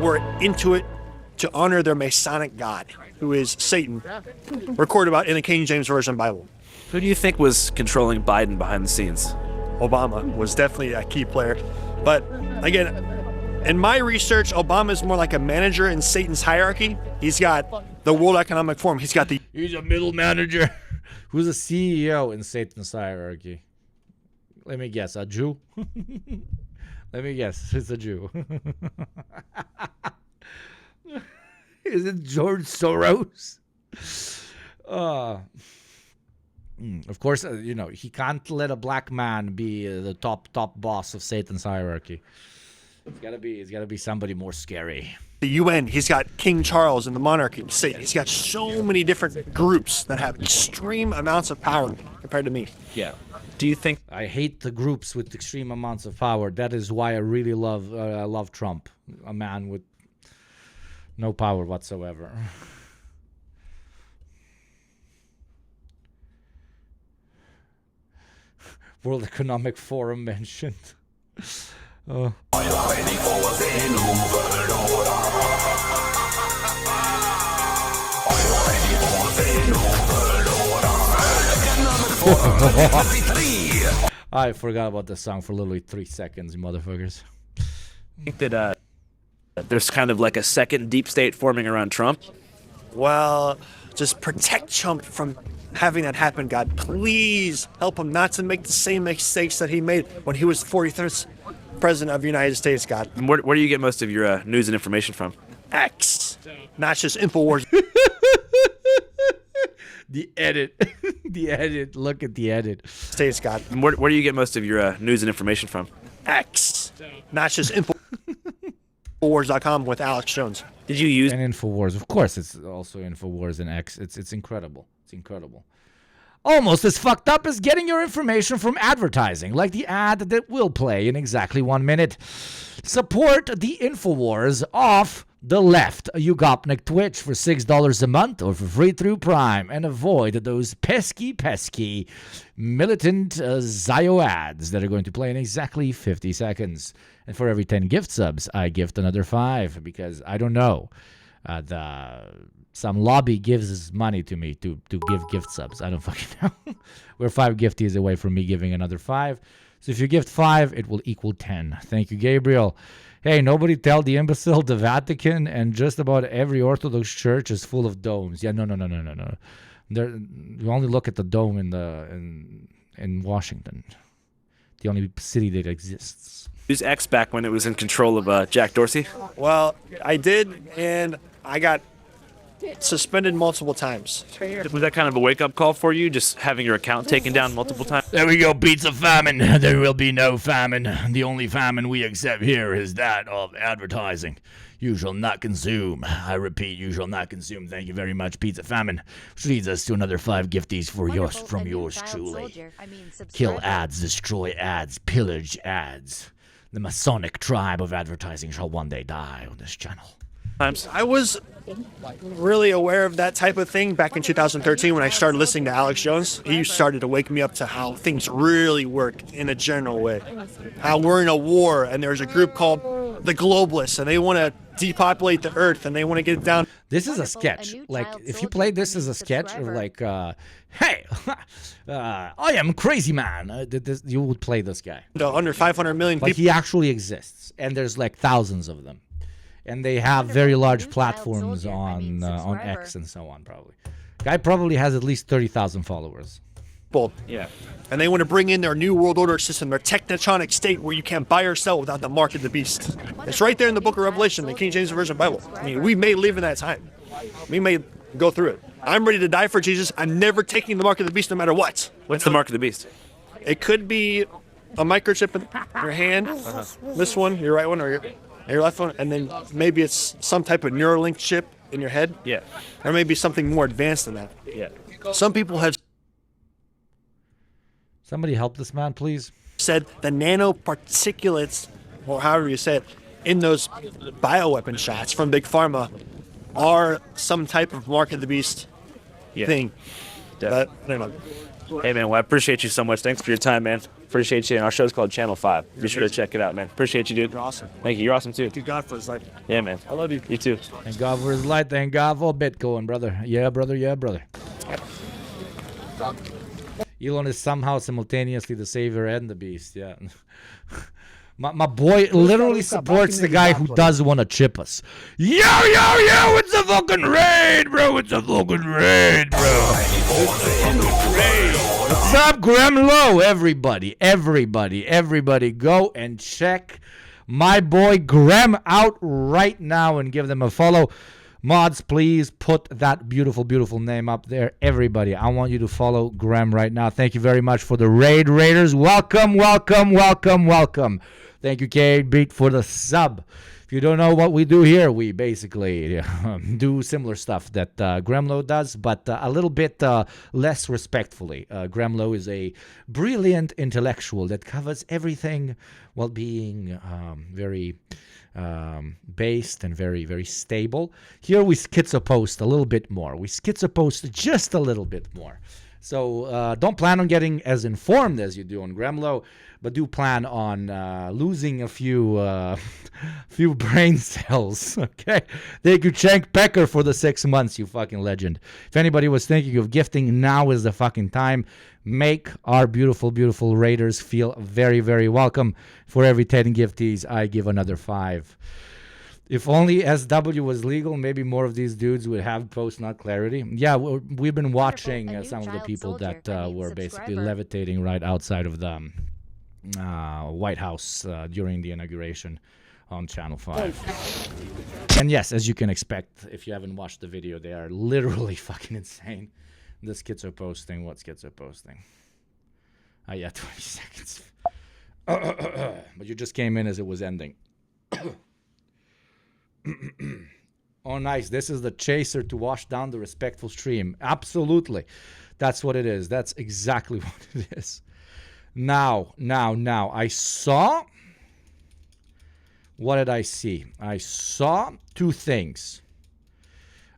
S20: were into it to honor their Masonic god, who is Satan, recorded about in the King James Version Bible.
S22: Who do you think was controlling Biden behind the scenes?
S20: Obama was definitely a key player. But again, in my research, Obama is more like a manager in Satan's hierarchy. He's got the World Economic Forum. He's
S1: a middle manager. Who's a CEO in Satan's hierarchy? Let me guess, a Jew? Let me guess, it's a Jew. Is it George Soros? Of course, he can't let a black man be the top boss of Satan's hierarchy. It's gotta be somebody more scary.
S20: The UN, he's got King Charles and the monarchy. He's got so many different groups that have extreme amounts of power compared to me.
S22: Yeah. Do you think...
S1: I hate the groups with extreme amounts of power. That is why I really love Trump, a man with no power whatsoever. World Economic Forum mentioned. I forgot about the song for literally 3 seconds, you motherfuckers.
S22: I think that there's kind of like a second deep state forming around Trump.
S20: Well, just protect Trump from having that happen, God. Please help him not to make the same mistakes that he made when he was the 43rd president of the United States, God.
S22: And where do you get most of your news and information from?
S20: X, not just InfoWars.
S1: The edit. The edit. Look at the edit.
S20: States, God.
S22: And where do you get most of your news and information from?
S20: X, not just InfoWars.com with Alex Jones.
S22: Did you use...
S1: And InfoWars. Of course, it's also InfoWars and X. It's incredible. It's incredible. Almost as fucked up as getting your information from advertising, like the ad that will play in exactly 1 minute. Support the InfoWars off the left, YugopnikTwitch for $6 a month or for free through Prime, and avoid those pesky militant Zio ads that are going to play in exactly 50 seconds. And for every 10 gift subs, I gift another 5 because I don't know. Some lobby gives money to me to give gift subs. I don't fucking know. We're 5 gifties away from me giving another 5. So if you gift 5, it will equal 10. Thank you, Gabriel. Hey, nobody tell the imbecile the Vatican and just about every Orthodox church is full of domes. Yeah, no. You only look at the dome in Washington, the only city that exists.
S22: Use X back when it was in control of Jack Dorsey?
S20: Well, I did, and I got suspended multiple times.
S22: Was that kind of a wake-up call for you, just having your account taken down multiple times?
S21: There we go, pizza famine. There will be no famine. The only famine we accept here is that of advertising. You shall not consume. I repeat, you shall not consume. Thank you very much, pizza famine. Which leads us to another 5 gifties for yours truly. Kill ads, destroy ads, pillage ads. The Masonic tribe of advertising shall one day die on this channel.
S20: I was really aware of that type of thing back in 2013 when I started listening to Alex Jones. He started to wake me up to how things really work in a general way. How we're in a war and there's a group called the Globalists and they want to depopulate the earth and they want to get it down.
S1: This is a sketch. Like, if you play this as a sketch of like, hey, I am crazy man. You would play this guy.
S20: Under 500 million people.
S1: Like, he actually exists. And there's like thousands of them. And they have very large platforms on X and so on, probably. Guy probably has at least 30,000 followers.
S22: Yeah.
S20: And they want to bring in their new world order system, their technotronic state where you can't buy or sell without the mark of the beast. It's right there in the book of Revelation, the King James Version Bible. I mean, we may live in that time. We may go through it. I'm ready to die for Jesus. I'm never taking the mark of the beast no matter what.
S22: What's the mark of the beast?
S20: It could be a microchip in your hand. This one, your right one, or and your left phone, and then maybe it's some type of Neuralink chip in your head.
S22: Yeah.
S20: Or maybe something more advanced than that.
S22: Yeah.
S20: Some people have
S1: Somebody help this man, please.
S20: said the nanoparticulates, or however you say it, in those bioweapon shots from Big Pharma are some type of mark of the beast thing. But, I don't know.
S22: Hey, man, well, I appreciate you so much. Thanks for your time, man. Appreciate you. And our show's called Channel 5. Be sure to check it out, man. Appreciate you, dude.
S20: You're awesome.
S22: Thank you. You're awesome, too.
S20: Thank you, God, for his life.
S22: Yeah, man.
S20: I love you.
S22: You, too.
S1: Thank God for his light. Thank God for Bitcoin, brother. Yeah, brother. Yeah, brother. Elon is somehow simultaneously the savior and the beast. Yeah. My boy literally supports the guy who does want to chip us. Yo, it's a fucking raid, bro. It's a fucking raid, bro. What's up, Gremlo? Everybody, go and check my boy Grem out right now and give them a follow. Mods, please put that beautiful, beautiful name up there. Everybody, I want you to follow Grem right now. Thank you very much for the raid, raiders. Welcome. Thank you, Cade Beat, for the sub. If you don't know what we do here, we basically do similar stuff that Gremlo does, but a little bit less respectfully. Gremlo is a brilliant intellectual that covers everything while being very based and very, very stable. Here we schizopost a little bit more. We schizopost just a little bit more. So don't plan on getting as informed as you do on Gremlo, but do plan on losing a few brain cells, okay? Thank you, Cenk Pecker, for the 6 months, you fucking legend. If anybody was thinking of gifting, now is the fucking time. Make our beautiful, beautiful raiders feel very, very welcome. For every 10 gifties, I give another 5. If only SW was legal, maybe more of these dudes would have post-nut clarity. Yeah, we've been watching some of the people that were basically levitating right outside of the White House during the inauguration on Channel 5. And yes, as you can expect, if you haven't watched the video, they are literally fucking insane. The schizo posting, what schizo posting? Yeah, 20 seconds. But you just came in as it was ending. Oh, nice. This is the chaser to wash down the respectful stream. Absolutely. That's what it is. That's exactly what it is. Now, I saw... What did I see? I saw 2 things.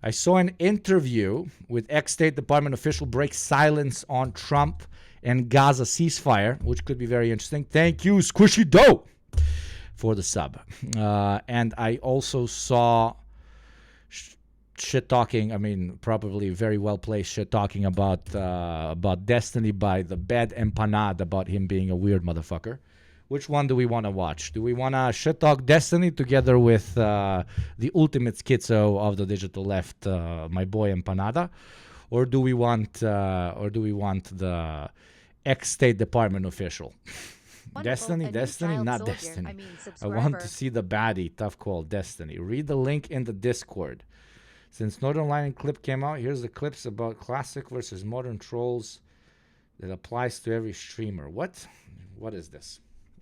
S1: I saw an interview with ex-State Department official breaks silence on Trump and Gaza ceasefire, which could be very interesting. Thank you, Squishy Dough, for the sub. And I also saw shit talking, I mean, probably very well placed shit talking about Destiny by the bad empanada about him being a weird motherfucker. Which one do we want to watch? Do we want to shit talk Destiny together with the ultimate schizo of the digital left, my boy Empanada, or do we want the ex-State Department official? Destiny, not Destiny. I want to see the baddie. Tough call, Destiny. Read the link in the Discord. Since Northern Lion clip came out, here's the clips about classic versus modern trolls that applies to every streamer. What? What is this?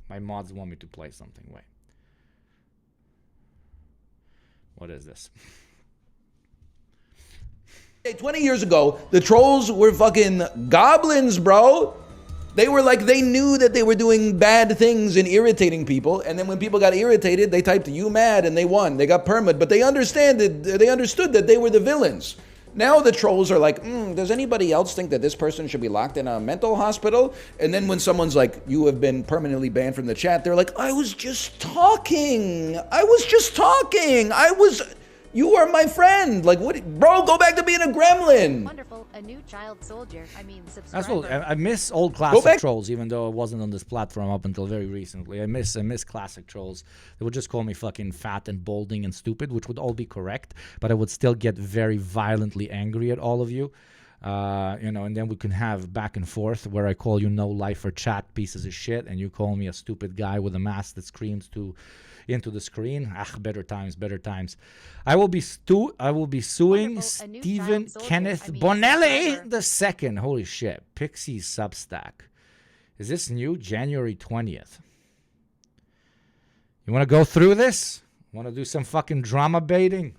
S1: My mods want me to play something. Wait. What is this?
S7: 20 years ago, the trolls were fucking goblins, bro. They were like, they knew that they were doing bad things and irritating people. And then when people got irritated, they typed "you mad" and they won. They got permit, but they understood that they were the villains. Now the trolls are like, does anybody else think that this person should be locked in a mental hospital? And then when someone's like, you have been permanently banned from the chat, they're like, I was just talking. You are my friend. Like, what? Bro, go back to being a gremlin.
S15: Wonderful. A new child soldier. Subscriber.
S1: That's what I miss old classic trolls, even though it wasn't on this platform up until very recently. I miss classic trolls. They would just call me fucking fat and balding and stupid, which would all be correct, but I would still get very violently angry at all of you. And then we can have back and forth where I call you no lifer chat pieces of shit, and you call me a stupid guy with a mask that screams into the screen. Better times. I will be suing Stephen Kenneth Bonelli II. Holy shit. Pixie Substack. Is this new? January 20th. You want to go through this? Want to do some fucking drama baiting?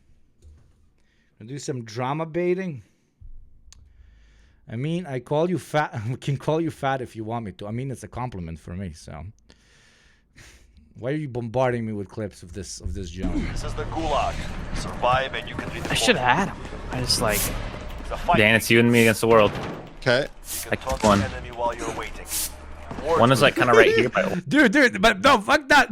S1: Want to do some drama baiting? I mean, I call you fat. I can call you fat if you want me to. I mean, it's a compliment for me. So, why are you bombarding me with clips of this gentleman?
S6: This is the gulag. Survive and you can read the
S16: I should have had him. I just like,
S6: fight.
S16: Dan, it's you and me against the world.
S8: Okay.
S16: I took one.
S6: Enemy while you're waiting.
S16: One is like kind of right here.
S1: Dude, but no, fuck that.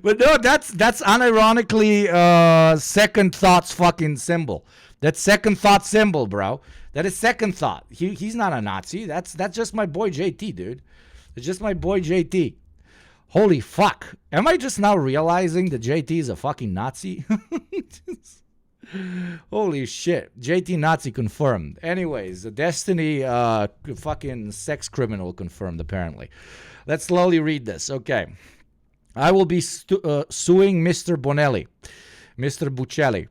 S1: But no, that's unironically second thought's fucking symbol. That's second thought symbol, bro. That is second thought. He's not a Nazi. That's just my boy JT, dude. It's just my boy JT. Holy fuck. Am I just now realizing that JT is a fucking Nazi? Holy shit. JT Nazi confirmed. Anyways, the Destiny fucking sex criminal confirmed, apparently. Let's slowly read this. Okay. I will be suing Mr. Bonelli, Mr. Buccelli.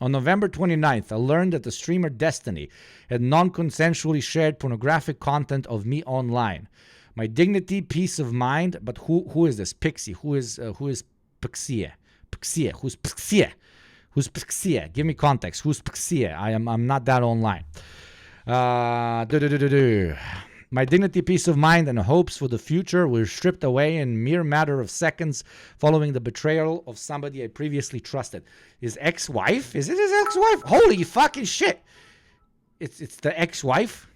S1: On November 29th, I learned that the streamer Destiny had non-consensually shared pornographic content of me online. My dignity, peace of mind, but who is this? Pixie. Who is Pixie? Pixie. Who's Pixie? Who's Pixie? Give me context. Who's Pixie? I'm not that online. My dignity, peace of mind, and hopes for the future were stripped away in mere matter of seconds following the betrayal of somebody I previously trusted. His ex-wife? Is it his ex-wife? Holy fucking shit! It's the ex-wife?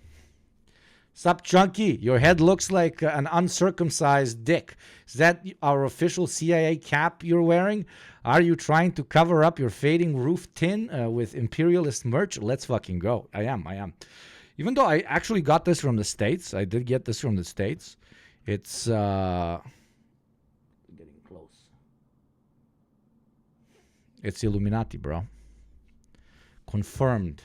S1: Sup, Chunky? Your head looks like an uncircumcised dick. Is that our official CIA cap you're wearing? Are you trying to cover up your fading roof tin with imperialist merch? Let's fucking go. I am. Even though I actually got this from the States. I did get this from the States. It's getting close. It's Illuminati, bro. Confirmed.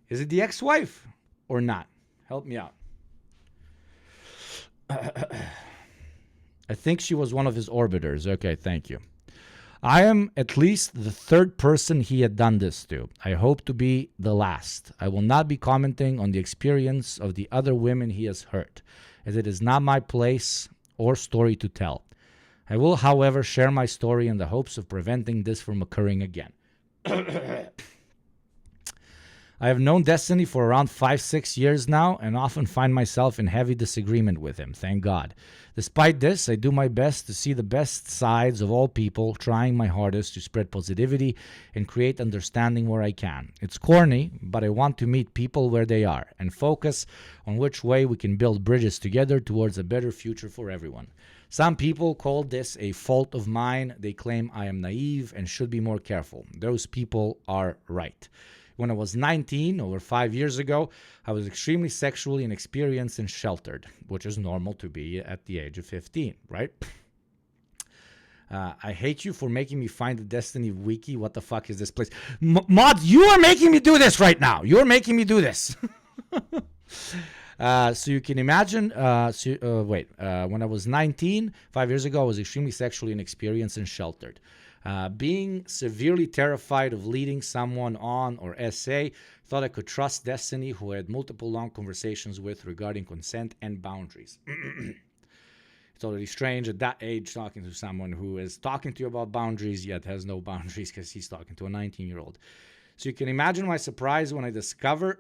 S1: Is it the ex-wife or not? Help me out. I think she was one of his orbiters. Okay, thank you. I am at least the third person he had done this to. I hope to be the last. I will not be commenting on the experience of the other women he has hurt, as it is not my place or story to tell. I will, however, share my story in the hopes of preventing this from occurring again. I have known Destiny for around 5-6 years now and often find myself in heavy disagreement with him, thank God. Despite this, I do my best to see the best sides of all people, trying my hardest to spread positivity and create understanding where I can. It's corny, but I want to meet people where they are and focus on which way we can build bridges together towards a better future for everyone. Some people call this a fault of mine. They claim I am naive and should be more careful. Those people are right. When I was 19, over 5 years ago, I was extremely sexually inexperienced and sheltered, which is normal to be at the age of 15, right? I hate you for making me find the Destiny wiki. What the fuck is this place? Mods, you are making me do this right now. You're making me do this. So you can imagine, when I was 19, 5 years ago, I was extremely sexually inexperienced and sheltered. Being severely terrified of leading someone on or SA, thought I could trust Destiny, who I had multiple long conversations with regarding consent and boundaries. It's already strange at that age talking to someone who is talking to you about boundaries yet has no boundaries because he's talking to a 19-year-old. So you can imagine my surprise when I discover...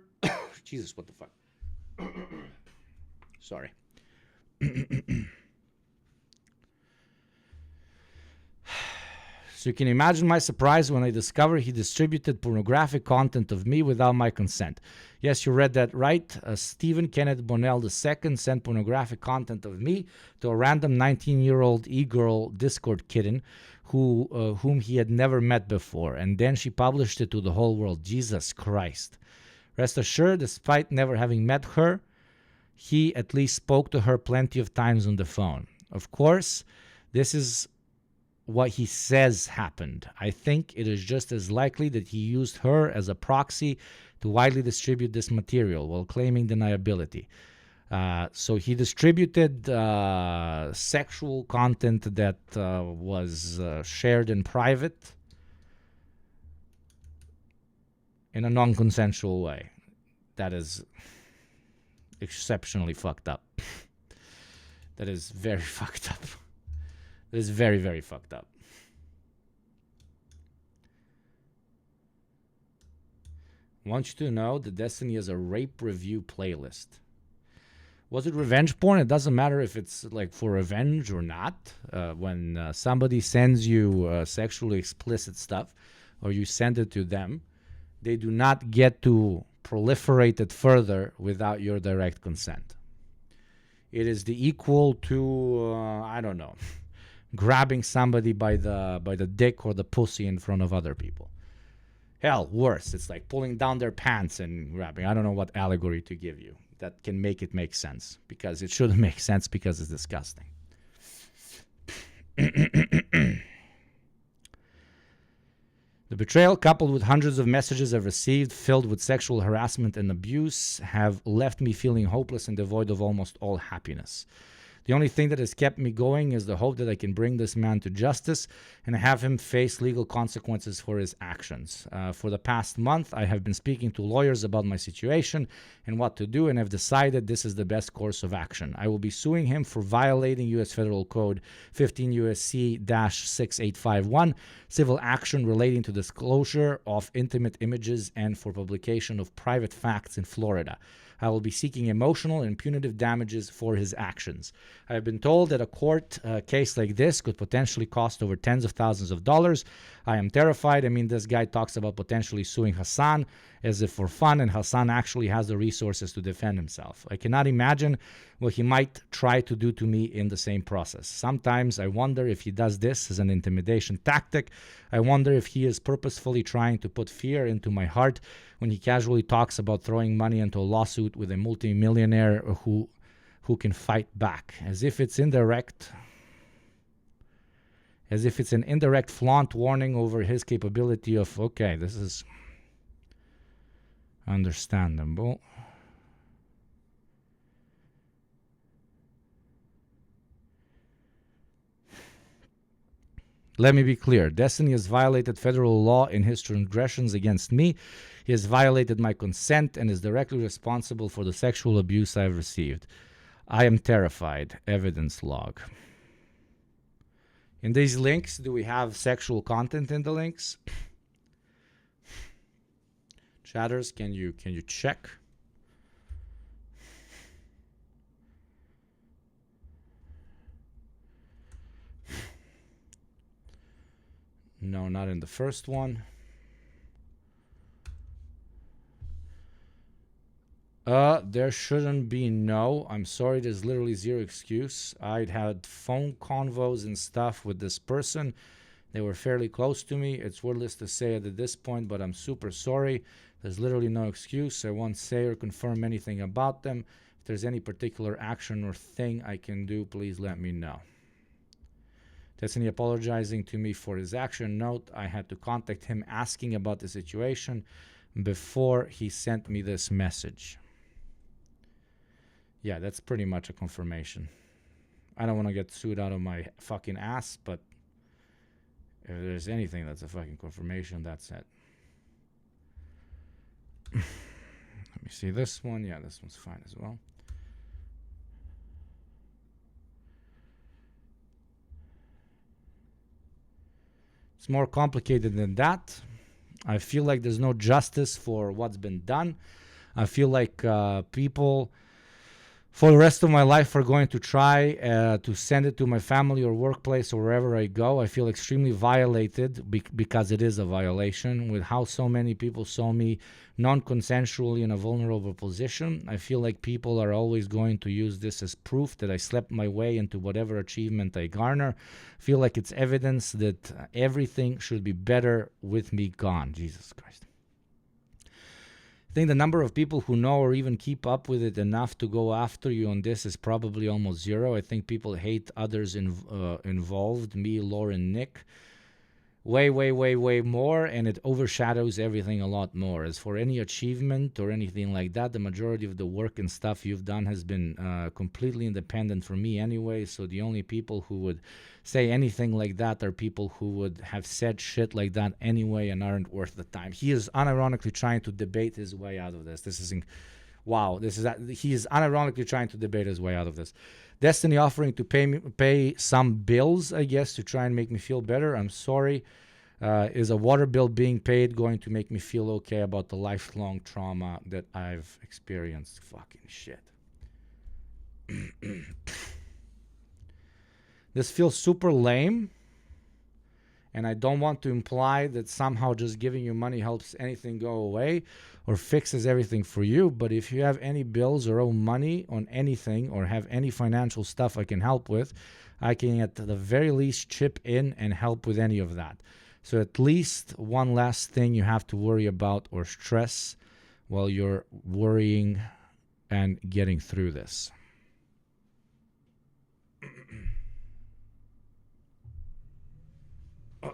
S1: Jesus, what the fuck? Sorry. So you can imagine my surprise when I discovered he distributed pornographic content of me without my consent. Yes, you read that right. Stephen Kenneth Bonnell II sent pornographic content of me to a random 19-year-old e-girl Discord kitten whom he had never met before, and then she published it to the whole world. Jesus Christ. Rest assured, despite never having met her, he at least spoke to her plenty of times on the phone. Of course, this is what he says happened. I think it is just as likely that he used her as a proxy to widely distribute this material while claiming deniability. So he distributed sexual content that was shared in private in a non-consensual way. That is exceptionally fucked up. That is very fucked up. That is very, very fucked up. Want you to know that Destiny has a rape review playlist. Was it revenge porn? It doesn't matter if it's like for revenge or not. When somebody sends you sexually explicit stuff or you send it to them, they do not get to proliferate it further without your direct consent. It is the equal to, I don't know, grabbing somebody by the dick or the pussy in front of other people. Hell, worse. It's like pulling down their pants and grabbing. I don't know what allegory to give you that can make it make sense, because it shouldn't make sense because it's disgusting. The betrayal, coupled with hundreds of messages I've received filled with sexual harassment and abuse, have left me feeling hopeless and devoid of almost all happiness. The only thing that has kept me going is the hope that I can bring this man to justice and have him face legal consequences for his actions. For the past month, I have been speaking to lawyers about my situation and what to do, and have decided this is the best course of action. I will be suing him for violating U.S. Federal Code 15 U.S.C-6851, civil action relating to disclosure of intimate images and for publication of private facts in Florida. I will be seeking emotional and punitive damages for his actions. I have been told that a court case like this could potentially cost over tens of thousands of dollars. I am terrified. I mean, this guy talks about potentially suing Hassan as if for fun, and Hassan actually has the resources to defend himself. I cannot imagine what he might try to do to me in the same process. Sometimes I wonder if he does this as an intimidation tactic. I wonder if he is purposefully trying to put fear into my heart when he casually talks about throwing money into a lawsuit with a multimillionaire who can fight back, as if it's indirect, as if it's an indirect flaunt warning over his capability of, okay, this is understandable. Let me be clear. Destiny has violated federal law in his transgressions against me. He has violated my consent and is directly responsible for the sexual abuse I have received. I am terrified. Evidence log. In these links, do we have sexual content in the links? Chatters, can you check? No, not in the first one. There shouldn't be no. I'm sorry, there's literally zero excuse. I'd had phone convos and stuff with this person. They were fairly close to me. It's wordless to say it at this point, but I'm super sorry. There's literally no excuse. I won't say or confirm anything about them. If there's any particular action or thing I can do, please let me know. Destiny apologizing to me for his action. Note, I had to contact him asking about the situation before he sent me this message. Yeah, that's pretty much a confirmation. I don't want to get sued out of my fucking ass, but if there's anything that's a fucking confirmation, that's it. Let me see this one. Yeah, this one's fine as well. It's more complicated than that. I feel like there's no justice for what's been done. I feel like people for the rest of my life are going to try to send it to my family or workplace or wherever I go. I feel extremely violated because it is a violation with how so many people saw me non-consensually in a vulnerable position. I feel like people are always going to use this as proof that I slept my way into whatever achievement I garner. I feel like it's evidence that everything should be better with me gone. Jesus Christ. I think the number of people who know or even keep up with it enough to go after you on this is probably almost zero. I think people hate others involved, me, Lauren, Nick, way more, and it overshadows everything a lot more. As for any achievement or anything like that, the majority of the work and stuff you've done has been completely independent from me anyway, so the only people who would say anything like that are people who would have said shit like that anyway and aren't worth the time. He is unironically trying to debate his way out of this. This is wow. He is unironically trying to debate his way out of this. Destiny offering to pay some bills, I guess, to try and make me feel better. I'm sorry. Is a water bill being paid going to make me feel okay about the lifelong trauma that I've experienced? Fucking shit. This feels super lame, and I don't want to imply that somehow just giving you money helps anything go away or fixes everything for you. But if you have any bills or owe money on anything or have any financial stuff I can help with, I can at the very least chip in and help with any of that. So at least one last thing you have to worry about or stress while you're worrying and getting through this. I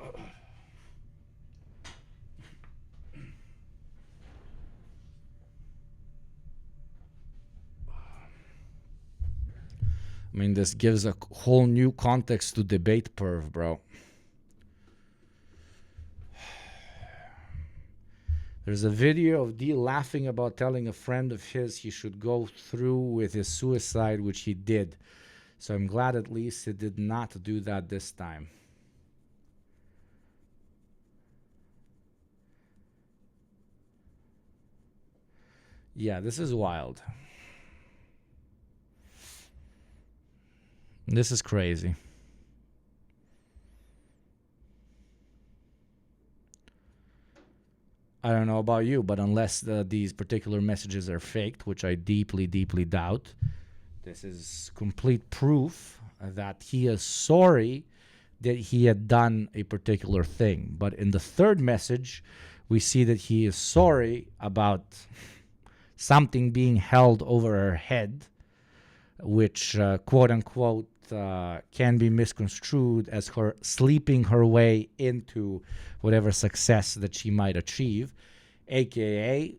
S1: mean, this gives a whole new context to debate perv, bro. There's a video of D laughing about telling a friend of his he should go through with his suicide, which he did. So I'm glad at least he did not do that this time. Yeah, this is wild. This is crazy. I don't know about you, but unless these particular messages are faked, which I deeply, deeply doubt, this is complete proof that he is sorry that he had done a particular thing. But in the third message, we see that he is sorry about something being held over her head, which, quote-unquote, can be misconstrued as her sleeping her way into whatever success that she might achieve, aka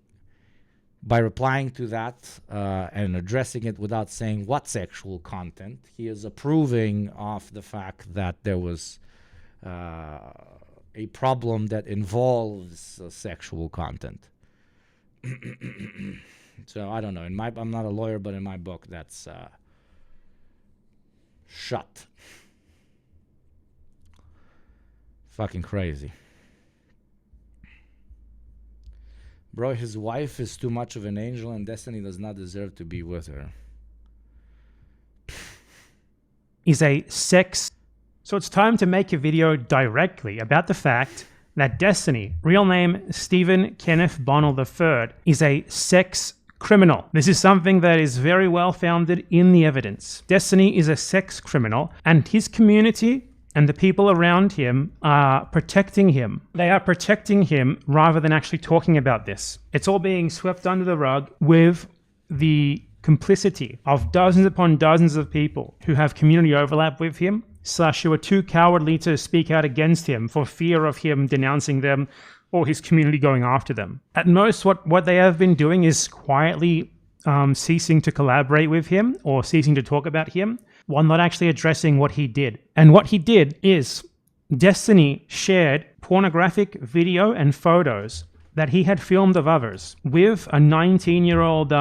S1: by replying to that and addressing it without saying what sexual content, he is approving of the fact that there was a problem that involves sexual content. So I don't know. I'm not a lawyer, but in my book, that's shut. Fucking crazy. Bro, his wife is too much of an angel and Destiny does not deserve to be with her.
S4: Is a sex. So it's time to make a video directly about the fact that Destiny, real name Stephen Kenneth Bonnell III, is a sex criminal. This is something that is very well founded in the evidence. Destiny is a sex criminal, and his community and the people around him are protecting him. They are protecting him rather than actually talking about this. It's all being swept under the rug with the complicity of dozens upon dozens of people who have community overlap with him, / who are too cowardly to speak out against him for fear of him denouncing them or his community going after them. At most, what they have been doing is quietly ceasing to collaborate with him or ceasing to talk about him, while not actually addressing what he did. And what he did is Destiny shared pornographic video and photos that he had filmed of others with a 19-year-old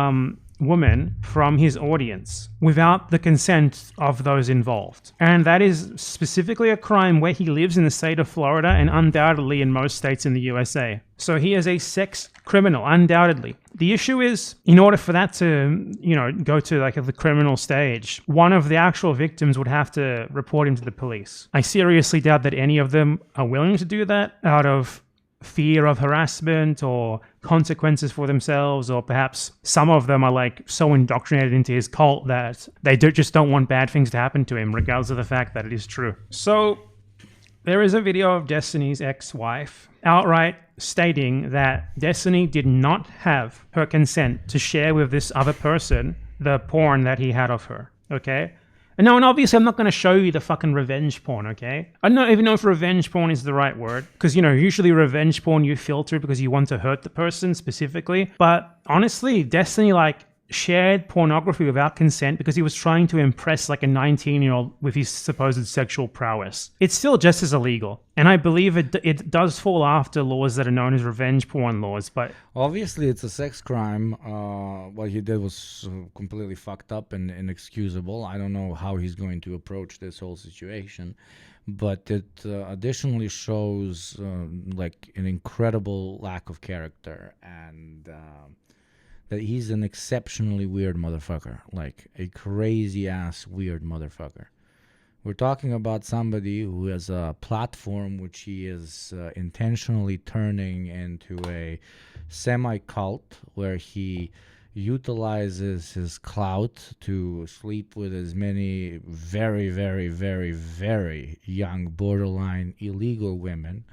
S4: woman from his audience without the consent of those involved. And that is specifically a crime where he lives in the state of Florida and undoubtedly in most states in the USA. So he is a sex criminal, undoubtedly. The issue is, in order for that to, go to like the criminal stage, one of the actual victims would have to report him to the police. I seriously doubt that any of them are willing to do that out of fear of harassment or consequences for themselves, or perhaps some of them are like so indoctrinated into his cult that they just don't want bad things to happen to him, regardless of the fact that it is true. So there is a video of Destiny's ex-wife outright stating that Destiny did not have her consent to share with this other person the porn that he had of her, okay? And obviously I'm not going to show you the fucking revenge porn, okay? I don't even know if revenge porn is the right word, because, usually revenge porn you filter because you want to hurt the person specifically. But honestly, Destiny, shared pornography without consent because he was trying to impress like a 19-year-old with his supposed sexual prowess. It's still just as illegal. And I believe it does fall after laws that are known as revenge porn laws, but...
S1: Obviously, it's a sex crime. What he did was completely fucked up and inexcusable. I don't know how he's going to approach this whole situation. But it additionally shows like an incredible lack of character and that he's an exceptionally weird motherfucker, like a crazy ass weird motherfucker. We're talking about somebody who has a platform which he is intentionally turning into a semi-cult where he utilizes his clout to sleep with as many very, very, very, very young, borderline illegal women,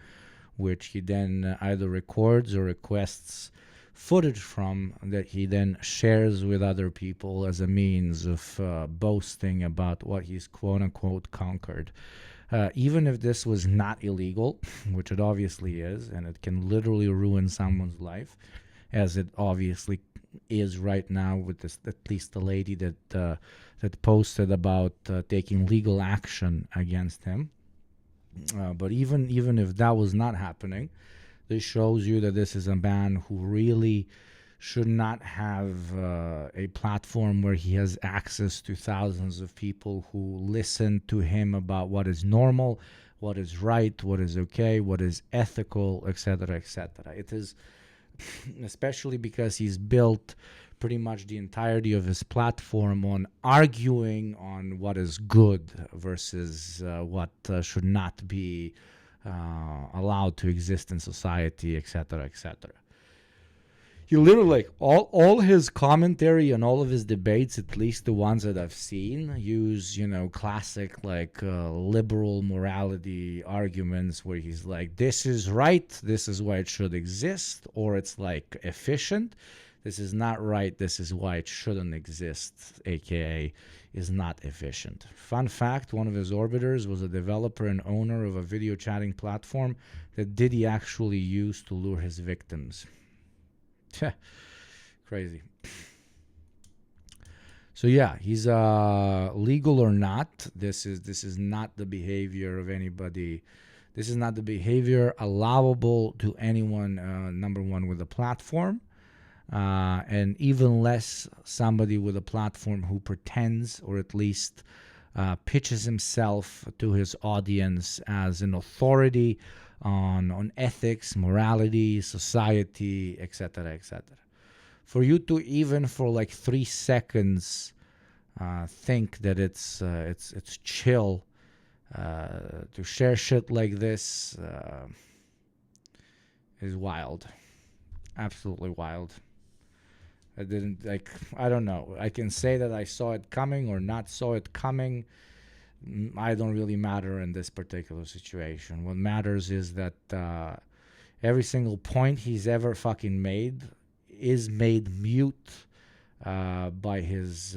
S1: which he then either records or requests footage from that he then shares with other people as a means of boasting about what he's quote-unquote conquered. Even if this was not illegal, which it obviously is, and it can literally ruin someone's life, as it obviously is right now with this, at least the lady that posted about taking legal action against him. But even if that was not happening, this shows you that this is a man who really should not have a platform where he has access to thousands of people who listen to him about what is normal, what is right, what is okay, what is ethical, etc., etc. It is, especially because he's built pretty much the entirety of his platform on arguing on what is good versus what should not be allowed to exist in society, etc., etc. He literally, like, all his commentary and all of his debates, at least the ones that I've seen, use, you know, classic, like, liberal morality arguments where he's like, this is right, this is why it should exist, or it's, like, efficient, this is not right, this is why it shouldn't exist, aka is not efficient. Fun fact, one of his orbiters was a developer and owner of a video chatting platform that Diddy actually used to lure his victims. Crazy. So yeah, he's legal or not, this is not the behavior of anybody. This is not the behavior allowable to anyone, number one, with a platform, and even less somebody with a platform who pretends, or at least pitches himself to his audience as an authority on ethics, morality, society, etc., etc. For you to even for like 3 seconds think that it's chill to share shit like this is wild, absolutely wild. I don't know. I can say that I saw it coming or not saw it coming. I don't really matter in this particular situation. What matters is that every single point he's ever fucking made is made mute by his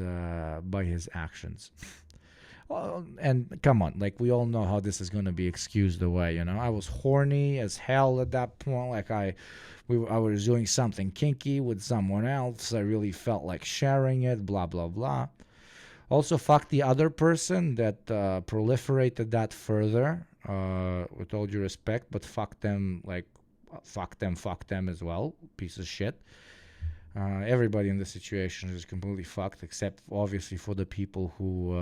S1: actions. Well, and come on, like, we all know how this is going to be excused away, you know. I was horny as hell at that point. Like, I was doing something kinky with someone else. I really felt like sharing it, blah, blah, blah. Also, fuck the other person that proliferated that further, with all due respect, but fuck them, like, fuck them as well, piece of shit. Everybody in this situation is completely fucked, except obviously for the people who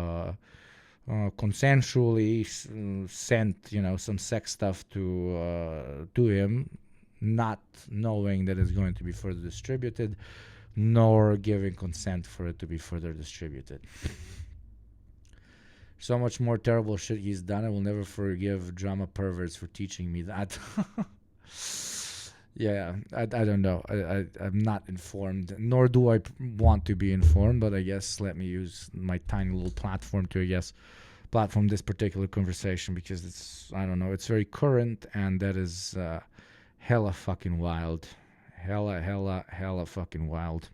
S1: consensually sent, you know, some sex stuff to him, not knowing that it's going to be further distributed, nor giving consent for it to be further distributed. So much more terrible shit he's done. I will never forgive drama perverts for teaching me that. Yeah, I don't know. I'm not informed, nor do I want to be informed, but I guess let me use my tiny little platform to, I guess, platform this particular conversation, because it's, I don't know, it's very current, and that is hella fucking wild. Hella fucking wild.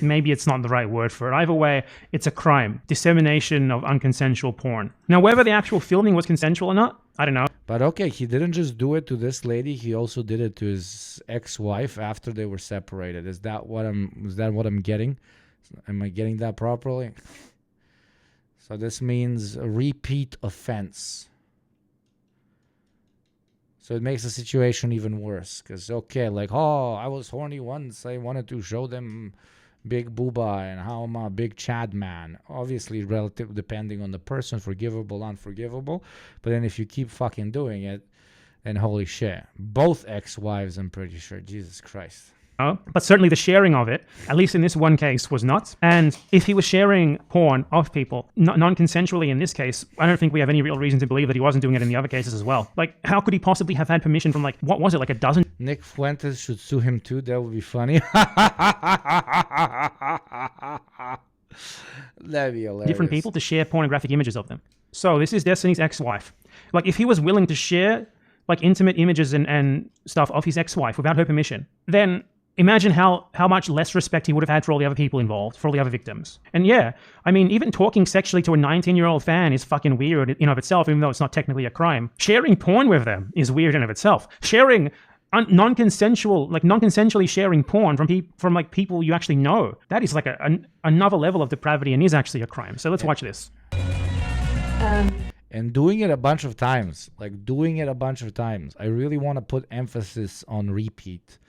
S4: Maybe it's not the right word for it. Either way, it's a crime. Dissemination of unconsensual porn. Now, whether the actual filming was consensual or not, I don't know.
S1: But okay, he didn't just do it to this lady. He also did it to his ex-wife after they were separated. Is that what I'm getting? Am I getting that properly? So this means a repeat offense. So it makes the situation even worse. Because, okay, like, oh, I was horny once. I wanted to show them big booba and how I'm a big Chad man. Obviously, relative, depending on the person, forgivable, unforgivable. But then if you keep fucking doing it, then holy shit. Both ex-wives, I'm pretty sure. Jesus Christ.
S4: But certainly the sharing of it, at least in this one case, was not. And if he was sharing porn of people, non-consensually in this case, I don't think we have any real reason to believe that he wasn't doing it in the other cases as well. Like, how could he possibly have had permission from, like, what was it, like a dozen?
S1: Nick Fuentes should sue him too. That would be funny. That'd be hilarious.
S4: Different people to share pornographic images of them. So this is Destiny's ex-wife. Like, if he was willing to share, like, intimate images and stuff of his ex-wife without her permission, then imagine how much less respect he would have had for all the other people involved, for all the other victims. And yeah, I mean, even talking sexually to a 19-year-old fan is fucking weird in of itself, even though it's not technically a crime. Sharing porn with them is weird in of itself. Sharing non-consensually sharing porn from like people you actually know, that is like another level of depravity and is actually a crime. So let's watch this.
S1: And doing it a bunch of times, like doing it a bunch of times. I really want to put emphasis on repeat.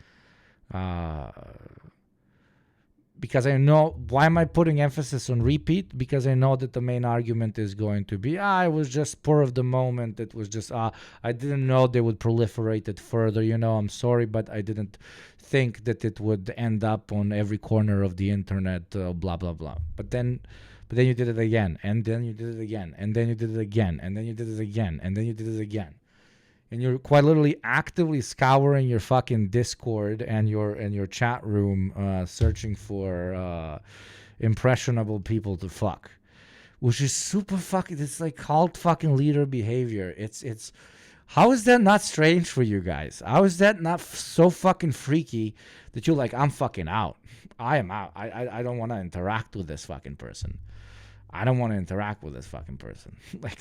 S1: Because I know, why am I putting emphasis on repeat? Because I know that the main argument is going to be, it was just spur of the moment. It was just, I didn't know they would proliferate it further. You know, I'm sorry, but I didn't think that it would end up on every corner of the internet, blah, blah, blah. But then you did it again, and then you did it again, and then you did it again, and then you did it again, and then you did it again. And you're quite literally actively scouring your fucking Discord and your chat room, searching for impressionable people to fuck, which is super fucking. It's like cult fucking leader behavior. It's. How is that not strange for you guys? How is that not so fucking freaky that you're like, I'm fucking out. I am out. I don't want to interact with this fucking person. I don't want to interact with this fucking person. Like.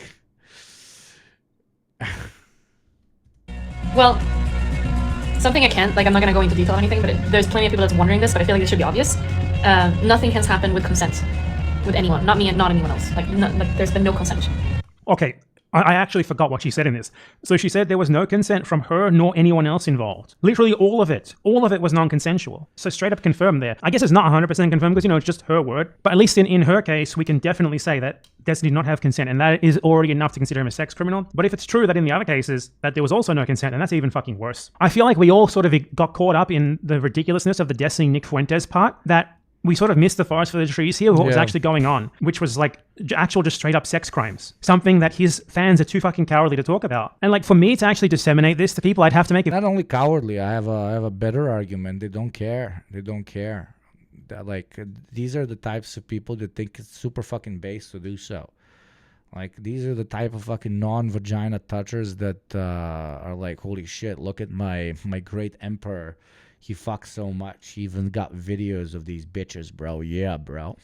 S9: Well, something I can't, like, I'm not going to go into detail or anything, but there's plenty of people that's wondering this, but I feel like this should be obvious. Nothing has happened with consent with anyone, not me and not anyone else. Like, there's been no consent.
S4: Okay, I actually forgot what she said in this. So she said there was no consent from her nor anyone else involved. Literally all of it was non-consensual. So straight up confirmed there. I guess it's not 100% confirmed because, you know, it's just her word. But at least in her case, we can definitely say that Destiny did not have consent, and that is already enough to consider him a sex criminal. But if it's true that in the other cases that there was also no consent, and that's even fucking worse. I feel like we all sort of got caught up in the ridiculousness of the Destiny Nick Fuentes part, that we sort of missed the forest for the trees here, what was actually going on, which was like actual just straight up sex crimes. Something that his fans are too fucking cowardly to talk about. And like for me to actually disseminate this to people, I'd have to make it.
S1: Not only cowardly, I have a better argument. They don't care. They don't care. Like these are the types of people that think it's super fucking base to do so. Like these are the type of fucking non-vagina touchers that are like, holy shit, look at my great emperor. He fucks so much. He even got videos of these bitches, bro. Yeah, bro.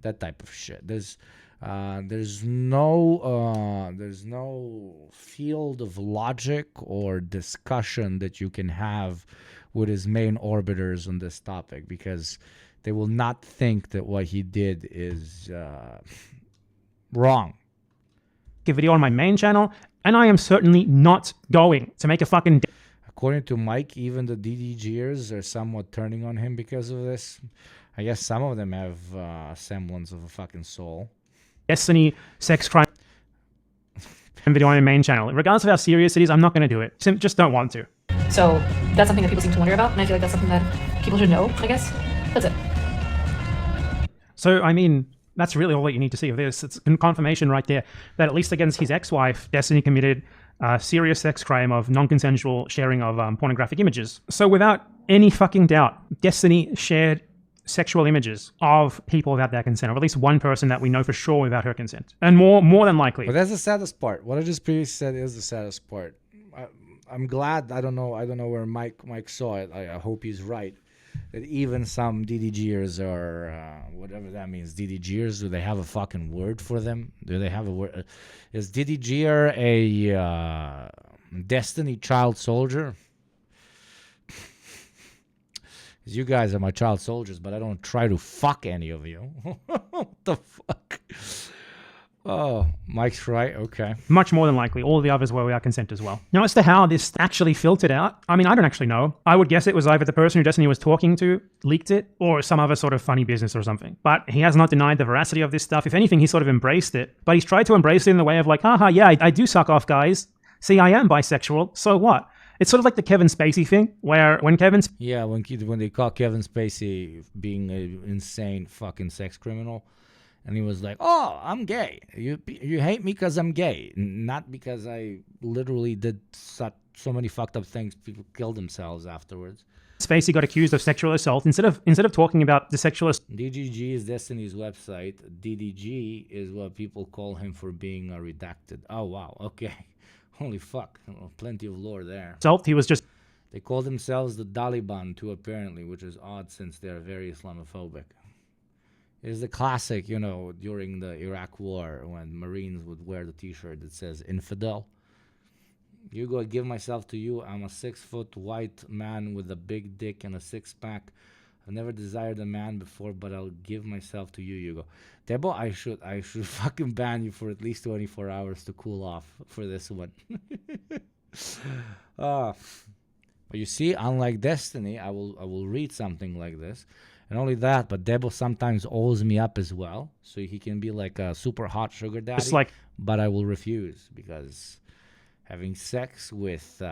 S1: That type of shit. There's no field of logic or discussion that you can have with his main orbiters on this topic, because they will not think that what he did is wrong.
S4: A video on my main channel, and I am certainly not going to make a fucking.
S1: According to Mike, even the DDGers are somewhat turning on him because of this. I guess some of them have a semblance of a fucking soul.
S4: Destiny sex crime video on my main channel. Regardless of how serious it is, I'm not going to do it. Just don't want to.
S9: So that's something that people seem to wonder about, and I feel like that's something that people should know, I guess. That's it.
S4: So, I mean, that's really all that you need to see of this. It's confirmation right there that at least against his ex-wife, Destiny committed a serious sex crime of non-consensual sharing of pornographic images. So without any fucking doubt, Destiny shared sexual images of people without their consent, or at least one person that we know for sure without her consent. And more than likely.
S1: But that's the saddest part. What I just previously said is the saddest part. I'm glad, I don't know where Mike saw it. I hope he's right. that even some DDGers or whatever that means, DDGers, do they have a fucking word for them? Do they have a word? Is DDGer a Destiny child soldier? Because you guys are my child soldiers, but I don't try to fuck any of you. What the fuck? Oh, Mike's right. Okay.
S4: Much more than likely, all the others were without consent as well. Now, as to how this actually filtered out, I mean, I don't actually know. I would guess it was either the person who Destiny was talking to leaked it, or some other sort of funny business or something. But he has not denied the veracity of this stuff. If anything, he sort of embraced it. But he's tried to embrace it in the way of like, haha, yeah, I do suck off guys. See, I am bisexual. So what? It's sort of like the Kevin Spacey thing, where when Kevin's...
S1: Yeah, when they caught Kevin Spacey being an insane fucking sex criminal, and he was like, "Oh, I'm gay. You hate me because I'm gay, not because I literally did so many fucked up things. People killed themselves afterwards."
S4: Spacey got accused of sexual assault. Instead of talking about the sexual assault...
S1: DGG is Destiny's website. DDG is what people call him for being redacted. Oh, wow. Okay. Holy fuck. Plenty of lore there.
S4: He was just...
S1: They call themselves the Taliban too, apparently, which is odd since they're very Islamophobic. It's the classic, you know, during the Iraq War when Marines would wear the t-shirt that says infidel. You go, give myself to you. I'm a 6-foot white man with a big dick and a six-pack. I've never desired a man before, but I'll give myself to you, Hugo. Debo, I should fucking ban you for at least 24 hours to cool off for this one. But you see, unlike Destiny, I will read something like this. And only that, but Debo sometimes owes me up as well. So he can be like a super hot sugar daddy. But I will refuse because having sex with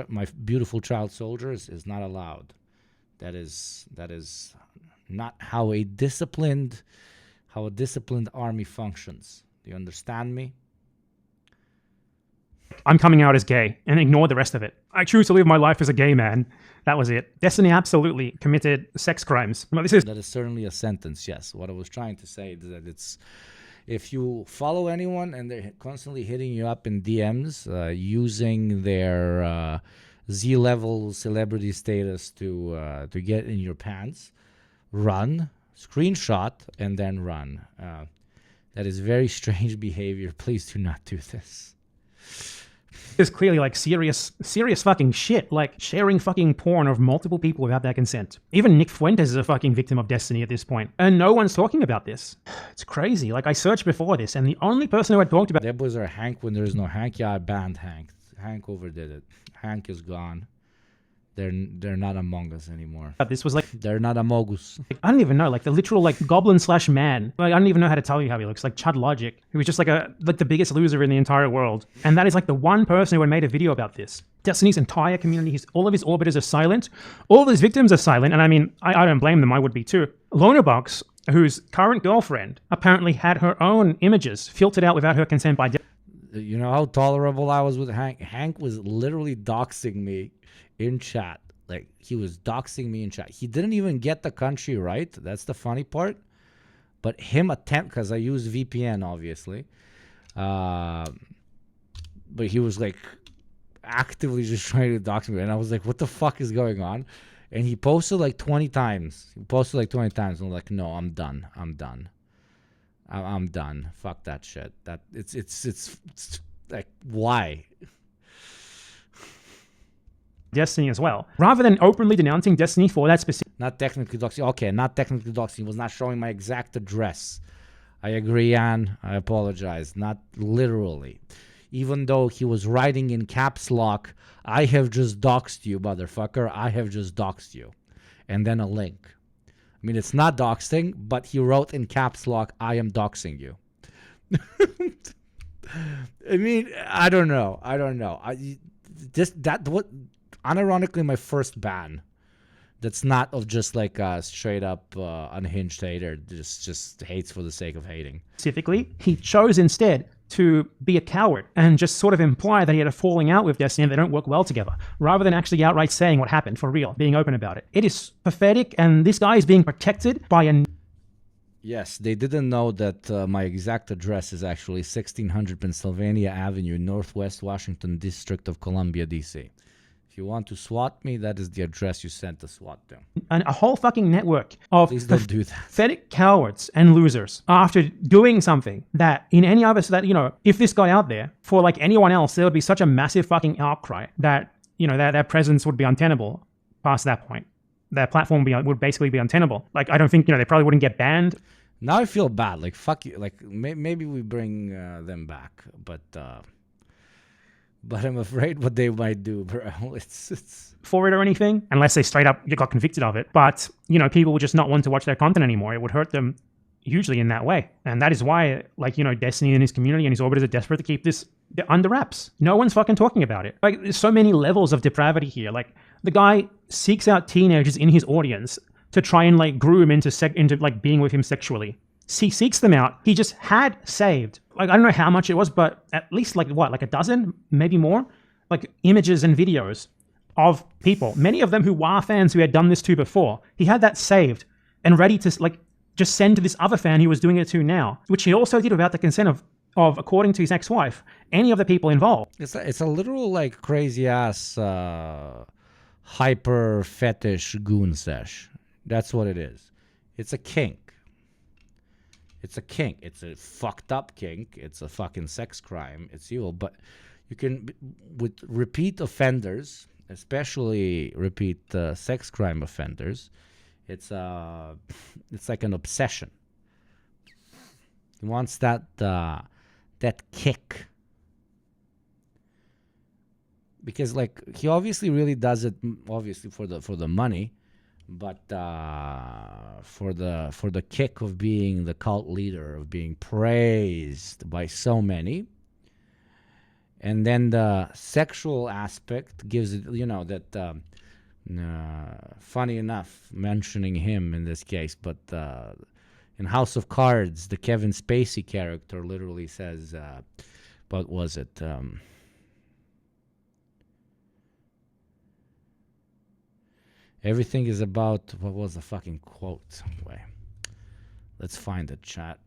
S1: my beautiful child soldiers is not allowed. That is not how a disciplined army functions. Do you understand me?
S4: I'm coming out as gay, and ignore the rest of it. I choose to live my life as a gay man. That was it. Destiny absolutely committed sex crimes. Well,
S1: That is certainly a sentence, yes. What I was trying to say is that it's... If you follow anyone and they're constantly hitting you up in DMs, using their Z-level celebrity status to get in your pants, run, screenshot, and then run. That is very strange behavior. Please do not do this.
S4: Is clearly like serious fucking shit, like sharing fucking porn of multiple people without their consent. Even Nick Fuentes is a fucking victim of Destiny at this point, and no one's talking about this. It's crazy. Like, I searched before this, and the only person who had talked about...
S1: There was our Hank when there's no Hank. Yeah, I banned Hank. Hank overdid it. Hank is gone. They're not among us anymore.
S4: This was like...
S1: They're not among us.
S4: I don't even know, like the literal like goblin/man. Like, I don't even know how to tell you how he looks. Like Chud Logic, who was just like the biggest loser in the entire world. And that is like the one person who had made a video about this. Destiny's entire community, all of his orbiters are silent. All of his victims are silent. And I mean, I don't blame them. I would be too. Lonerbox, whose current girlfriend apparently had her own images filtered out without her consent by...
S1: You know how tolerable I was with Hank? Hank was literally doxing me in chat. Like, he was doxing me in chat. He didn't even get the country right. That's the funny part. But him attempt, because I use VPN, obviously. But he was like actively just trying to dox me. And I was like, what the fuck is going on? And he posted like 20 times. And I'm like, no, I'm done. I'm done. Fuck that shit. That it's like, why?
S4: Destiny as well. Rather than openly denouncing Destiny for that specific...
S1: Not technically doxing. Okay, not technically doxing. He was not showing my exact address. I agree, Anne. I apologize. Not literally. Even though he was writing in caps lock, I have just doxed you, motherfucker. I have just doxed you. And then a link. I mean, it's not doxing, but he wrote in caps lock, I am doxing you. I mean, I don't know. Unironically, my first ban that's not of just like a straight up unhinged hater, just hates for the sake of hating.
S4: Specifically, he chose instead to be a coward and just sort of imply that he had a falling out with Destiny and they don't work well together, rather than actually outright saying what happened for real, being open about it. It is pathetic, and this guy is being protected by a...
S1: Yes, they didn't know that my exact address is actually 1600 Pennsylvania Avenue, Northwest Washington District of Columbia, D.C. If you want to swat me, that is the address you sent the SWAT to.
S4: And a whole fucking network of
S1: Please don't do that.
S4: pathetic cowards and losers after doing something that in any other, so that, you know, if this got out there for like anyone else, there would be such a massive fucking outcry that, you know, their presence would be untenable past that point. Their platform would basically be untenable. Like, I don't think, you know, they probably wouldn't get banned.
S1: Now I feel bad. Like, fuck you. Like, maybe we bring them back, but I'm afraid what they might do, bro. It's
S4: for it or anything, unless they straight up got convicted of it. But, you know, people would just not want to watch their content anymore. It would hurt them hugely in that way. And that is why, like, you know, Destiny and his community and his orbiters are desperate to keep this under wraps. No one's fucking talking about it. Like, there's so many levels of depravity here. Like, the guy seeks out teenagers in his audience to try and, like, groom into like, being with him sexually. He seeks them out. He just had saved, like, I don't know how much it was, but at least, like, what, like a dozen, maybe more, like, images and videos of people, many of them who were fans who had done this to before. He had that saved and ready to, like, just send to this other fan who was doing it to now, which he also did without the consent of according to his ex-wife, any of the people involved.
S1: a literal, like, crazy ass hyper fetish goon sesh. That's what it is. It's a kink. It's a kink. It's a fucked up kink. It's a fucking sex crime. It's evil. But you can, with repeat offenders, especially repeat sex crime offenders, it's like an obsession. He wants that kick. Because, like, he obviously really does it, obviously for the money, but for the kick of being the cult leader, of being praised by so many. And then the sexual aspect gives it, you know, that funny enough mentioning him in this case, but in House of Cards, the Kevin Spacey character literally says, what was it? Everything is about, what was the fucking quote? Wait, let's find it, chat.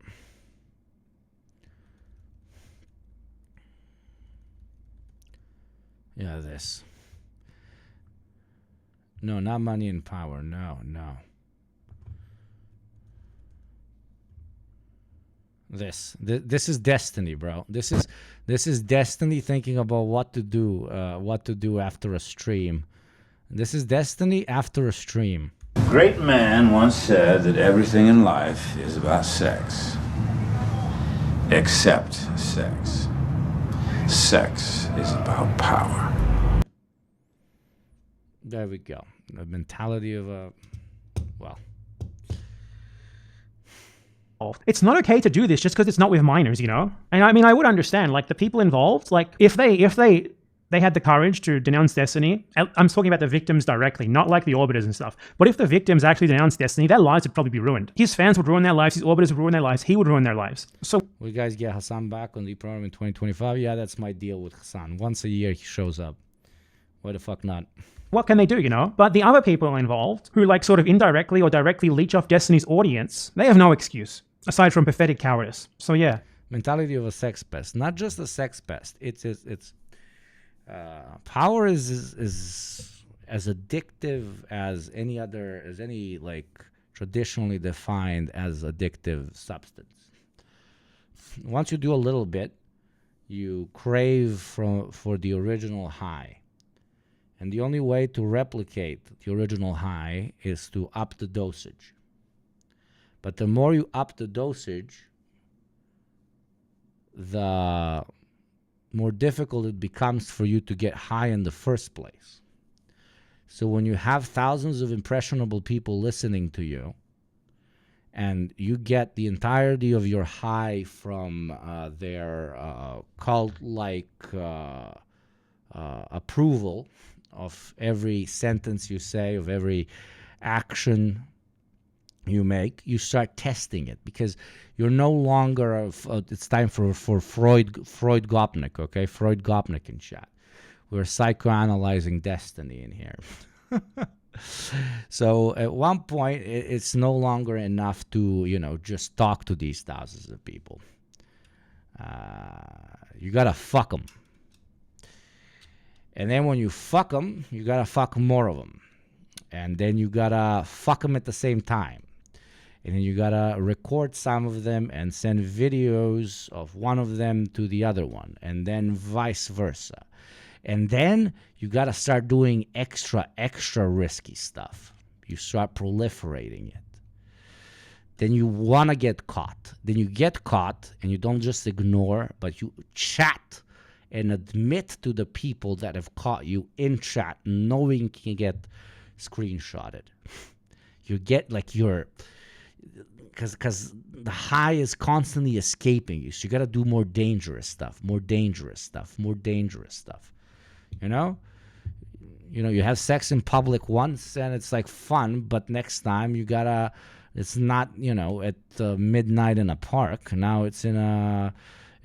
S1: Yeah, this. No, not money and power. No. This is Destiny, bro. This is Destiny thinking about what to do after a stream. This is Destiny after a stream.
S11: A great man once said that everything in life is about sex. Except sex. Sex is about power.
S1: There we go. The mentality of a, well.
S4: It's not okay to do this just because it's not with minors, you know? And I mean, I would understand, like, the people involved, like, if they had the courage to denounce Destiny, I'm talking about the victims directly, not like the orbiters and stuff. But if the victims actually denounced Destiny, their lives would probably be ruined. His fans would ruin their lives, his orbiters would ruin their lives, he would ruin their lives. So,
S1: will you guys get Hassan back on the program in 2025? Yeah, that's my deal with Hassan. Once a year he shows up. Why the fuck not?
S4: What can they do, you know? But the other people involved, who, like, sort of indirectly or directly leech off Destiny's audience, they have no excuse, aside from pathetic cowardice. So yeah.
S1: Mentality of a sex pest. Not just a sex pest. It's power is as addictive as any like traditionally defined as addictive substance. Once you do a little bit, you crave for the original high. And the only way to replicate the original high is to up the dosage. But the more you up the dosage, the more difficult it becomes for you to get high in the first place. So when you have thousands of impressionable people listening to you, and you get the entirety of your high from their cult-like approval of every sentence you say, of every action you make, you start testing it, because you're no longer it's time for Yugopnik, okay? Yugopnik in chat. We're psychoanalyzing Destiny in here. So at one point, it's no longer enough to, you know, just talk to these thousands of people. You gotta fuck them. And then when you fuck them, you gotta fuck more of them. And then you gotta fuck them at the same time. And then you gotta record some of them and send videos of one of them to the other one. And then vice versa. And then you gotta start doing extra risky stuff. You start proliferating it. Then you wanna get caught. Then you get caught and you don't just ignore, but you chat and admit to the people that have caught you in chat, knowing you can get screenshotted. You get like because the high is constantly escaping you. So you got to do more dangerous stuff. You know, you have sex in public once and it's like fun, but next time you gotta. It's not at midnight in a park. Now it's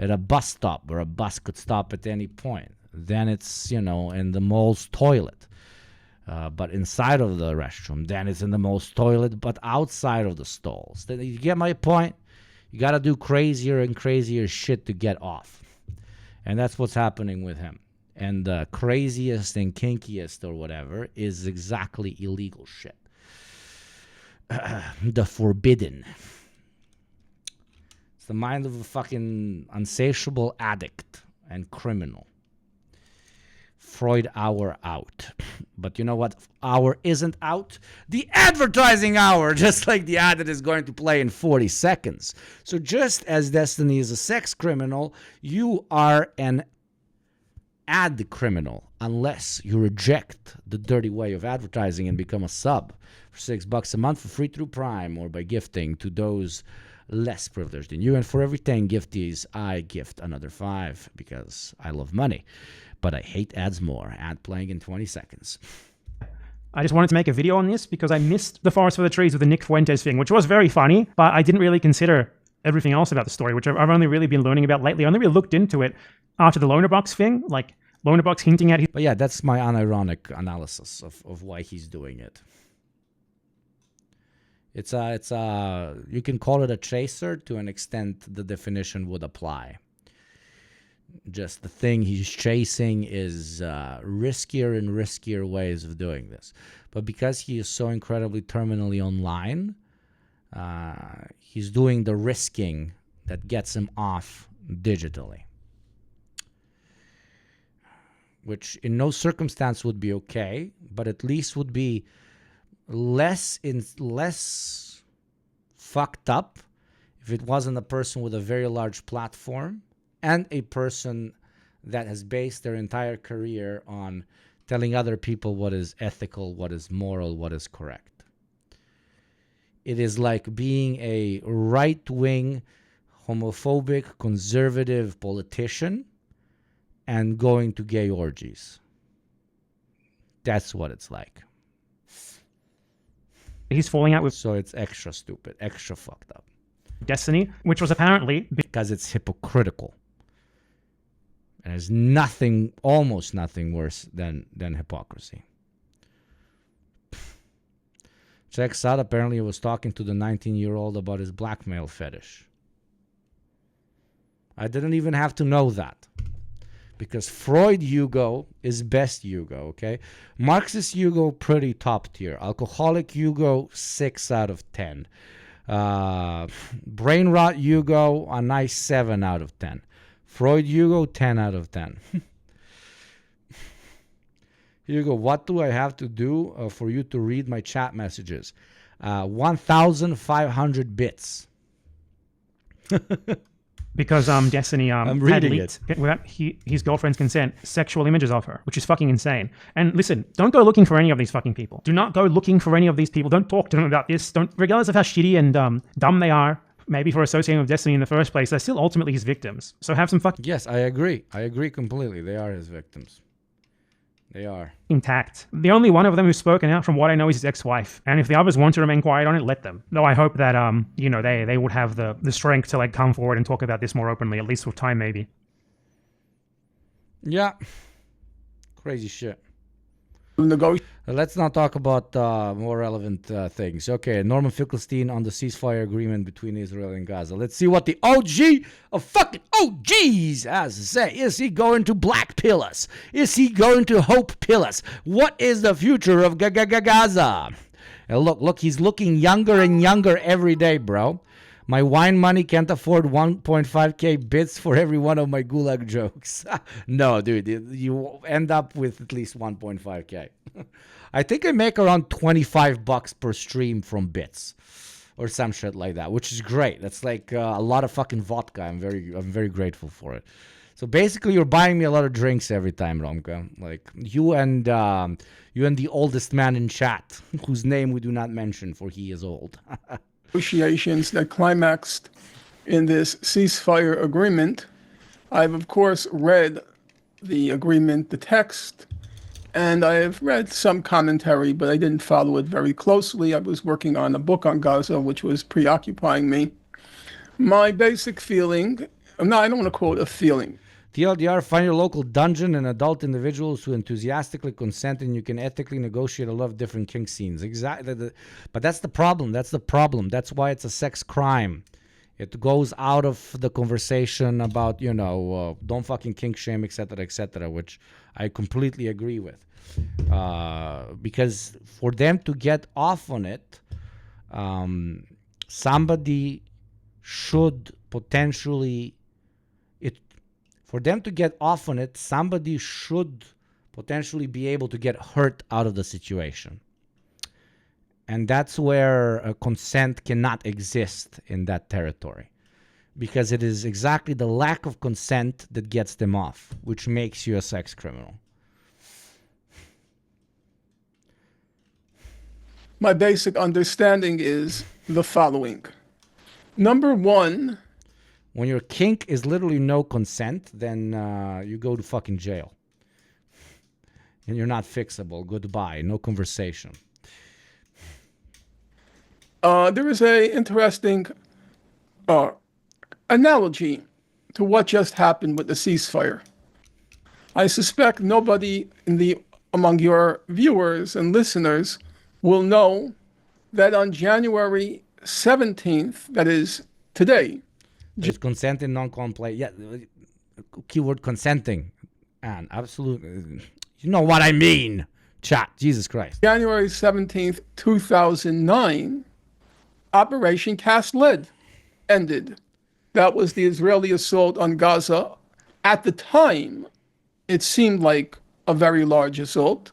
S1: at a bus stop where a bus could stop at any point. Then it's in the mall's toilet. But inside of the restroom, then it's in the most toilet, but outside of the stalls. Then you get my point? You got to do crazier and crazier shit to get off. And that's what's happening with him. And the craziest and kinkiest or whatever is exactly illegal shit. The forbidden. It's the mind of a fucking insatiable addict and criminal. Freud hour out. But you know what hour isn't out? The advertising hour, just like the ad that is going to play in 40 seconds. So just as Destiny is a sex criminal, you are an ad criminal unless you reject the dirty way of advertising and become a sub for $6 a month for free through Prime or by gifting to those less privileged than you. And for every 10 gifties, I gift another 5 because I love money. But I hate ads more. Ad playing in 20 seconds.
S4: I just wanted to make a video on this because I missed the Forest for the Trees with the Nick Fuentes thing, which was very funny, but I didn't really consider everything else about the story, which I've only really been learning about lately. I only really looked into it after the Loner Box thing, like Loner Box hinting at his...
S1: But yeah, that's my unironic analysis of why he's doing it. It's you can call it a chaser to an extent the definition would apply. Just the thing he's chasing is riskier and riskier ways of doing this. But because he is so incredibly terminally online, he's doing the risking that gets him off digitally. Which in no circumstance would be okay, but at least would be less fucked up if it wasn't a person with a very large platform and a person that has based their entire career on telling other people what is ethical, what is moral, what is correct. It is like being a right-wing, homophobic, conservative politician and going to gay orgies. That's what it's like.
S4: He's falling out with...
S1: So it's extra stupid, extra fucked up.
S4: Destiny, which was apparently...
S1: Because it's hypocritical. And there's nothing, almost nothing worse than hypocrisy. Checks out, apparently he was talking to the 19-year-old about his blackmail fetish. I didn't even have to know that. Because Freud Yugo is best Yugo, okay? Marxist Yugo, pretty top tier. Alcoholic Yugo, 6 out of 10. Brain rot Yugo, a nice 7 out of 10. Freud Yugo, 10 out of 10. Hugo, what do I have to do for you to read my chat messages? 1,500 bits.
S4: Because Destiny
S1: I'm
S4: had
S1: reading
S4: leaked, without his girlfriend's consent, sexual images of her, which is fucking insane. And listen, don't go looking for any of these fucking people. Do not go looking for any of these people. Don't talk to them about this. Don't, regardless of how shitty and dumb they are, maybe for associating with Destiny in the first place, they're still ultimately his victims. So have some fucking...
S1: Yes, I agree. I agree completely. They are his victims. They are.
S4: Intact. The only one of them who's spoken out, from what I know, is his ex-wife. And if the others want to remain quiet on it, let them. Though I hope that, they would have the strength to, come forward and talk about this more openly, at least with time, maybe.
S1: Yeah. Crazy shit. Let's not talk about more relevant things. Okay, Norman Finkelstein on the ceasefire agreement between Israel and Gaza. Let's see what the OG of fucking OGs has to say. Is he going to black pill us? Is he going to hope pill us? What is the future of Gaza? And look, he's looking younger and younger every day, bro. My wine money can't afford 1.5k bits for every one of my gulag jokes. No, dude, you end up with at least 1.5k. I think I make around $25 per stream from bits or some shit like that, which is great. That's like a lot of fucking vodka. I'm very grateful for it. So basically, you're buying me a lot of drinks every time, Romka. Like you and the oldest man in chat, whose name we do not mention, for he is old.
S12: Negotiations that climaxed in this ceasefire agreement. I've, of course, read the agreement, the text, and I have read some commentary, but I didn't follow it very closely. I was working on a book on Gaza, which was preoccupying me. My basic feeling, no, I don't want to quote a feeling.
S1: TLDR, find your local dungeon and adult individuals who enthusiastically consent, and you can ethically negotiate a lot of different kink scenes. Exactly. But that's the problem. That's why it's a sex crime. It goes out of the conversation about, don't fucking kink shame, etc., which I completely agree with. Because for them to get off on it, somebody should potentially... For them to get off on it, somebody should potentially be able to get hurt out of the situation. And that's where consent cannot exist in that territory. Because it is exactly the lack of consent that gets them off, which makes you a sex criminal.
S12: My basic understanding is the following. Number one...
S1: When your kink is literally no consent, then you go to fucking jail. And you're not fixable. Goodbye. No conversation.
S12: There is a interesting analogy to what just happened with the ceasefire. I suspect nobody among your viewers and listeners will know that on January 17th, that is today,
S1: It's consent and non-compliant. Yeah, keyword consenting. And absolutely. You know what I mean. Chat. Jesus Christ.
S12: January 17th, 2009, Operation Cast Lead ended. That was the Israeli assault on Gaza. At the time, it seemed like a very large assault.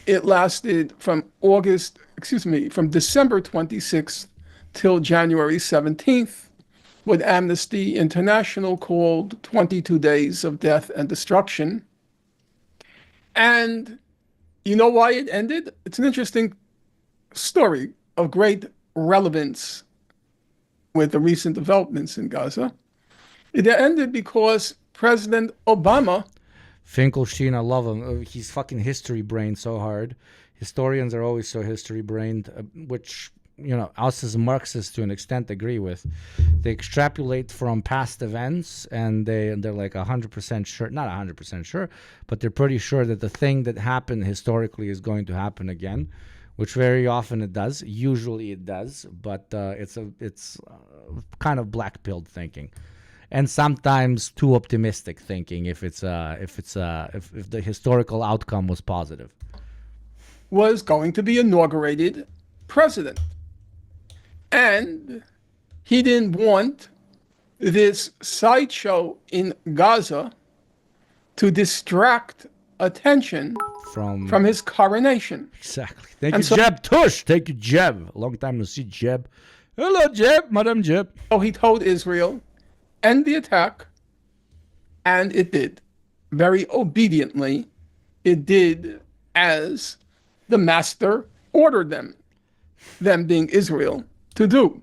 S12: It lasted from December 26th till January 17th. What Amnesty International called 22 days of death and destruction. And you know why it ended? It's an interesting story of great relevance with the recent developments in Gaza. It ended because President Obama...
S1: Finkelstein, I love him. He's fucking history brained so hard. Historians are always so history brained, which... us as Marxists to an extent agree with. They extrapolate from past events and they're like 100% sure, not 100% sure, but they're pretty sure that the thing that happened historically is going to happen again, which very often it does. Usually it does, but it's kind of black-pilled thinking, and sometimes too optimistic thinking if the historical outcome was positive.
S12: Was going to be inaugurated president. And he didn't want this sideshow in Gaza to distract attention from his coronation.
S1: Exactly. Thank you, Jeb Tush. Thank you, Jeb. A long time no see, Jeb. Hello, Jeb. Madam Jeb.
S12: So he told Israel, end the attack. And it did. Very obediently, it did as the master ordered them being Israel, to do.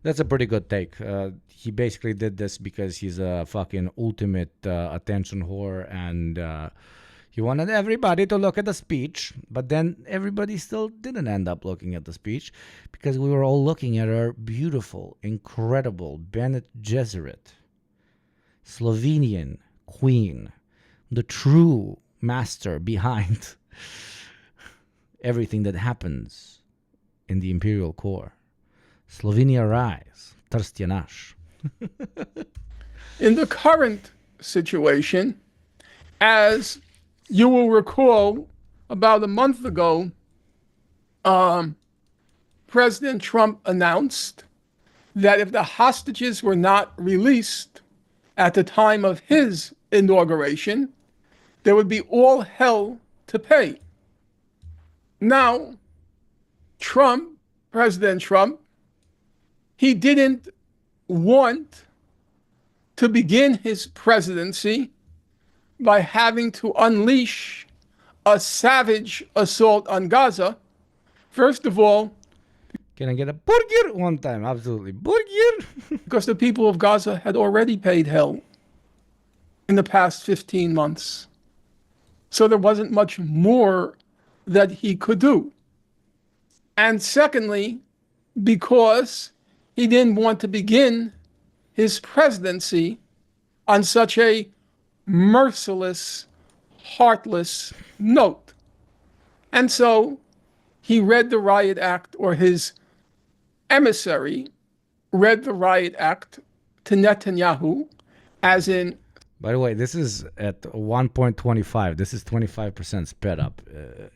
S1: That's a pretty good take. He basically did this because he's a fucking ultimate attention whore, and he wanted everybody to look at the speech, but then everybody still didn't end up looking at the speech because we were all looking at our beautiful, incredible Bene Gesserit, Slovenian queen, the true master behind everything that happens in the imperial core. Slovenia rise, trst je naš.
S12: In the current situation, as you will recall, about a month ago, President Trump announced that if the hostages were not released at the time of his inauguration, there would be all hell to pay. Now, President Trump, he didn't want to begin his presidency by having to unleash a savage assault on Gaza. First of all,
S1: can I get a burger one time? Absolutely. Burger.
S12: Because the people of Gaza had already paid hell in the past 15 months. So there wasn't much more that he could do. And secondly, because he didn't want to begin his presidency on such a merciless, heartless note. And so he read the Riot Act, or his emissary read the Riot Act to Netanyahu, as in...
S1: By the way, this is at 1.25. This is 25% sped up.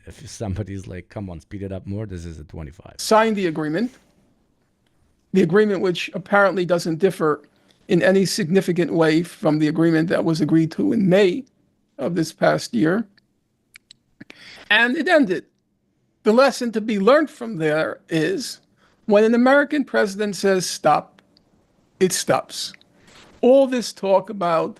S1: If somebody's like, come on, speed it up more, this is at 25.
S12: Signed the agreement which apparently doesn't differ in any significant way from the agreement that was agreed to in May of this past year. And it ended. The lesson to be learned from there is when an American president says stop, it stops. All this talk about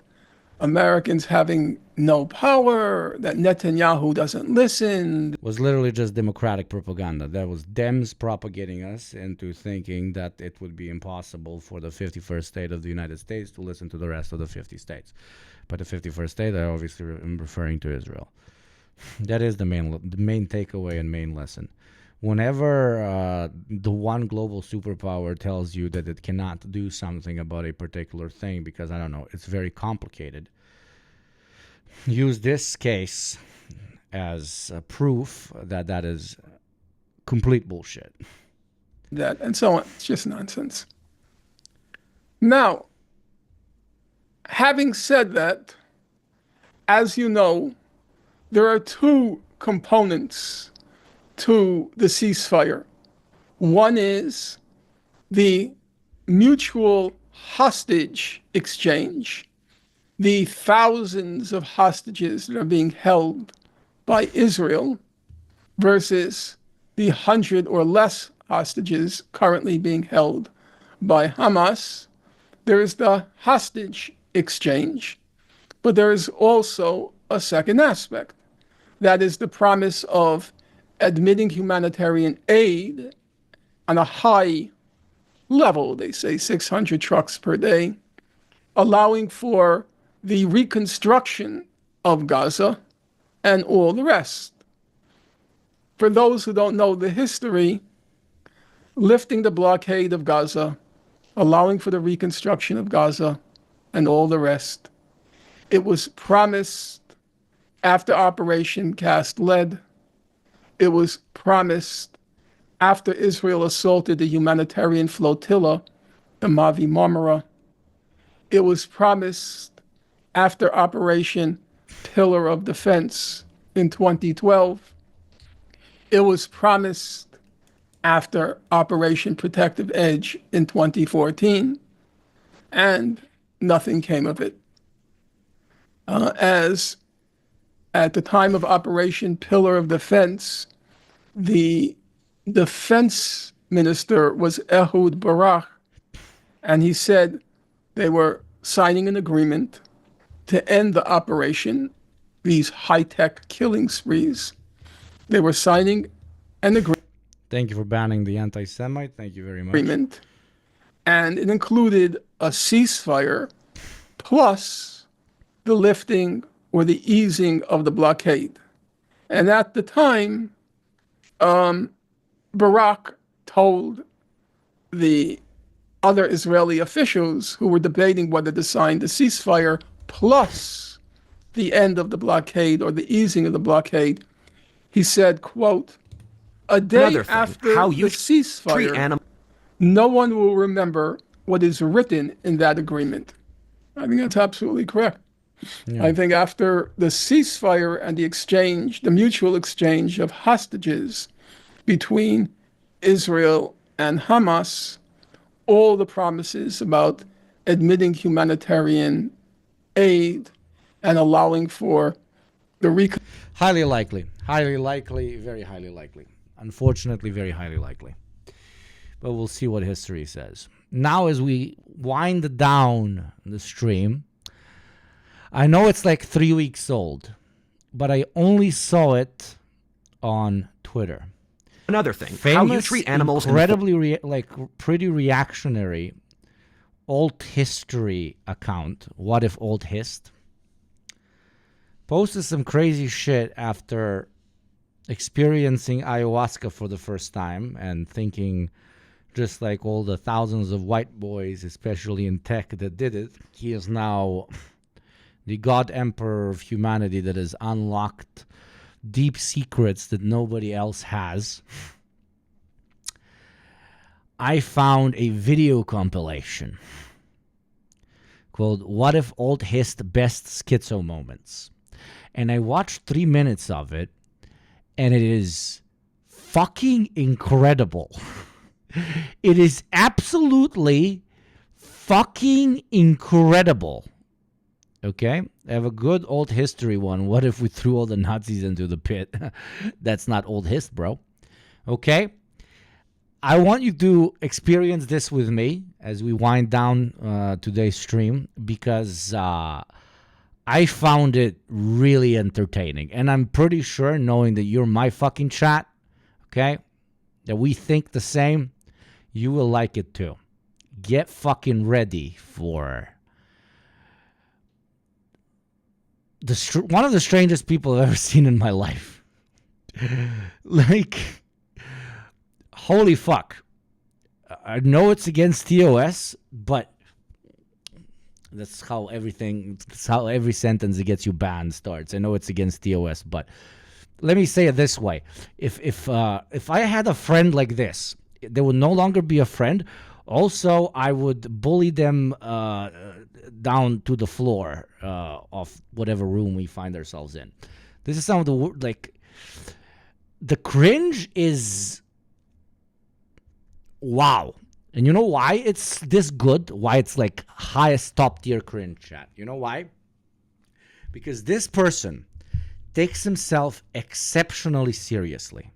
S12: Americans having no power, that Netanyahu doesn't listen,
S1: was literally just Democratic propaganda. That was Dems propagating us into thinking that it would be impossible for the 51st state of the United States to listen to the rest of the 50 states. But the 51st state, I obviously am referring to Israel. That is the main takeaway and main lesson. Whenever the one global superpower tells you that it cannot do something about a particular thing because, I don't know, it's very complicated, use this case as proof that that is complete bullshit.
S12: That and so on. It's just nonsense. Now, having said that, as you know, there are two components to the ceasefire. One is the mutual hostage exchange, the thousands of hostages that are being held by Israel versus the 100 or less hostages currently being held by Hamas. There is the hostage exchange, but there is also a second aspect. That is the promise of admitting humanitarian aid on a high level, they say 600 trucks per day, allowing for the reconstruction of Gaza and all the rest. For those who don't know the history, lifting the blockade of Gaza, allowing for the reconstruction of Gaza and all the rest, it was promised after Operation Cast Lead. It was promised after Israel assaulted the humanitarian flotilla, the Mavi Marmara. It was promised after Operation Pillar of Defense in 2012. It was promised after Operation Protective Edge in 2014, and nothing came of it. As at the time of Operation Pillar of Defense, the defense minister was Ehud Barak, and he said they were signing an agreement to end the operation, these high-tech killing sprees. They were signing an agreement.
S1: Thank you for banning the anti-Semite. Thank you very much.
S12: Agreement, and it included a ceasefire plus the lifting or the easing of the blockade. And at the time, Barak told the other Israeli officials who were debating whether to sign the ceasefire plus the end of the blockade or the easing of the blockade. He said, quote, "A day
S2: Another thing,
S12: after
S2: how
S12: the
S2: you treat
S12: ceasefire, no one will remember what is written in that agreement." I think that's absolutely correct.
S1: Yeah.
S12: I think after the ceasefire and the exchange, the mutual exchange of hostages between Israel and Hamas, all the promises about admitting humanitarian aid and allowing for the
S1: Highly likely, very highly likely. Unfortunately, very highly likely. But we'll see what history says. Now, as we wind down the stream, I know it's like 3 weeks old, but I only saw it on Twitter.
S2: Another thing,
S1: Famous,
S2: how you treat animals.
S1: Incredibly, pretty reactionary alt history account. What if Old Hist? Posted some crazy shit after experiencing ayahuasca for the first time and thinking, just like all the thousands of white boys, especially in tech, that did it, he is now the God Emperor of humanity that has unlocked deep secrets that nobody else has. I found a video compilation called What If Old Hist Best Schizo Moments. And I watched 3 minutes of it, and it is fucking incredible. It is absolutely fucking incredible. Okay? I have a good old history one. What if we threw all the Nazis into the pit? That's not old hist, bro. Okay? I want you to experience this with me as we wind down today's stream, because I found it really entertaining. And I'm pretty sure, knowing that you're my fucking chat, okay, that we think the same, you will like it too. Get fucking ready for one of the strangest people I've ever seen in my life. Like, holy fuck. I know it's against TOS, but that's how every sentence that gets you banned starts. I know it's against TOS, but let me say it this way. If I had a friend like this, they would no longer be a friend. Also, I would bully them down to the floor of whatever room we find ourselves in. This is some of the, the cringe is, wow. And you know why it's this good? Why it's like highest top tier cringe, chat? You know why? Because this person takes himself exceptionally seriously.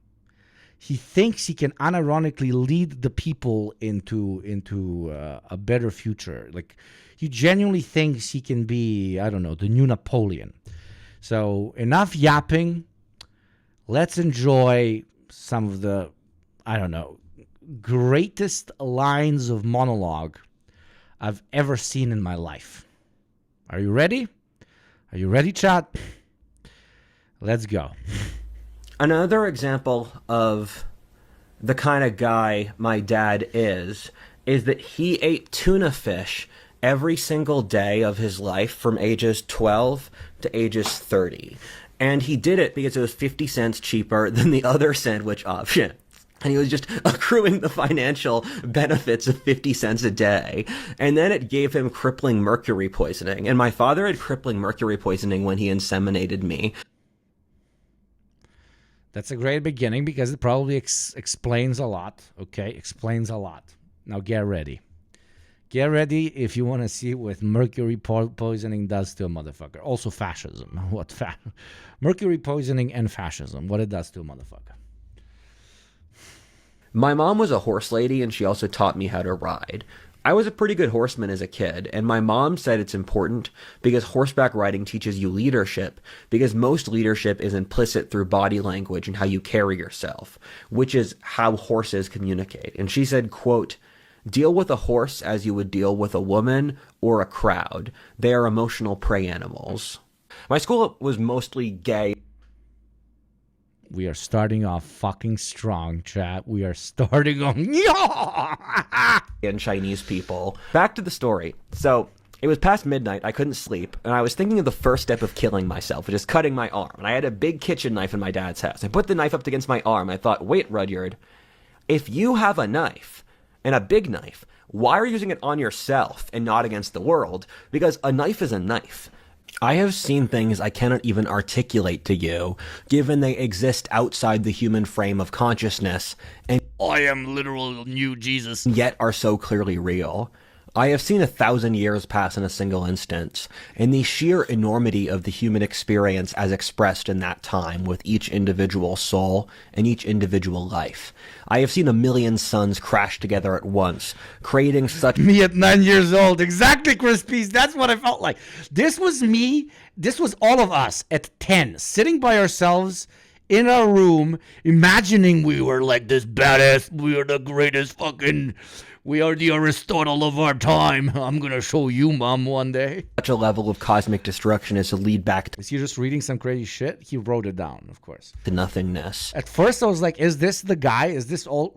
S1: He thinks he can unironically lead the people into a better future. Like, he genuinely thinks he can be, I don't know, the new Napoleon. So enough yapping. Let's enjoy some of the, I don't know, greatest lines of monologue I've ever seen in my life. Are you ready? Are you ready, chat? Let's go.
S2: Another example of the kind of guy my dad is that he ate tuna fish every single day of his life from ages 12 to ages 30. And he did it because it was 50 cents cheaper than the other sandwich option. And he was just accruing the financial benefits of 50 cents a day. And then it gave him crippling mercury poisoning. And my father had crippling mercury poisoning when he inseminated me.
S1: That's a great beginning, because it probably explains a lot. Okay, explains a lot. Now get ready. Get ready if you want to see what mercury poisoning does to a motherfucker. Also fascism. Mercury poisoning and fascism. What it does to a motherfucker.
S2: My mom was a horse lady, and she also taught me how to ride. I was a pretty good horseman as a kid, and my mom said it's important because horseback riding teaches you leadership, because most leadership is implicit through body language and how you carry yourself, which is how horses communicate. And she said, quote, "Deal with a horse as you would deal with a woman or a crowd. They are emotional prey animals." My school was mostly gay.
S1: We are starting off fucking strong, chat. We are starting on...
S2: and Chinese people. Back to the story. So It was past midnight, I couldn't sleep, and I was thinking of the first step of killing myself, which is cutting my arm. And I had a big kitchen knife in my dad's house. I put the knife up against my arm. I thought, wait, Rudyard, if you have a knife, and a big knife, why are you using it on yourself and not against the world? Because a knife is a knife. I have seen things I cannot even articulate to you, given they exist outside the human frame of consciousness, and
S21: I am literal new Jesus.
S2: Yet are so clearly real. I have seen 1,000 years pass in a single instance, and the sheer enormity of the human experience as expressed in that time with each individual soul and each individual life. I have seen 1,000,000 suns crash together at once, creating such...
S1: Me at 9 years old. Exactly, Chris Peace. That's what I felt like. This was me. This was all of us at 10, sitting by ourselves in a room, imagining we were like this badass, we are the greatest fucking... We are the Aristotle of our time. I'm going to show you, Mom, one day.
S2: Such a level of cosmic destruction as to lead back to...
S1: Is he just reading some crazy shit? He wrote it down, of course.
S2: ...to nothingness.
S1: At first, I was like, is this the guy? Is this all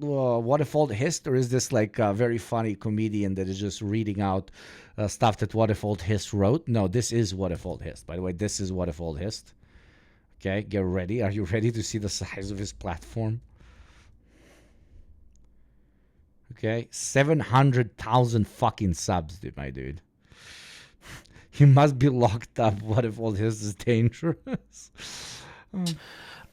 S1: What If Old Hist? Or is this like a very funny comedian that is just reading out stuff that What If Old Hist wrote? No, this is What If Old Hist. By the way, this is What If Old Hist. Okay, get ready. Are you ready to see the size of his platform? Okay, 700,000 fucking subs, dude, my dude. He must be locked up. What if all this is dangerous?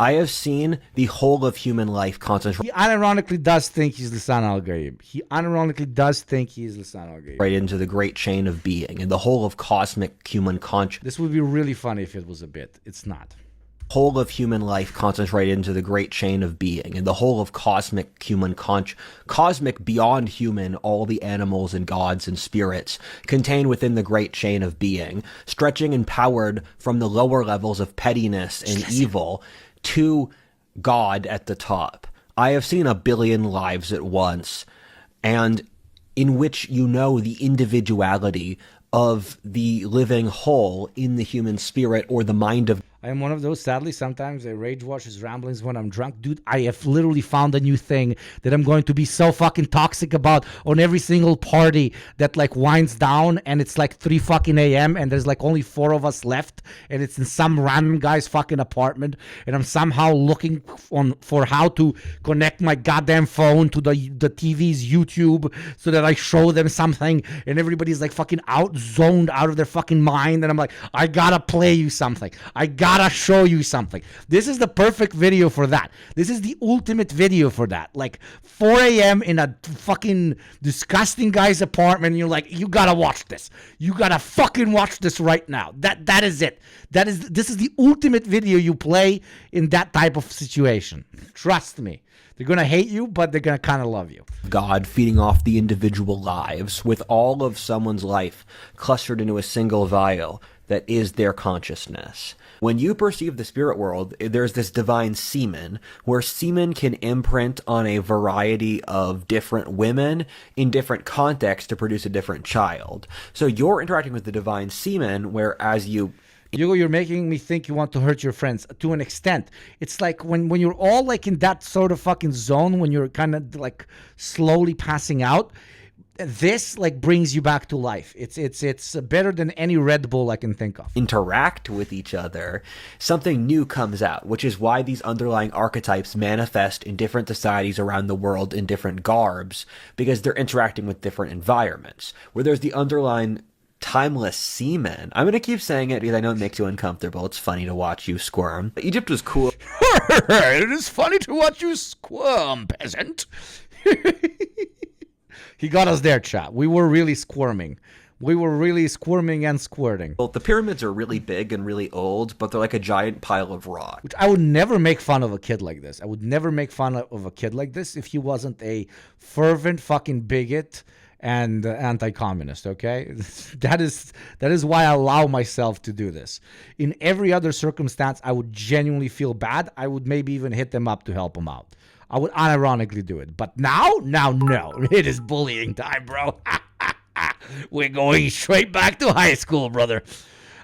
S2: I have seen the whole of human life concentrate.
S1: He unironically does think he's Lisan al-Gaib. He unironically does think he's Lisan al-Gaib.
S2: Right into the great chain of being and the whole of cosmic human consciousness.
S1: This would be really funny if it was a bit. It's not.
S2: Whole of human life concentrated into the great chain of being and the whole of cosmic human cosmic beyond human, all the animals and gods and spirits contained within the great chain of being, stretching and powered from the lower levels of pettiness and evil to God at the top. I have seen 1 billion lives at once, and in which you know the individuality of the living whole in the human spirit or the mind of...
S1: I am one of those, sadly, sometimes I rage watch his ramblings when I'm drunk. Dude, I have literally found a new thing that I'm going to be so fucking toxic about on every single party that like winds down and it's like 3 fucking a.m. and there's like only 4 of us left and it's in some random guy's fucking apartment and I'm somehow looking for how to connect my goddamn phone to the TV's YouTube so that I show them something and everybody's like fucking zoned out of their fucking mind and I'm like, I gotta play you something. I gotta show you something. This is the perfect video for that. This is the ultimate video for that. Like 4 a.m. in a fucking disgusting guy's apartment. And you're like, you gotta watch this. You gotta fucking watch this right now. That is it. This is the ultimate video you play in that type of situation. Trust me. They're going to hate you, but they're going to kind of love you.
S2: God feeding off the individual lives with all of someone's life clustered into a single vial that is their consciousness. When you perceive the spirit world, there's this divine semen, where semen can imprint on a variety of different women in different contexts to produce a different child. So you're interacting with the divine semen, whereas you...
S1: Hugo, you're making me think you want to hurt your friends to an extent. It's like when you're all like in that sort of fucking zone, when you're kind of like slowly passing out, this like brings you back to life. It's better than any Red Bull I can think of.
S2: Interact with each other, something new comes out, which is why these underlying archetypes manifest in different societies around the world in different garbs, because they're interacting with different environments. Where there's the underlying timeless semen. I'm going to keep saying it because I know it makes you uncomfortable. It's funny to watch you squirm. Egypt was cool.
S21: It is funny to watch you squirm, peasant.
S1: He got us there, chat. We were really squirming. We were really squirming and squirting.
S2: Well, the pyramids are really big and really old, but they're like a giant pile of rock.
S1: Which I would never make fun of a kid like this. I would never make fun of a kid like this if he wasn't a fervent fucking bigot and anti-communist, okay? That is why I allow myself to do this. In every other circumstance, I would genuinely feel bad. I would maybe even hit them up to help them out. I would unironically do it. But now, no. It is bullying time, bro.
S21: We're going straight back to high school, brother.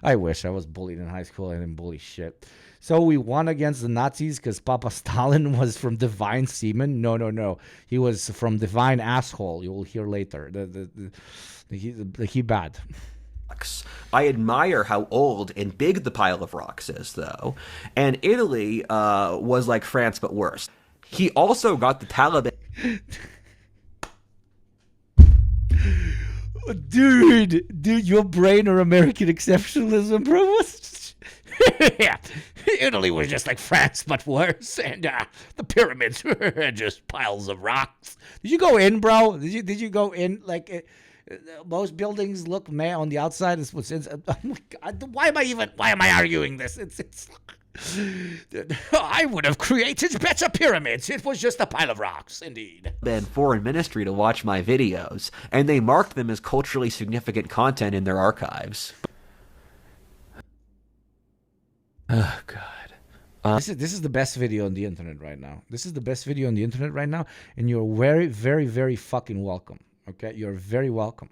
S1: I wish I was bullied in high school. I didn't bully shit. So we won against the Nazis because Papa Stalin was from divine semen. No. He was from divine asshole. You will hear later. He bad.
S2: rocks. I admire how old and big the pile of rocks is, though. And Italy was like France, but worse. He also got the Taliban.
S1: Dude, your brain or American exceptionalism, bro.
S21: Yeah, Italy was just like France, but worse. And the pyramids were just piles of rocks.
S1: Did you go in, bro? Did you go in? Like most buildings look, man, on the outside. Is what's inside. Oh my God, why am I arguing this? It's.
S21: I would have created better pyramids. It was just a pile of rocks, indeed.
S2: And foreign ministry to watch my videos, and they marked them as culturally significant content in their archives. Oh God.
S1: This is the best video on the internet right now. This is the best video on the internet right now, and you're very, very, very fucking welcome. Okay, you're very welcome.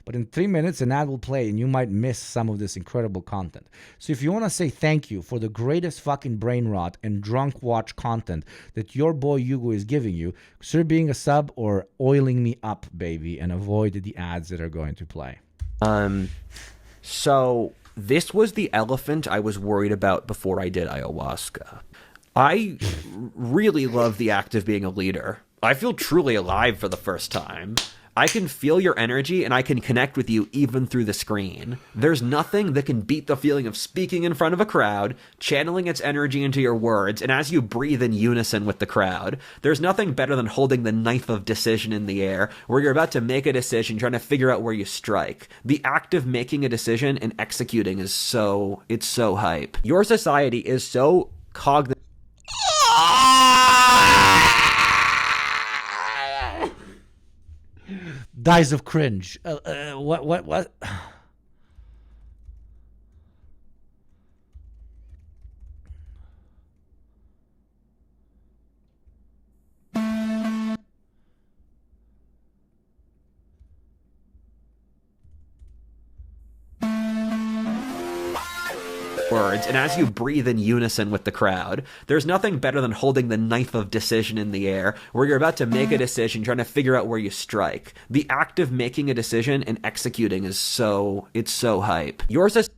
S1: But in 3 minutes, an ad will play, and you might miss some of this incredible content. So if you want to say thank you for the greatest fucking brain rot and drunk watch content that your boy Yugo is giving you, consider being a sub or oiling me up, baby, and avoid the ads that are going to play.
S2: So this was the elephant I was worried about before I did ayahuasca. I really love the act of being a leader. I feel truly alive for the first time. I can feel your energy, and I can connect with you even through the screen. There's nothing that can beat the feeling of speaking in front of a crowd, channeling its energy into your words, and as you breathe in unison with the crowd. There's nothing better than holding the knife of decision in the air, where you're about to make a decision, trying to figure out where you strike. The act of making a decision and executing is so hype. Your society is so cognitive.
S1: Dies of cringe. What?
S2: Words, and as you breathe in unison with the crowd. There's nothing better than holding the knife of decision in the air, where you're about to make a decision, trying to figure out where you strike. The act of making a decision and executing is so hype. Yours is.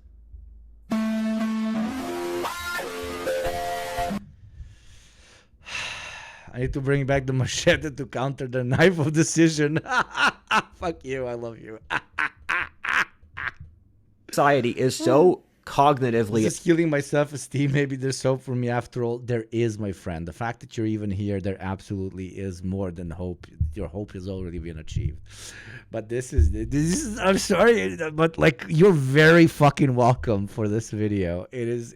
S1: I need to bring back the machete to counter the knife of decision. Fuck you, I love you.
S2: Society is so cognitively.
S1: Just healing my self-esteem. Maybe there's hope for me after all. There is, my friend. The fact that you're even here, there absolutely is more than hope. Your hope has already been achieved. But this is I'm sorry, but like, you're very fucking welcome for this video. It is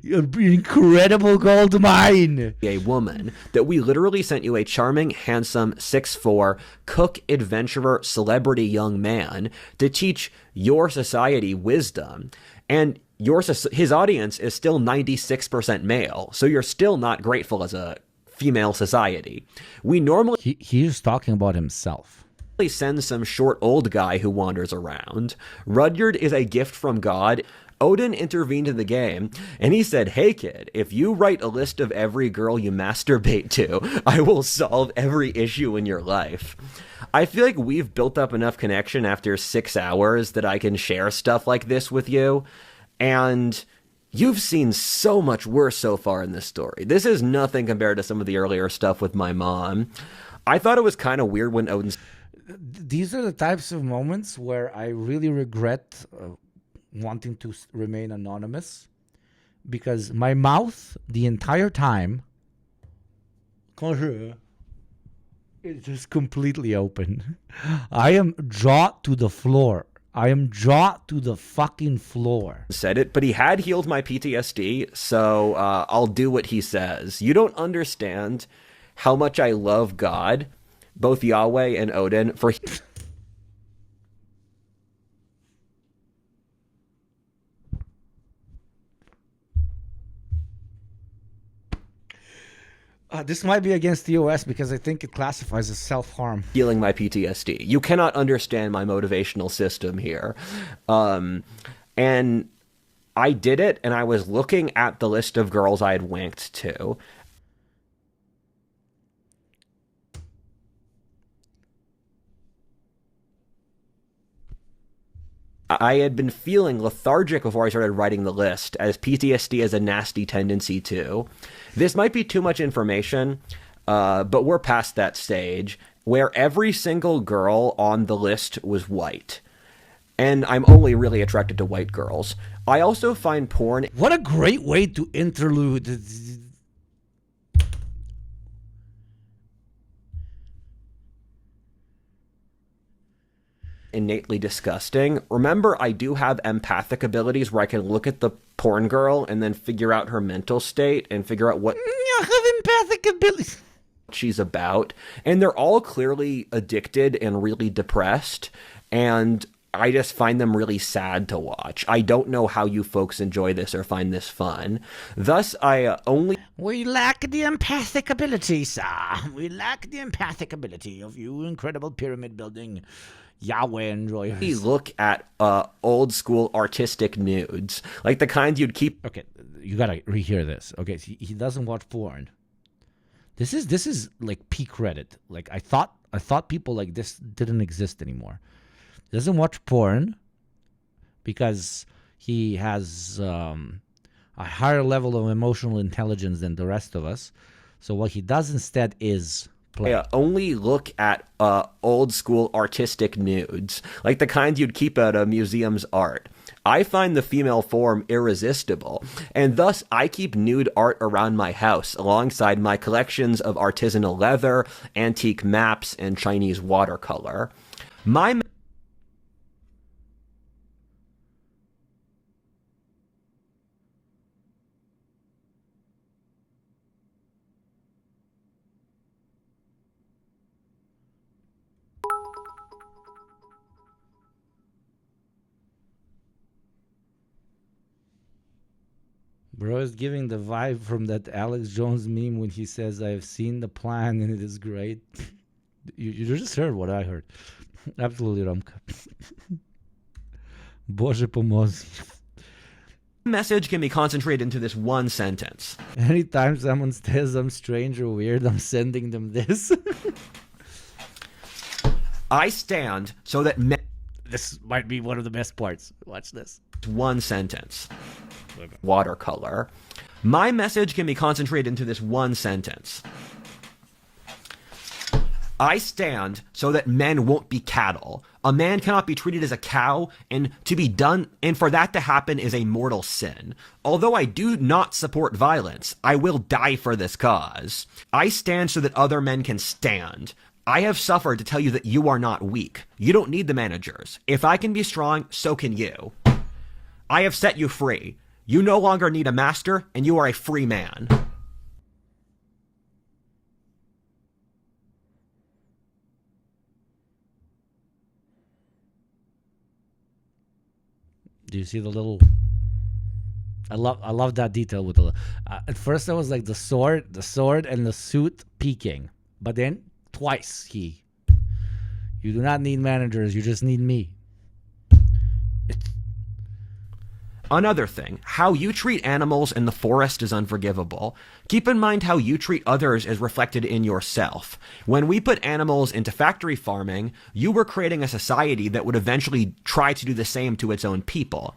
S1: an incredible gold mine.
S2: A woman that we literally sent you a charming, handsome, 6'4", cook, adventurer, celebrity young man to teach your society wisdom. And his audience is still 96% male, so you're still not grateful as a female society. We normally...
S1: He's talking about himself.
S2: Send some short old guy who wanders around. Rudyard is a gift from God. Odin intervened in the game, and he said, "Hey kid, if you write a list of every girl you masturbate to, I will solve every issue in your life." I feel like we've built up enough connection after 6 hours that I can share stuff like this with you, and you've seen so much worse so far in this story. This is nothing compared to some of the earlier stuff with my mom. I thought it was kind of weird when Odin...
S1: These are the types of moments where I really regret wanting to remain anonymous, because my mouth the entire time is just completely open. I am jaw to the floor. I am jaw to the fucking floor.
S2: Said it, but he had healed my PTSD, so I'll do what he says. You don't understand how much I love God, both Yahweh and Odin, for...
S1: This might be against the OS because I think it classifies as self-harm.
S2: Healing my PTSD. You cannot understand my motivational system here. And I did it, and I was looking at the list of girls I had wanked to. I had been feeling lethargic before I started writing the list, as PTSD has a nasty tendency to. This might be too much information, but we're past that stage where every single girl on the list was white. And I'm only really attracted to white girls. I also find porn...
S1: What a great way to interlude.
S2: innately disgusting. Remember, I do have empathic abilities where I can look at the porn girl and then figure out her mental state and figure out what...
S1: You have empathic abilities.
S2: ...she's about. And they're all clearly addicted and really depressed. And I just find them really sad to watch. I don't know how you folks enjoy this or find this fun. Thus, I only...
S21: We lack the empathic ability, sir. We lack the empathic ability of you incredible pyramid building Yahweh enjoyers.
S2: We look at old school artistic nudes, like the kind you'd keep...
S1: Okay, you gotta rehear this. Okay, so he doesn't watch porn. This is like peak Reddit. Like I thought people like this didn't exist anymore. He doesn't watch porn because he has a higher level of emotional intelligence than the rest of us. So what he does instead is play.
S2: I only look at old school artistic nudes, like the kind you'd keep at a museum's art. I find the female form irresistible, and thus I keep nude art around my house alongside my collections of artisanal leather, antique maps, and Chinese watercolor. My
S1: Bro is giving the vibe from that Alex Jones meme when he says, "I've seen the plan and it is great." You just heard what I heard. Absolutely, Romka. Боже помози.
S2: message can be concentrated into this one sentence.
S1: Anytime someone says I'm strange or weird, I'm sending them this.
S2: I stand so that
S21: this might be one of the best parts. Watch this.
S2: One sentence. Watercolor. My message can be concentrated into this one sentence. I stand so that men won't be cattle. A man cannot be treated as a cow, and for that to happen is a mortal sin. Although I do not support violence, I will die for this cause. I stand so that other men can stand. I have suffered to tell you that you are not weak. You don't need the managers. If I can be strong, so can you. I have set you free. You no longer need a master, and you are a free man.
S1: Do you see the little... I love that detail with the... at first I was like the sword and the suit peeking. But then twice you do not need managers, you just need me.
S2: Another thing, how you treat animals in the forest is unforgivable. Keep in mind how you treat others is reflected in yourself. When we put animals into factory farming, you were creating a society that would eventually try to do the same to its own people.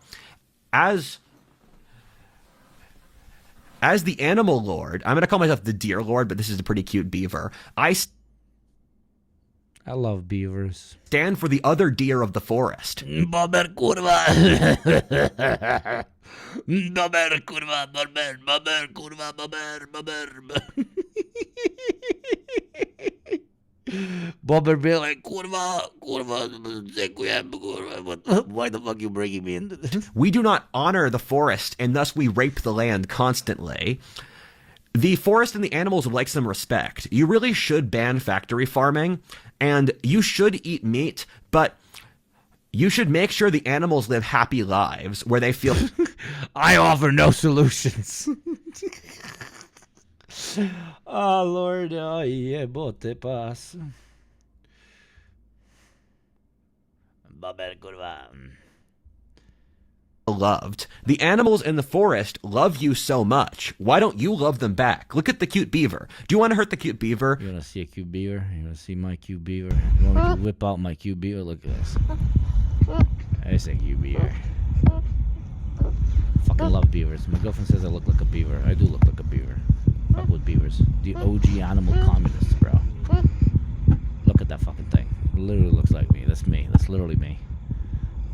S2: As the animal lord, I'm going to call myself the deer lord, but this is a pretty cute beaver. I
S1: love beavers.
S2: Stand for the other deer of the forest.
S21: Baber kurva. Baber kurva. Baber kurva. Baber. Bobber be like, kurva. Why the fuck you bringing me into this?
S2: We do not honor the forest, and thus we rape the land constantly. The forest and the animals would like some respect. You really should ban factory farming, and you should eat meat, but you should make sure the animals live happy lives where they feel...
S1: I offer no solutions. Oh, Lord. Oh, yeah, bote pas.
S2: Loved. The animals in the forest love you so much. Why don't you love them back? Look at the cute beaver. Do you want to hurt the cute beaver?
S1: You want to see a cute beaver? You want to see my cute beaver? You want me to whip out my cute beaver? Look at this. I think you beaver. Fucking love beavers. My girlfriend says I look like a beaver. I do look like a beaver. Fuck with beavers. The OG animal communists, bro. Look at that fucking thing. It literally looks like me. That's me. That's literally me.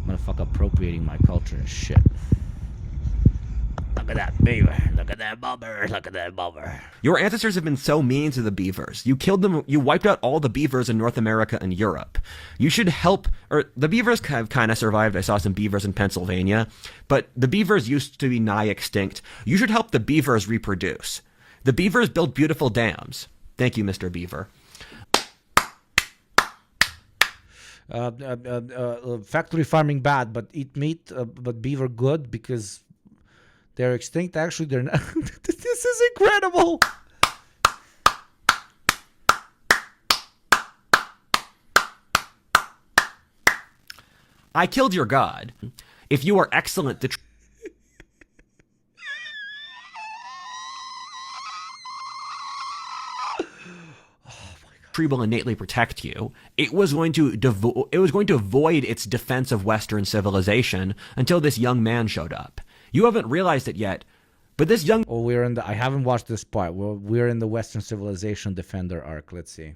S1: Motherfucker appropriating my culture and shit. Look at that beaver. Look at that bummer. Look at that bummer.
S2: Your ancestors have been so mean to the beavers. You killed them. You wiped out all the beavers in North America and Europe. You should help. Or the beavers have kind of survived. I saw some beavers in Pennsylvania, but the beavers used to be nigh extinct. You should help the beavers reproduce. The beavers build beautiful dams. Thank you, Mr. Beaver.
S1: Factory farming bad, but eat meat, but beaver good because they're extinct. Actually, they're not. This is incredible.
S2: I killed your god. If you are excellent, tree will innately protect you. It was going to avoid its defense of Western civilization until this young man showed up. You haven't realized it yet, but this young...
S1: Oh, I haven't watched this part. We're in the Western civilization defender arc. Let's see.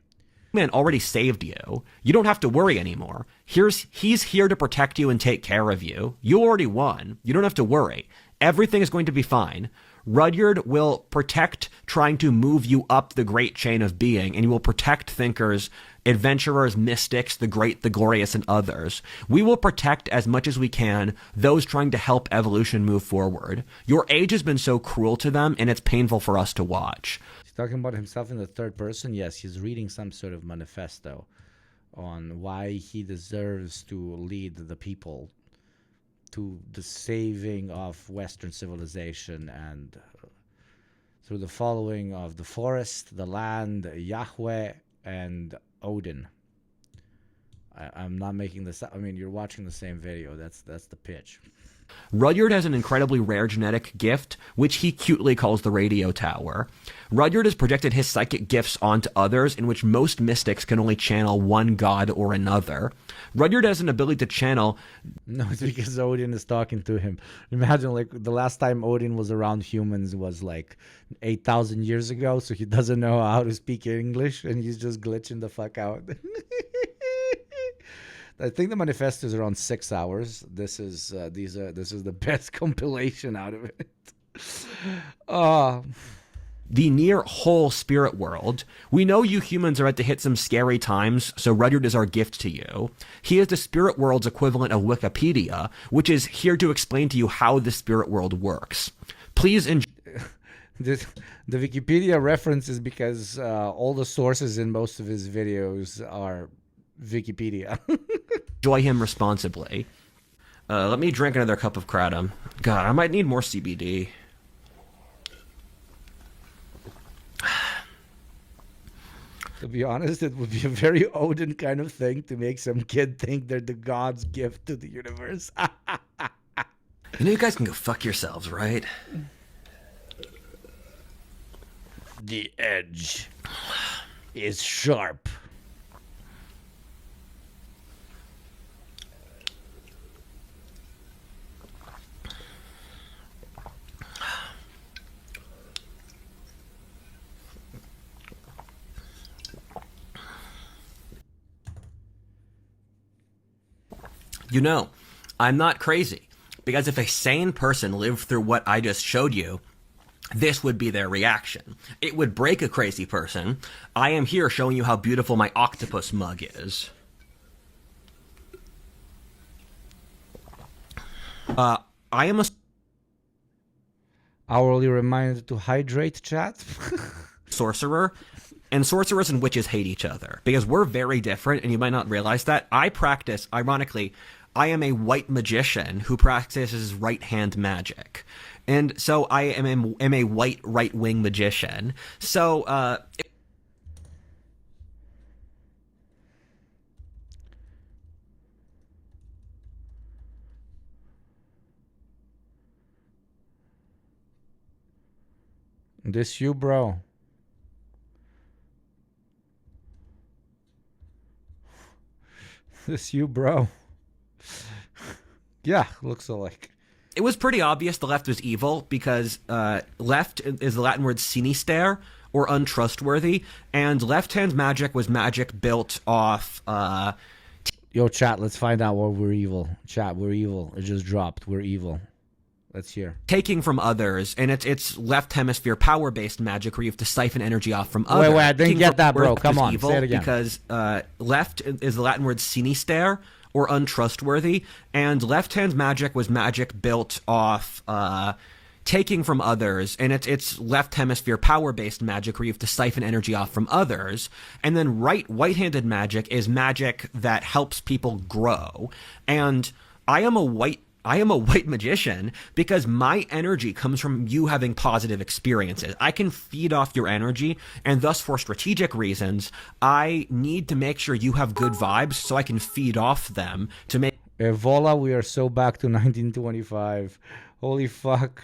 S2: Man already saved you. You don't have to worry anymore. He's here to protect you and take care of you. You already won. You don't have to worry. Everything is going to be fine. Rudyard will protect trying to move you up the great chain of being, and he will protect thinkers, adventurers, mystics, the great, the glorious, and others. We will protect as much as we can those trying to help evolution move forward. Your age has been so cruel to them, and it's painful for us to watch.
S1: He's talking about himself in the third person. Yes, he's reading some sort of manifesto on why he deserves to lead the people to the saving of Western civilization and through the following of the forest, the land, Yahweh, and Odin. I'm not making this up. I mean, you're watching the same video. That's the pitch.
S2: Rudyard has an incredibly rare genetic gift, which he cutely calls the radio tower. Rudyard has projected his psychic gifts onto others, in which most mystics can only channel one god or another. Rudyard has an ability to channel...
S1: No, it's because Odin is talking to him. Imagine, like, the last time Odin was around humans was, like, 8,000 years ago, so he doesn't know how to speak English, and he's just glitching the fuck out. I think the manifesto is around 6 hours. This is the best compilation out of it.
S2: The near whole spirit world. We know you humans are about to hit some scary times, so Rudyard is our gift to you. He is the spirit world's equivalent of Wikipedia, which is here to explain to you how the spirit world works. Please enjoy.
S1: The Wikipedia reference is because all the sources in most of his videos are Wikipedia.
S2: Enjoy him responsibly. Let me drink another cup of kratom. God, I might need more CBD.
S1: To be honest, it would be a very Odin kind of thing to make some kid think they're the god's gift to the universe.
S2: You know, you guys can go fuck yourselves, right?
S21: The edge is sharp.
S2: You know, I'm not crazy, because if a sane person lived through what I just showed you, this would be their reaction. It would break a crazy person. I am here showing you how beautiful my octopus mug is. I am a...
S1: Hourly reminder to hydrate, chat.
S2: sorcerer. And sorcerers and witches hate each other because we're very different, and you might not realize that. I practice, ironically, I am a white magician who practices right-hand magic. And so I am a white right-wing magician. So,
S1: This you, bro. This you, bro. Yeah, looks alike.
S2: It was pretty obvious the left was evil because left is the Latin word sinister, or untrustworthy, and left-hand magic was magic built off...
S1: Yo, chat, let's find out why we're evil. Chat, we're evil. It just dropped. We're evil. Let's hear.
S2: Taking from others, and it's left hemisphere power-based magic where you have to siphon energy off from others.
S1: Wait, I didn't
S2: Taking
S1: get
S2: from
S1: that, bro.
S2: Earth
S1: Come
S2: was
S1: on,
S2: evil
S1: say it again.
S2: Because left is the Latin word sinister, or untrustworthy, and left-hand magic was magic built off... taking from others, and it's left hemisphere power-based magic where you have to siphon energy off from others, and then white-handed magic is magic that helps people grow. And I am a white magician because my energy comes from you having positive experiences. I can feed off your energy, and thus for strategic reasons, I need to make sure you have good vibes so I can feed off them to make...
S1: Voila, we are so back to 1925. Holy fuck.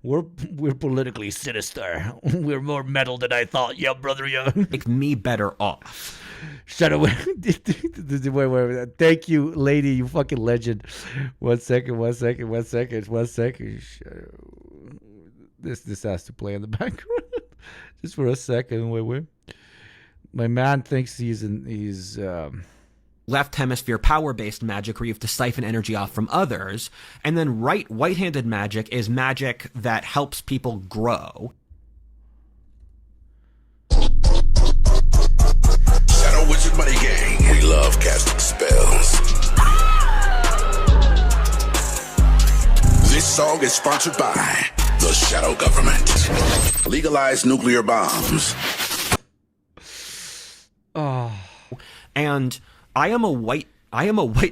S1: We're politically sinister. We're more metal than I thought. Yeah, brother, yeah.
S2: Make me better off.
S1: Shut up. Wait. Thank you, lady. You fucking legend. One second. This has to play in the background. Just for a second. Wait. My man thinks he's
S2: left hemisphere power-based magic where you have to siphon energy off from others, and then white-handed magic is magic that helps people grow.
S3: Shadow Wizard Money Gang. We love casting spells. This song is sponsored by the Shadow Government. Legalize nuclear bombs.
S1: Oh.
S2: And I am a white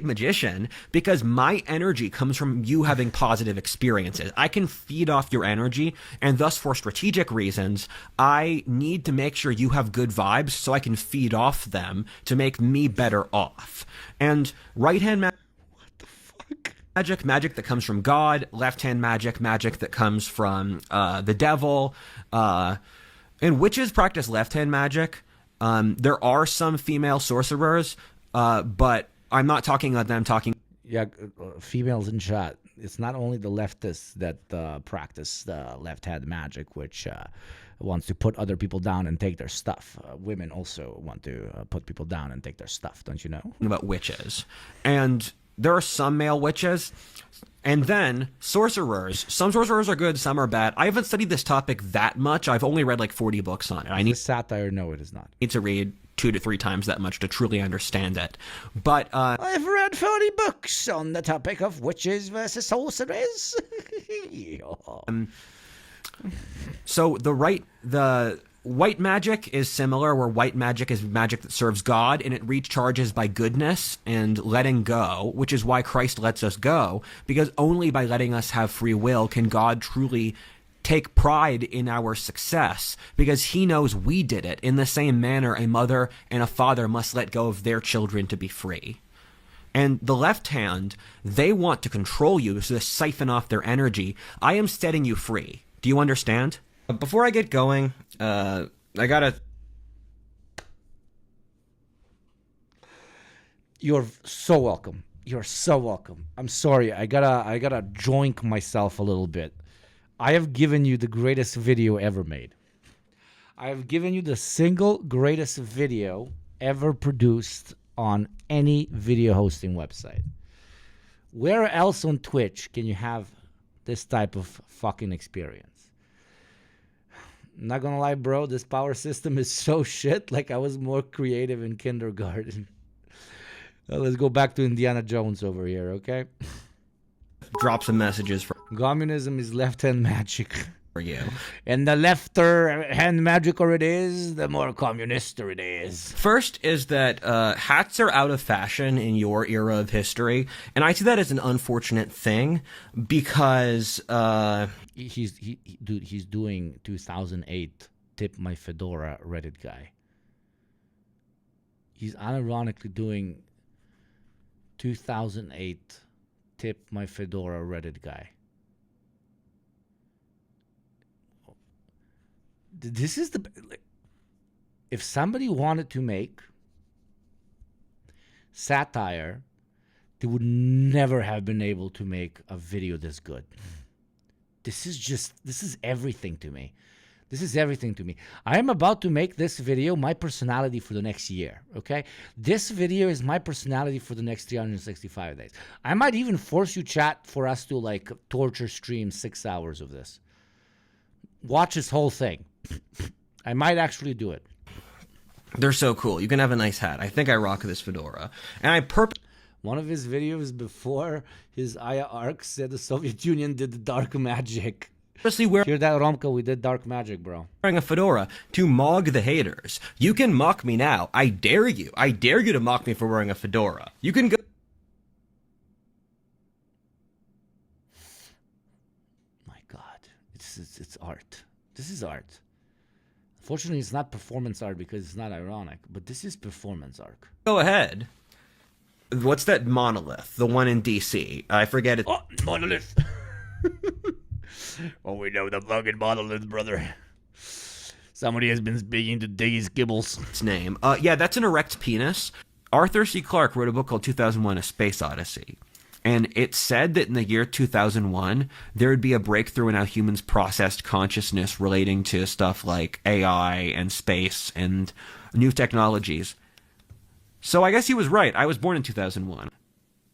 S2: magician because my energy comes from you having positive experiences. I can feed off your energy, and thus for strategic reasons, I need to make sure you have good vibes so I can feed off them to make me better off. And right-hand magic that comes from God, left-hand magic that comes from the devil, and witches practice left-hand magic. There are some female sorcerers, but I'm not talking about them talking.
S1: Yeah, females in chat. It's not only the leftists that practice left-hand magic, which wants to put other people down and take their stuff. Women also want to put people down and take their stuff, don't you know?
S2: About witches. And there are some male witches. And then sorcerers. Some sorcerers are good, some are bad. I haven't studied this topic that much. I've only read like 40 books on it. I need
S1: satire. No, it is not.
S2: Need to read 2 to 3 times that much to truly understand it. But
S1: I've read 40 books on the topic of witches versus sorcerers.
S2: So the white magic is similar, where white magic is magic that serves God, and it recharges by goodness and letting go, which is why Christ lets us go, because only by letting us have free will can God truly take pride in our success, because he knows we did it. In the same manner, a mother and a father must let go of their children to be free. And the left hand, they want to control you, so to siphon off their energy. I am setting you free. Do you understand? Before I get going, I gotta...
S1: You're so welcome. You're so welcome. I'm sorry. I gotta joink myself a little bit. I have given you the greatest video ever made. I have given you the single greatest video ever produced on any video hosting website. Where else on Twitch can you have this type of fucking experience? Not gonna lie, bro, this power system is so shit. Like, I was more creative in kindergarten. Let's go back to Indiana Jones over here, okay?
S2: Drop some messages for...
S1: Communism is left-hand magic.
S2: For you.
S1: And the left-hand magicer it is, the more communister it is.
S2: First is that hats are out of fashion in your era of history, and I see that as an unfortunate thing because...
S1: He's doing 2008 Tip My Fedora Reddit guy. He's unironically doing 2008 Tip My Fedora Reddit guy. This is the... If somebody wanted to make satire they would never have been able to make a video this good. This is everything to me. This is everything to me. I am about to make this video my personality for the next year, okay? This video is my personality for the next 365 days. I might even force you, chat, for us to, like, torture stream 6 hours of this. Watch this whole thing. I might actually do it.
S2: They're so cool. You can have a nice hat. I think I rock this fedora. And I
S1: One of his videos before his Aya arc said the Soviet Union did dark magic. Hear that, Romka? We did dark magic, bro.
S2: Wearing a fedora to mog the haters. You can mock me now. I dare you. I dare you to mock me for wearing a fedora. You can go.
S1: My God, it's art. This is art. Unfortunately, it's not performance art because it's not ironic, but this is performance art.
S2: Go ahead. What's that monolith? The one in DC. I forget it.
S21: Oh, monolith. Oh, we know the fucking monolith, brother. Somebody has been speaking to Diggy's Gibbles.
S2: Its name. Yeah, that's an erect penis. Arthur C. Clarke wrote a book called 2001: A Space Odyssey. And it said that in the year 2001, there would be a breakthrough in how humans processed consciousness relating to stuff like AI and space and new technologies. So I guess he was right. I was born in 2001.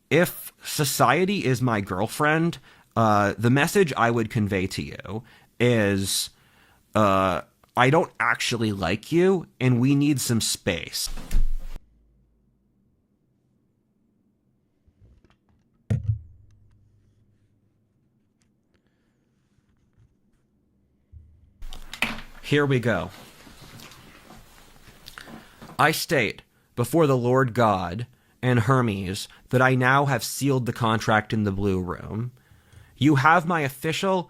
S2: If society is my girlfriend, the message I would convey to you is, I don't actually like you, and we need some space. Here we go. I state before the Lord God and Hermes that I now have sealed the contract in the Blue Room. You have my official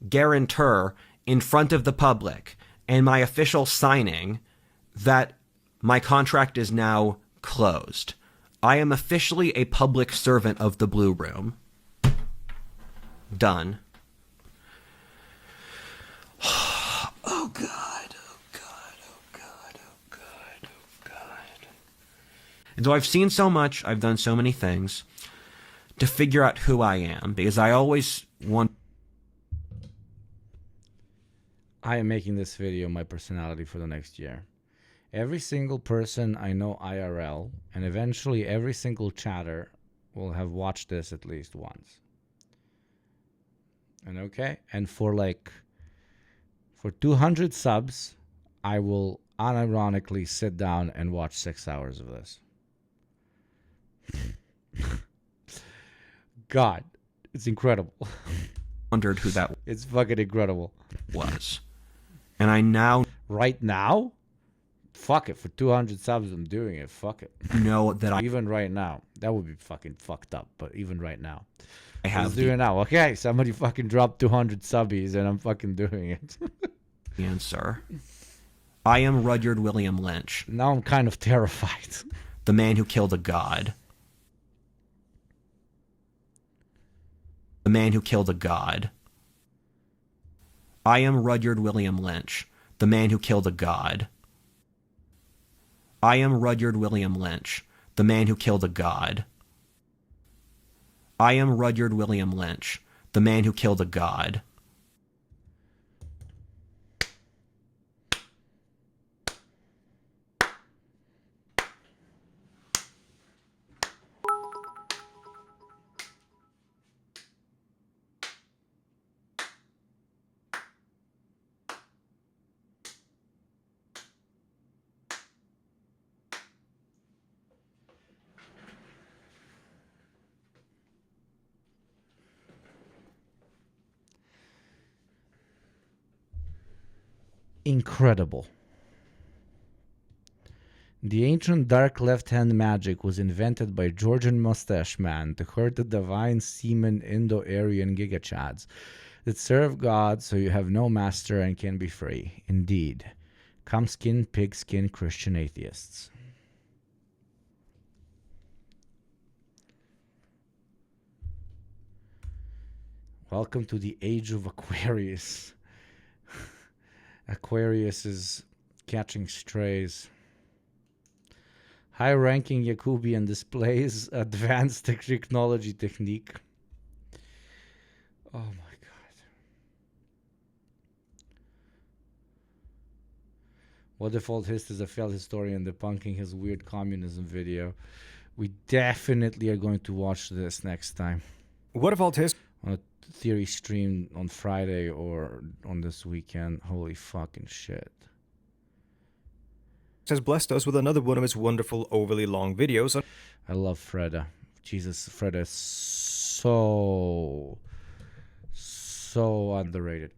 S2: guarantor in front of the public and my official signing that my contract is now closed. I am officially a public servant of the Blue Room. Done. Oh, God. Oh, God. Oh, God. Oh, God. Oh, God. And so I've seen so much. I've done so many things to figure out who I am, because I always want...
S1: I am making this video my personality for the next year. Every single person I know IRL, and eventually every single chatter, will have watched this at least once. And okay? And for 200 subs, I will unironically sit down and watch 6 hours of this. God, it's incredible.
S2: Wondered who that
S1: It's fucking incredible.
S2: was. And I now...
S1: Right now? Fuck it. For 200 subs, I'm doing it. Fuck it.
S2: know that I...
S1: Even right now. That would be fucking fucked up. But even right now.
S2: I have
S1: Let's do it now. Okay, somebody fucking dropped 200 subbies and I'm fucking doing it.
S2: answer. I am Rudyard William Lynch.
S1: Now I'm kind of terrified.
S2: The man who killed a god. The man who killed a god. I am Rudyard William Lynch. The man who killed a god. I am Rudyard William Lynch. The man who killed a god. I am Rudyard William Lynch. The man who killed a god.
S1: Incredible. The ancient dark left-hand magic was invented by Georgian mustache man to hurt the divine semen Indo-Aryan gigachads that serve God so you have no master and can be free. Indeed. Come skin, pig skin, Christian atheists. Welcome to the age of Aquarius. Aquarius is catching strays. High-ranking Yakubian displays advanced technology technique. Oh my god. What if Old Hist is a failed historian debunking his weird communism video? We definitely are going to watch this next time.
S5: What if Old Hist...
S1: On a theory stream on Friday or on this weekend. Holy fucking shit.
S5: has blessed us with another one of his wonderful, overly long videos.
S1: I love Freda. Jesus, Freda is so underrated.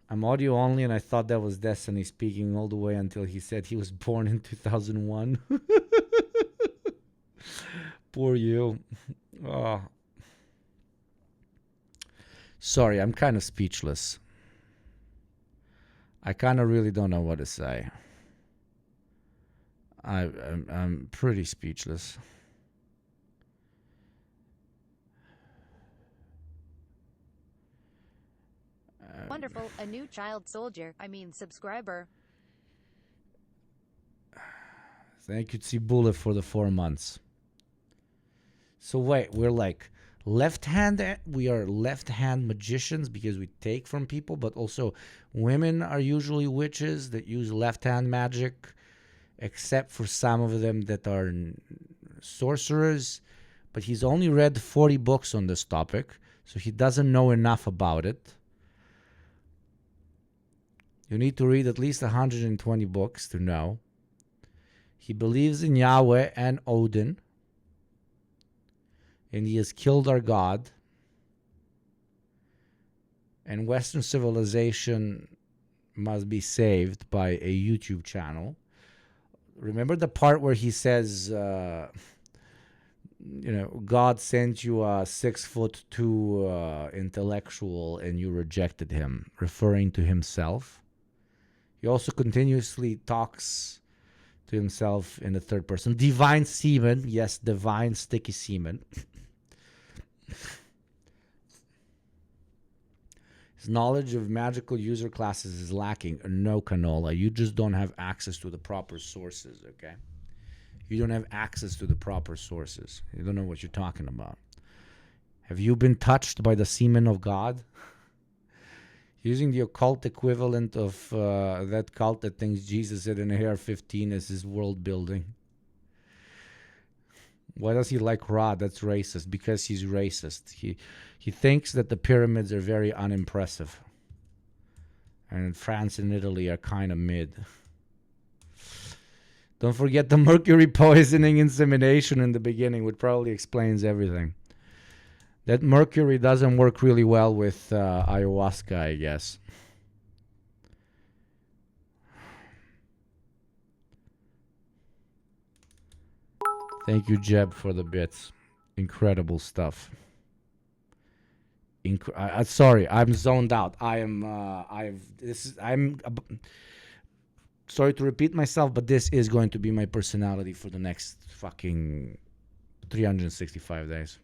S1: I'm audio only, and I thought that was Destiny speaking all the way until he said he was born in 2001. Poor you. Oh. Sorry, I'm kind of speechless. I kind of really don't know what to say. I'm pretty speechless.
S15: Wonderful, a new child soldier, subscriber.
S1: Thank you, Tsibula, for the 4 months. So wait, we're like we are left-hand magicians because we take from people, but also women are usually witches that use left-hand magic, except for some of them that are sorcerers. But he's only read 40 books on this topic, so he doesn't know enough about it. You need to read at least 120 books to know. He believes in Yahweh and Odin, and he has killed our God. And Western civilization must be saved by a YouTube channel. Remember the part where he says, God sent you a 6'2" intellectual and you rejected him, referring to himself. He also continuously talks to himself in the third person. Divine semen. Yes, divine sticky semen. His knowledge of magical user classes is lacking. No, canola. You just don't have access to the proper sources, okay? You don't have access to the proper sources. You don't know what you're talking about. Have you been touched by the semen of God? Using the occult equivalent of that cult that thinks Jesus had an AR-15 as his world building. Why does he like Ra? That's racist. Because he's racist. He thinks that the pyramids are very unimpressive. And France and Italy are kind of mid. Don't forget the mercury poisoning insemination in the beginning, which probably explains everything. That mercury doesn't work really well with ayahuasca, I guess. Thank you, Jeb, for the bits. Incredible stuff. Sorry, I'm zoned out. I'm sorry to repeat myself, but this is going to be my personality for the next fucking 365 days.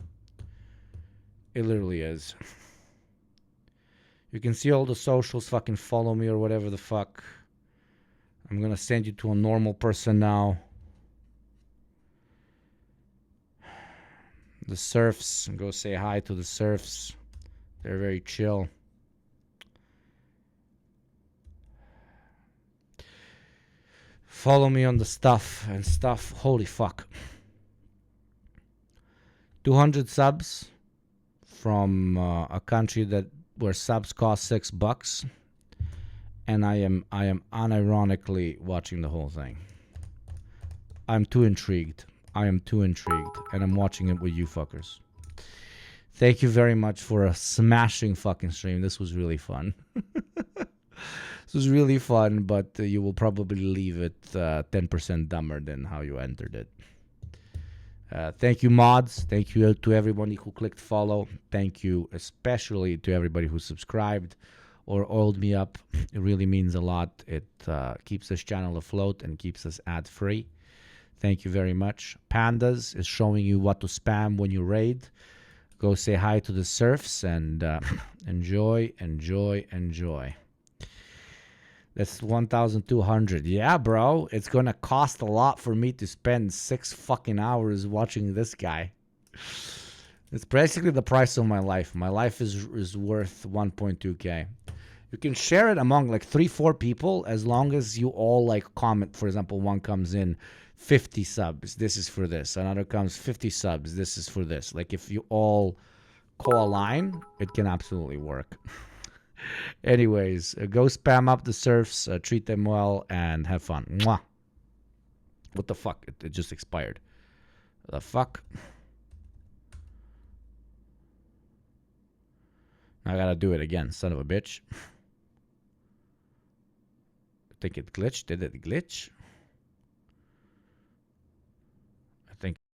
S1: It literally is. You can see all the socials, fucking follow me or whatever the fuck. I'm gonna send you to a normal person now. The serfs, go say hi to the serfs. They're very chill. Follow me on the stuff and stuff. Holy fuck. 200 subs from a country where subs cost $6, and I am unironically watching the whole thing. I'm too intrigued. I am too intrigued, and I'm watching it with you fuckers. Thank you very much for a smashing fucking stream. This was really fun. This was really fun, but you will probably leave it 10% dumber than how you entered it. Thank you, mods. Thank you to everybody who clicked follow. Thank you especially to everybody who subscribed or oiled me up. It really means a lot. It keeps this channel afloat and keeps us ad-free. Thank you very much. Pandas is showing you what to spam when you raid. Go say hi to the serfs and enjoy, enjoy, enjoy. That's 1,200. Yeah, bro. It's gonna cost a lot for me to spend 6 fucking hours watching this guy. It's basically the price of my life. My life is worth 1.2k. You can share it among like 3-4 people as long as you all like comment. For example, one comes in 50 subs. This is for this. Another comes 50 subs. This is for this. Like if you all co-align, it can absolutely work. Anyways, go spam up the serfs, treat them well, and have fun. Mwah. What the fuck? It just expired. The fuck? I gotta do it again, son of a bitch. I think it glitched. Did it glitch?